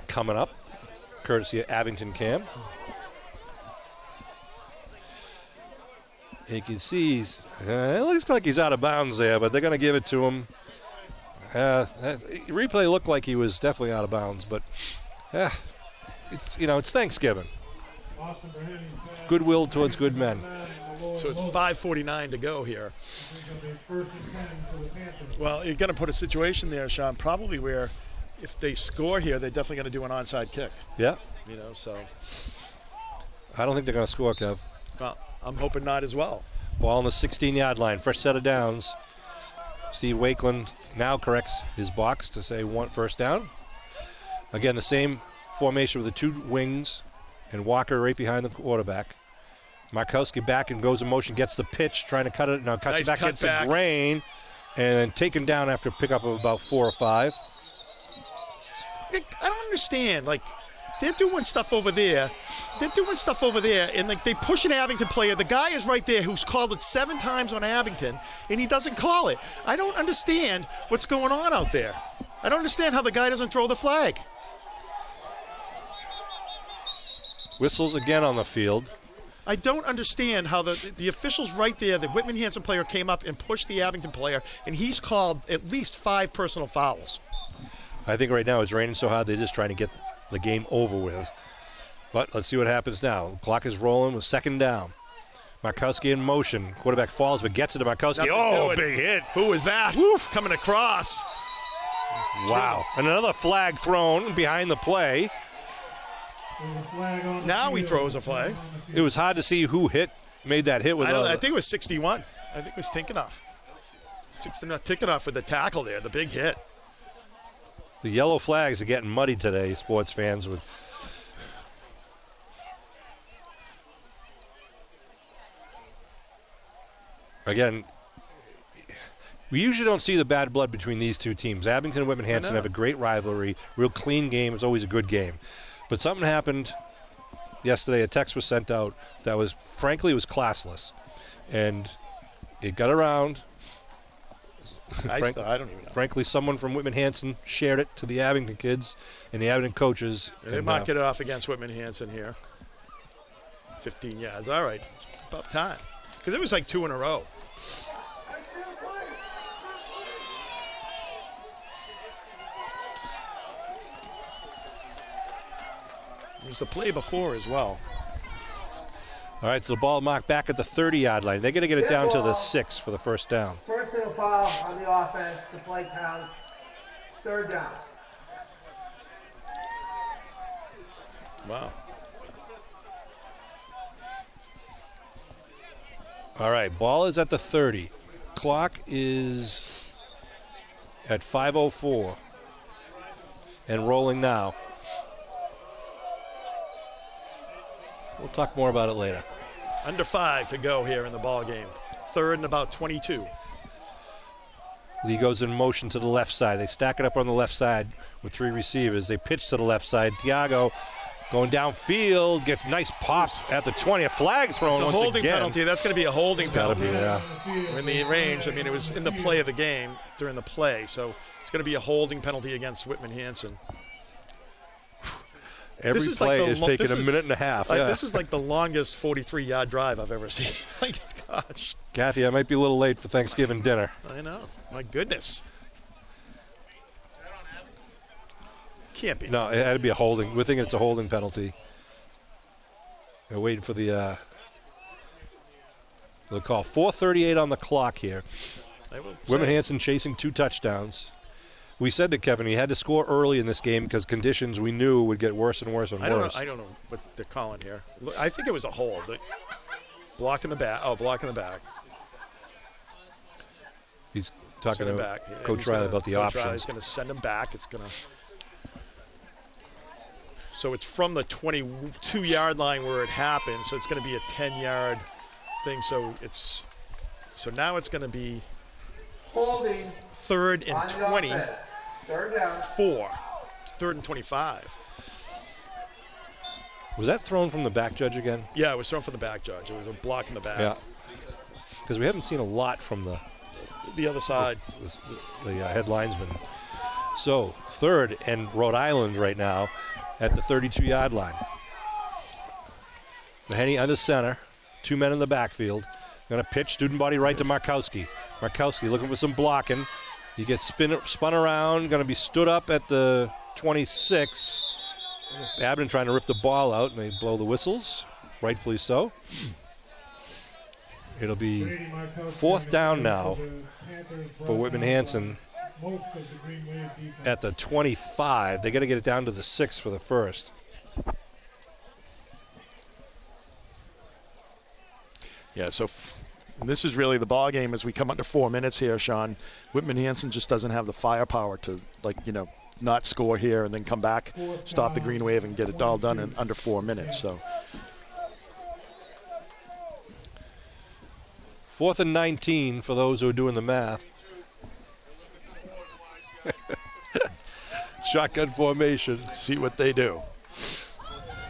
B: coming up, courtesy of Abington Cam. You can see it looks like he's out of bounds there, but they're going to give it to him. Replay looked like he was definitely out of bounds, but it's Thanksgiving. Goodwill towards good men.
C: So it's 5:49 to go here. Well, you're going to put a situation there, Sean, probably where if they score here, they're definitely going to do an onside kick.
B: Yeah.
C: So.
B: I don't think they're going to score, Kev.
C: Well, I'm hoping not as well.
B: Ball on the 16-yard line. Fresh set of downs. Steve Wakeland now corrects his box to say 1 down. Again, the same formation with the 2 wings and Walker right behind the quarterback. Markowski back and goes in motion, gets the pitch, trying to cut it. Now cuts
C: Nice
B: it back,
C: cut
B: hits
C: back.
B: the grain, and then taken down after a pickup of about 4 or 5.
C: Nick, I don't understand. They're doing stuff over there. And they push an Abington player. The guy is right there who's called it 7 times on Abington, and he doesn't call it. I don't understand what's going on out there. I don't understand how the guy doesn't throw the flag.
B: Whistles again on the field.
C: I don't understand how the officials right there, the Whitman Hanson player came up and pushed the Abington player, and he's called at least 5 personal fouls.
B: I think right now it's raining so hard they're just trying to get the game over with. But let's see what happens now. Clock is rolling with 2nd down. Markowski in motion. Quarterback falls but gets it to Markowski.
C: Nothing to it.
B: Big hit.
C: Who was that? Coming across.
B: Wow. And another flag thrown behind the play.
C: Now he throws a flag.
B: It was hard to see who made that hit with
C: I think it was 61. I think it was Tinkenoff. Tinkenoff with the tackle there, the big hit.
B: the yellow flags are getting muddy today, sports fans. Again, we usually don't see the bad blood between these two teams. Abington and Whitman Hanson have a great rivalry, real clean game. It's always a good game. But something happened yesterday. A text was sent out that was, frankly, was classless. And it got around.
C: I don't even know.
B: Frankly, someone from Whitman Hanson shared it to the Abington kids and the Abington coaches.
C: They mark it off against Whitman Hanson here. 15 yards. All right. It's about time. Because it was like 2 in a row. It was the play before as well.
B: All right, so the ball marked back at the 30-yard line. They're going to get it down to the 6 for the first down.
D: Personal foul on the offense. The play count. Third down.
C: Wow.
B: All right, ball is at the 30. Clock is at 5:04 and rolling now. We'll talk more about it later.
C: Under 5 to go here in the ball game. Third and about 22.
B: Lee goes in motion to the left side. They stack it up on the left side with 3 receivers. They pitch to the left side. Thiago going downfield, gets nice pop at the 20. A flag thrown
C: It's a
B: once
C: holding
B: again.
C: penalty. That's going to be a holding penalty.
B: Yeah.
C: We're in the range. I mean, it was in the play of the game during the play, so it's going to be a holding penalty against Whitman Hanson.
B: Every play is taking a minute and a half.
C: This is like the longest 43-yard drive I've ever seen. Like, gosh.
B: Kathy, I might be a little late for Thanksgiving dinner.
C: I know. My goodness. Can't be.
B: No, it had to be a holding. We're thinking it's a holding penalty. They're waiting for the call. 4:38 on the clock here. Whitman Hanson chasing 2 touchdowns. We said to Kevin he had to score early in this game because conditions we knew would get worse and worse and worse.
C: I don't know what they're calling here. Look, I think it was a hold. Blocked in the back. Oh, block in the back.
B: He's talking to
C: back.
B: Coach Riley about the options.
C: Riley's going to send him back. It's going to. So it's from the 22-yard line where it happened. So it's going to be a 10-yard thing. So now it's going to be
D: Holding.
C: third and
D: On the
C: 20.
D: offense. Third down.
C: 4. Third and 25.
B: Was that thrown from the back, Judge, again?
C: Yeah, it was thrown from the back, Judge. It was a block in the back.
B: Yeah. Because we haven't seen a lot from
C: The other side.
B: the head linesman. So, third and Rhode Island right now at the 32-yard line. Mahaney under center. 2 men in the backfield. Going to pitch student body right to Markowski. Markowski looking for some blocking. He gets spun around. Going to be stood up at the 26. Abington trying to rip the ball out, and they blow the whistles. Rightfully so. It'll be 4th down now for Whitman Hanson at the 25. They got to get it down to the 6 for the first.
C: Yeah, so this is really the ball game as we come under 4 minutes here, Sean. Whitman Hanson just doesn't have the firepower to, not score here and then come back, stop the green wave, and get it all done in under 4 minutes. So
B: 4th and 19 for those who are doing the math. Shotgun formation.
C: see what they do.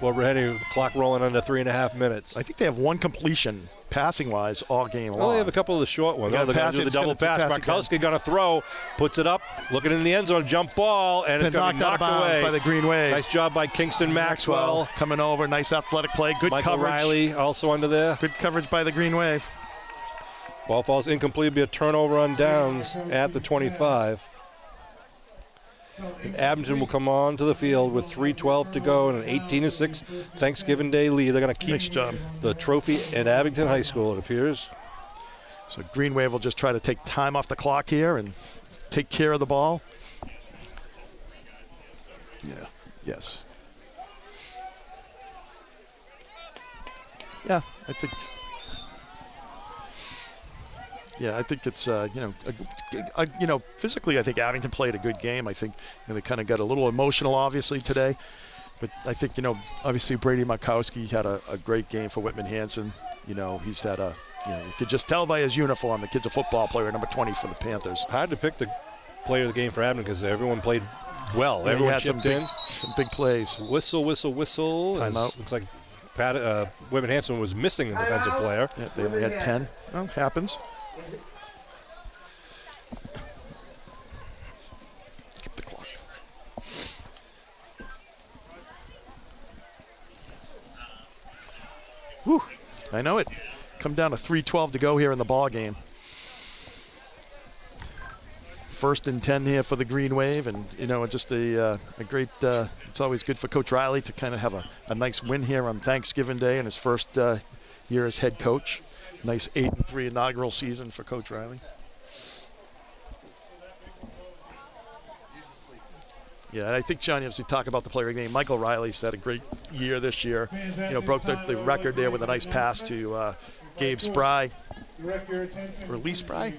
B: Well, Rennie, clock rolling under 3.5 minutes.
C: I think they have 1 completion passing-wise all game long.
B: Well, they have a couple of the short ones.
C: They're
B: They're going to do the double pass. Markowski going to throw, puts it up, looking in the end zone, jump ball, and it's going to be knocked away
C: by the green wave.
B: Nice job by Kingston Maxwell.
C: Coming over, nice athletic play, good
B: Michael
C: coverage.
B: Riley also under there.
C: Good coverage by the green wave.
B: Ball falls incomplete. It'll be a turnover on downs at the 25. And Abington will come on to the field with 3:12 to go and an 18-6 Thanksgiving Day lead. They're going to keep the trophy at Abington High School, it appears.
C: So Green Wave will just try to take time off the clock here and take care of the ball. Yeah. Yes. Yeah, I think. Yeah, I think it's physically I think Abington played a good game. I think they kind of got a little emotional obviously today, but I think obviously Brady Markowski had a great game for Whitman Hanson. He's had you could just tell by his uniform the kid's a football player, number 20 for the Panthers.
B: Hard to pick the player of the game for Abington because everyone played well.
C: Yeah,
B: everyone
C: had
B: chipped in.
C: Some big plays.
B: Whistle, whistle, whistle.
C: Timeout.
B: Looks like Whitman Hanson was missing a defensive player.
C: Yeah, they only had 10. Well, happens. Keep the clock. Whew. I know it. Come down to 3:12 to go here in the ball game. 1st and 10 here for the Green Wave, and just a great. It's always good for Coach Riley to kind of have a nice win here on Thanksgiving Day and his first year as head coach. Nice 8-3 inaugural season for Coach Riley. Yeah, I think, John, as we talk about the player game, Michael Riley's had a great year this year. Broke the record there with a nice pass to Gabe Spry. Or Lee Spry?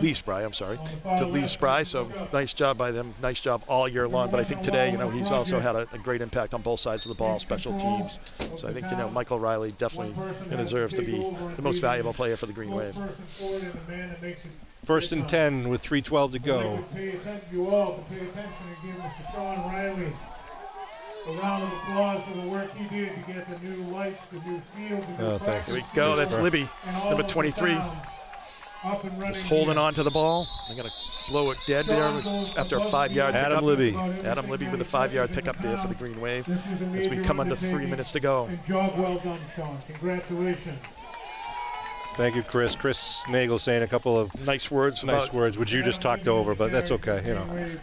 C: Lee Spry, I'm sorry. To Lee Spry, so nice job by them. Nice job all year long. But I think today, he's also had a great impact on both sides of the ball, special teams. So I think, Michael Riley definitely deserves to be the most valuable player for the Green Wave.
B: 1st and 10 with 3:12 to go.
A: You all to pay attention and give Mr. Sean Riley a round of applause for the work he did to get the new lights, the new field, the new
B: thanks.
C: Here we go. That's Libby, number 23. Just holding on to the ball. They're going to blow it dead there after a 5-yard pickup.
B: Adam Libby.
C: Adam Libby with a 5-yard pickup there for the Green Wave as we come under 3 minutes to go.
A: And job well done, Sean. Congratulations.
B: Thank you, Chris. Chris Nagel saying a couple of
C: nice words,
B: which you just talked over, but that's okay,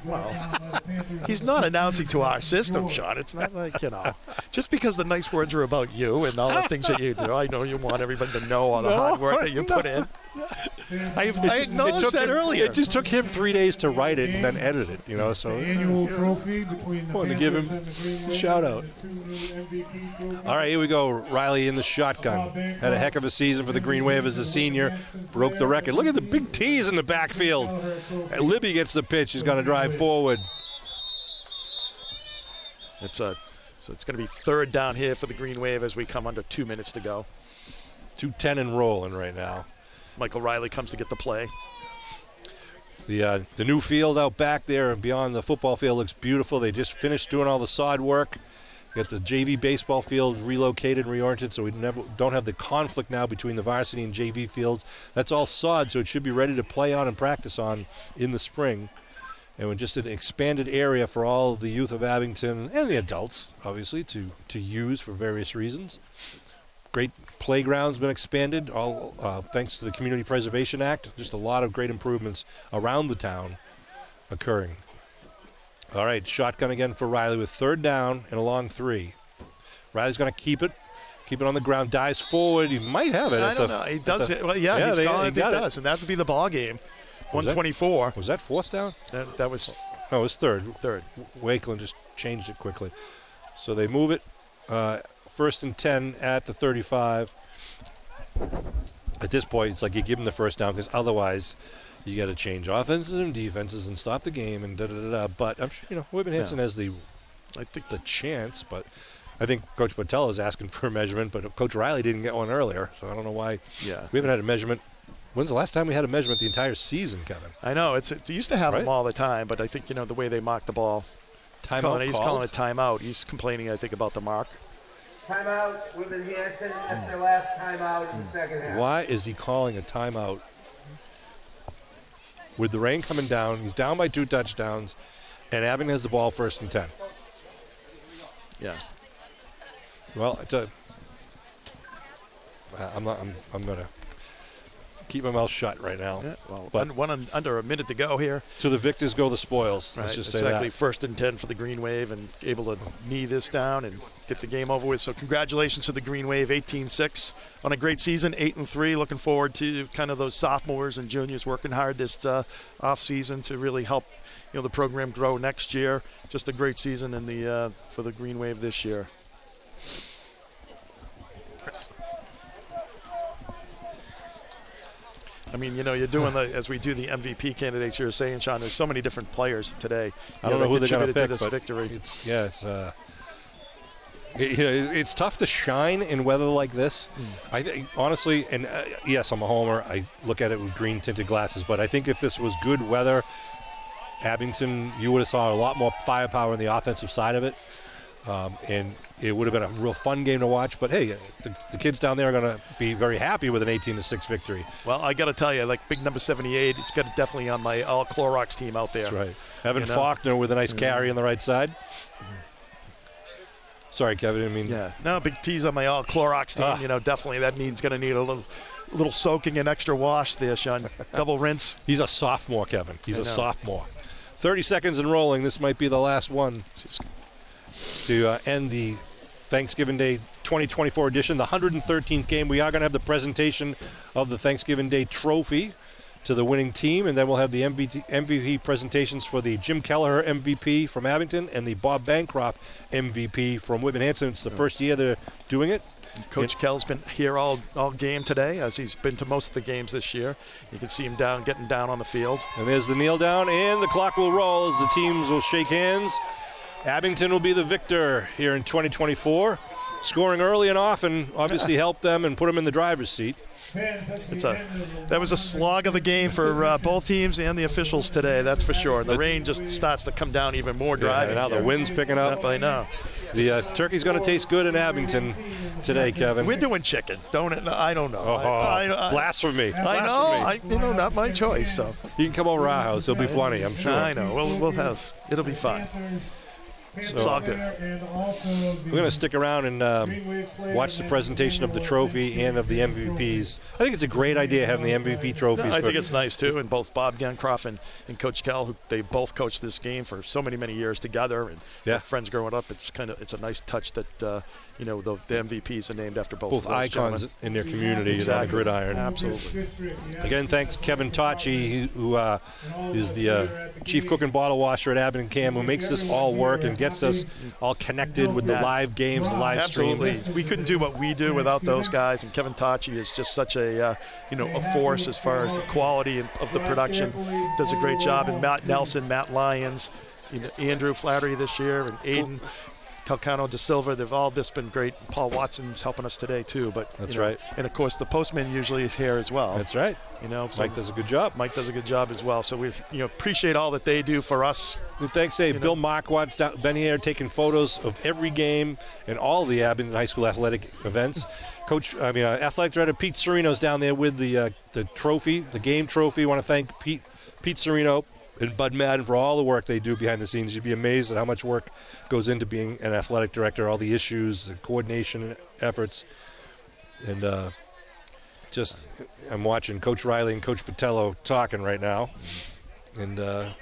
C: Well, he's not announcing to our system, Sean. It's not like, just because the nice words are about you and all the things that you do, I know you want everybody to know all the hard work that you put in. I acknowledged that earlier.
B: It just took him 3 days to write it and then edit it, so.
A: Annual trophy between the
B: wanted to give him a shout out. All right, here we go. Riley in the shotgun. Had a heck of a season for the Green Wave as a senior. Broke the record. Look at the big T's in the backfield. And Libby gets the pitch. He's going to drive forward.
C: So it's going to be 3rd down here for the Green Wave as we come under 2 minutes to go.
B: 2:10 and rolling right now.
C: Michael Riley comes to get the play.
B: The new field out back there and beyond the football field looks beautiful. They just finished doing all the sod work. Got the JV baseball field relocated and reoriented, so we don't have the conflict now between the varsity and JV fields. That's all sod, so it should be ready to play on and practice on in the spring. And we're just an expanded area for all the youth of Abington and the adults, obviously, to use for various reasons. Great playground's been expanded, all thanks to the Community Preservation Act. Just a lot of great improvements around the town occurring. All right, shotgun again for Riley with 3rd down and a long 3. Riley's going to keep it on the ground, dives forward. He might have it.
C: I don't know. He does it. Well, yeah, he's calling it. He does, and that would be the ball game. 124.
B: Was that 4th down?
C: That was.
B: No, it was 3rd.
C: 3rd.
B: Wakeland just changed it quickly. So they move it. 1st and 10 at the 35. At this point, it's like you give them the 1st down because otherwise you got to change offenses and defenses and stop the game and da-da-da-da. But I'm sure, Whitman Hanson has the chance, but I think Coach Botello is asking for a measurement, but Coach Riley didn't get one earlier, so I don't know why.
C: Yeah.
B: We haven't had a measurement. When's the last time we had a measurement the entire season, Kevin?
C: I know. They used to have them all the time, but I think, the way they mock the ball. He's calling it timeout. He's complaining, I think, about the mark.
D: Timeout, Whitman Hanson. That's their last timeout in the second half.
B: Why is he calling a timeout? With the rain coming down, he's down by 2 touchdowns, and Abington has the ball 1st and 10.
C: Yeah.
B: Well, I'm going to keep my mouth shut right now.
C: Yeah, well, under a minute to go here.
B: To the victors go the spoils.
C: Right,
B: let's just say that.
C: Exactly, 1st and 10 for the Green Wave and able to knee this down and get the game over with. So congratulations to the Green Wave, 18-6 on a great season, 8-3. Looking forward to kind of those sophomores and juniors working hard this off season to really help the program grow next year. Just a great season for the Green Wave this year. I mean, you're doing as we do the MVP candidates. You're saying, Sean, there's so many different players today.
B: I don't know who they're going to pick,
C: this
B: but
C: victory.
B: It's tough to shine in weather like this. I think, honestly, and yes, I'm a homer. I look at it with green tinted glasses, but I think if this was good weather, Abington, you would have saw a lot more firepower on the offensive side of it, and it would have been a real fun game to watch. But hey, the kids down there are going to be very happy with an 18-6 victory.
C: Well, I got to tell you, like big number 78, it's got definitely on my all Clorox team out there.
B: That's right. Evan Faulkner with a nice carry on the right side. Sorry, Kevin.
C: No, big T's on my all Clorox team. Definitely that means going to need a little soaking and extra wash there, Sean. Double rinse.
B: He's a sophomore, Kevin. He's a sophomore. 30 seconds and rolling. This might be the last one to end the Thanksgiving Day 2024 edition, the 113th game. We are going to have the presentation of the Thanksgiving Day Trophy to the winning team, and then we'll have the MVP presentations for the Jim Kelleher MVP from Abington and the Bob Bancroft MVP from Whitman Hanson. It's the first year they're doing it.
C: Coach Kell's been here all game today, as he's been to most of the games this year. You can see him getting down on the field.
B: And there's the kneel down, and the clock will roll as the teams will shake hands. Abington will be the victor here in 2024. Scoring early and often obviously helped them and put them in the driver's seat.
C: That was a slog of a game for both teams and the officials today, that's for sure. The rain just starts to come down even more driving.
B: Now the wind's picking up.
C: Yep, I know.
B: The turkey's going to taste good in Abington today, Kevin.
C: We're doing chicken, don't it? I don't know.
B: Blasphemy.
C: I know. Not my choice. So
B: you can come over our house. There'll be plenty, I'm sure.
C: I know. We'll have. It'll be fine.
B: So
C: it's all good.
B: We're going to stick around and watch the presentation of the trophy and of the MVPs. I think it's a great idea having the MVP trophies.
C: I think it's nice too, and both Bob Bancroft and Coach Kell, who they both coached this game for so many years together, and they're friends growing up. It's a nice touch that the MVPs are named after both
B: icons
C: gentlemen
B: in their community.
C: Exactly.
B: On the gridiron.
C: Absolutely.
B: Again, thanks Kevin Tachi, who is the chief cook and bottle washer at Abington Cam, who makes this all work and gets us all connected with the live games, the live
C: Absolutely.
B: stream.
C: We couldn't do what we do without those guys, and Kevin Tachi is just such a force as far as the quality of the production. Does a great job, and Matt Nelson, Matt Lyons, Andrew Flattery this year, and Aiden Calcano de Silva, they've all just been great. Paul Watson's helping us today too. But
B: that's right.
C: And of course the postman usually is here as well.
B: That's right.
C: So
B: Mike does a good job.
C: Mike does a good job as well. So we appreciate all that they do for us.
B: And thanks, Bill Marquardt's been here taking photos of every game and all the Abington High School athletic events. Athletic director Pete Serino's down there with the trophy, the game trophy. I want to thank Pete Serino and Bud Madden for all the work they do behind the scenes. You'd be amazed at how much work goes into being an athletic director, all the issues, the coordination efforts. And I'm watching Coach Riley and Coach Patello talking right now. And, okay.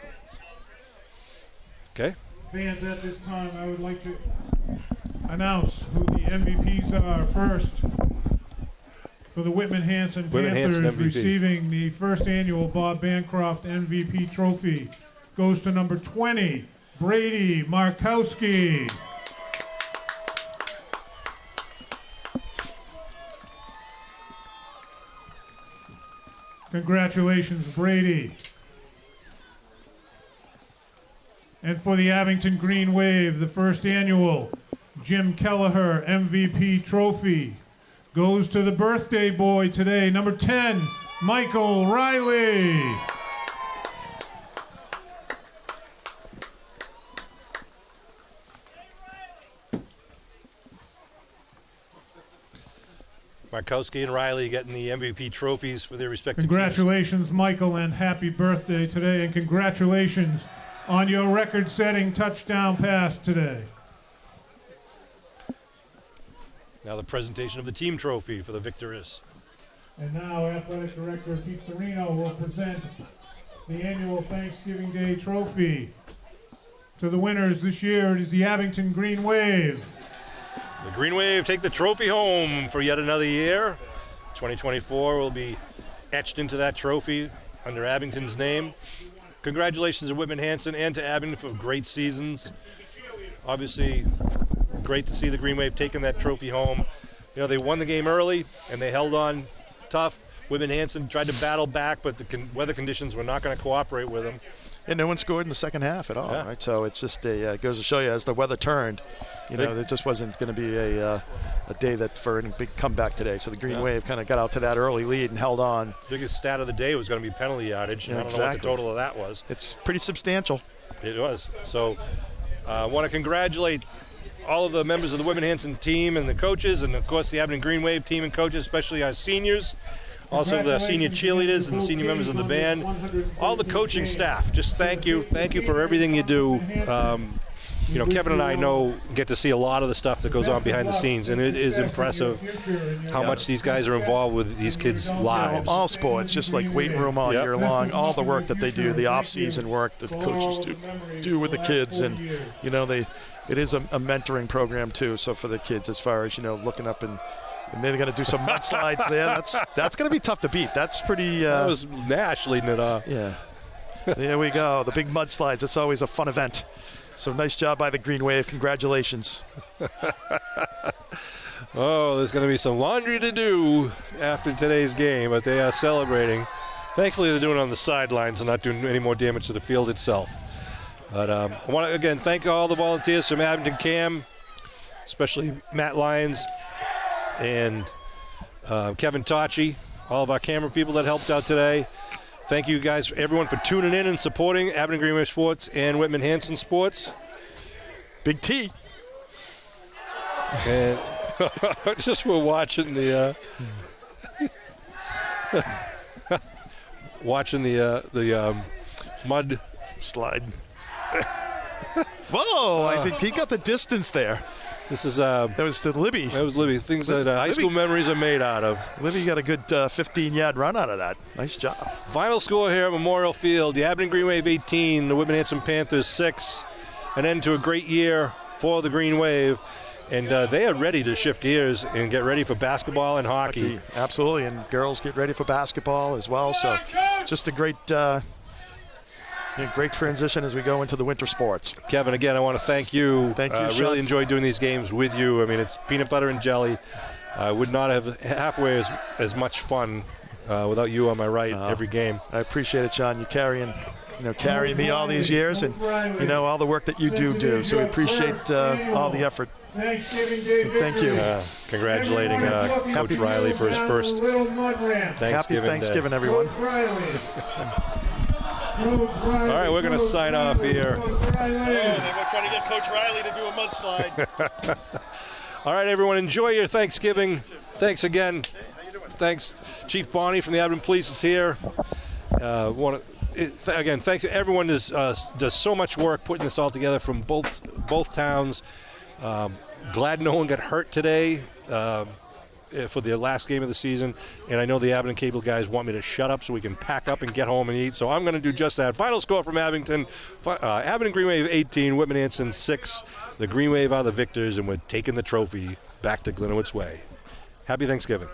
A: Fans, at this time, I would like to announce who the MVPs are. First, for the Whitman Hanson Panthers, receiving the first annual Bob Bancroft MVP trophy goes to number 20, Brady Markowski. Congratulations, Brady. And for the Abington Green Wave, the first annual Jim Kelleher MVP trophy goes to the birthday boy today, number 10, Michael Riley.
B: Markowski and Riley getting the MVP trophies for their respective
A: Congratulations, teams. Michael, and happy birthday today, and congratulations on your record-setting touchdown pass today.
B: Now the presentation of the team trophy for the victors.
A: And now Athletic Director Pete Serino will present the annual Thanksgiving Day trophy to the winners this year. It is the Abington Green Wave.
B: The Green Wave take the trophy home for yet another year. 2024 will be etched into that trophy under Abington's name. Congratulations to Whitman Hanson and to Abington for great seasons. Obviously, great to see the Green Wave taking that trophy home. They won the game early and they held on tough. Whitman Hanson tried to battle back, but the weather conditions were not going to cooperate with them.
C: And no one scored in the second half at all, right? So it's just goes to show you, as the weather turned, there just wasn't going to be a day that for any big comeback today. So the Green Wave kind of got out to that early lead and held on.
B: Biggest stat of the day was going to be penalty yardage. I don't know what the total of that was.
C: It's pretty substantial.
B: It was. So I want to congratulate all of the members of the Whitman Hanson team and the coaches, and of course the Abington Green Wave team and coaches, especially our seniors. Also the senior cheerleaders and the senior members of the band, all the coaching staff. Just thank you for everything you do. Kevin and I get to see a lot of the stuff that goes on behind the scenes, and it is impressive how much these guys are involved with these kids' lives.
C: All sports, just like weight room all year long, all the work that they do, the off-season work that coaches do with the kids, and it is a mentoring program too. So for the kids, as far as looking up and they're going to do some mudslides there. That's going to be tough to beat. That's pretty.
F: That was Nash leading it off.
C: Yeah. There we go. The big mudslides. It's always a fun event. So nice job by the Green Wave. Congratulations.
F: Oh, there's going to be some laundry to do after today's game, but they are celebrating. Thankfully, they're doing it on the sidelines and not doing any more damage to the field itself. But I want to, again, thank all the volunteers from Abington Cam, especially Matt Lyons and Kevin Tachi, all of our camera people that helped out today. Thank you guys, everyone, for tuning in and supporting Abington Green Wave Sports and Whitman Hanson Sports.
C: Big T.
F: And just for watching the mud
C: slide. Whoa! I think he got the distance there.
F: This is
C: that was to Libby.
F: That was Libby. Things that high school memories are made out of.
C: Libby got a good 15-yard run out of that. Nice job.
F: Final score here at Memorial Field: the Abington Green Wave 18, the Whitman Hanson Panthers 6. An end to a great year for the Green Wave, and they are ready to shift gears and get ready for basketball and hockey.
C: Absolutely, and girls get ready for basketball as well. So, just a great. Great transition as we go into the winter sports.
F: Kevin, again, I want to thank you.
C: Thank you,
F: I really enjoyed doing these games with you. I mean, it's peanut butter and jelly. I would not have halfway as much fun without you on my right every game.
C: I appreciate it, Sean. You carrying me all these years, and all the work that you do. So we appreciate all the effort. Thank you.
F: Congratulating Coach Riley for his first Thanksgiving
C: Happy Thanksgiving,
F: day.
C: Everyone.
F: All right, we're going to sign off here.
C: We're trying to get Coach Riley to do a mudslide.
F: All right, everyone, enjoy your Thanksgiving. Thanks again. Thanks. Chief Bonnie from the Abington Police is here. Again, thank you. Everyone does so much work putting this all together from both towns. Glad no one got hurt today for the last game of the season, and I know the Abington Cable guys want me to shut up so we can pack up and get home and eat, so I'm going to do just that. Final score from Abington, Abington Green Wave 18, Whitman Hanson 6. The Green Wave are the victors, and we're taking the trophy back to Glenowitz Way. Happy Thanksgiving.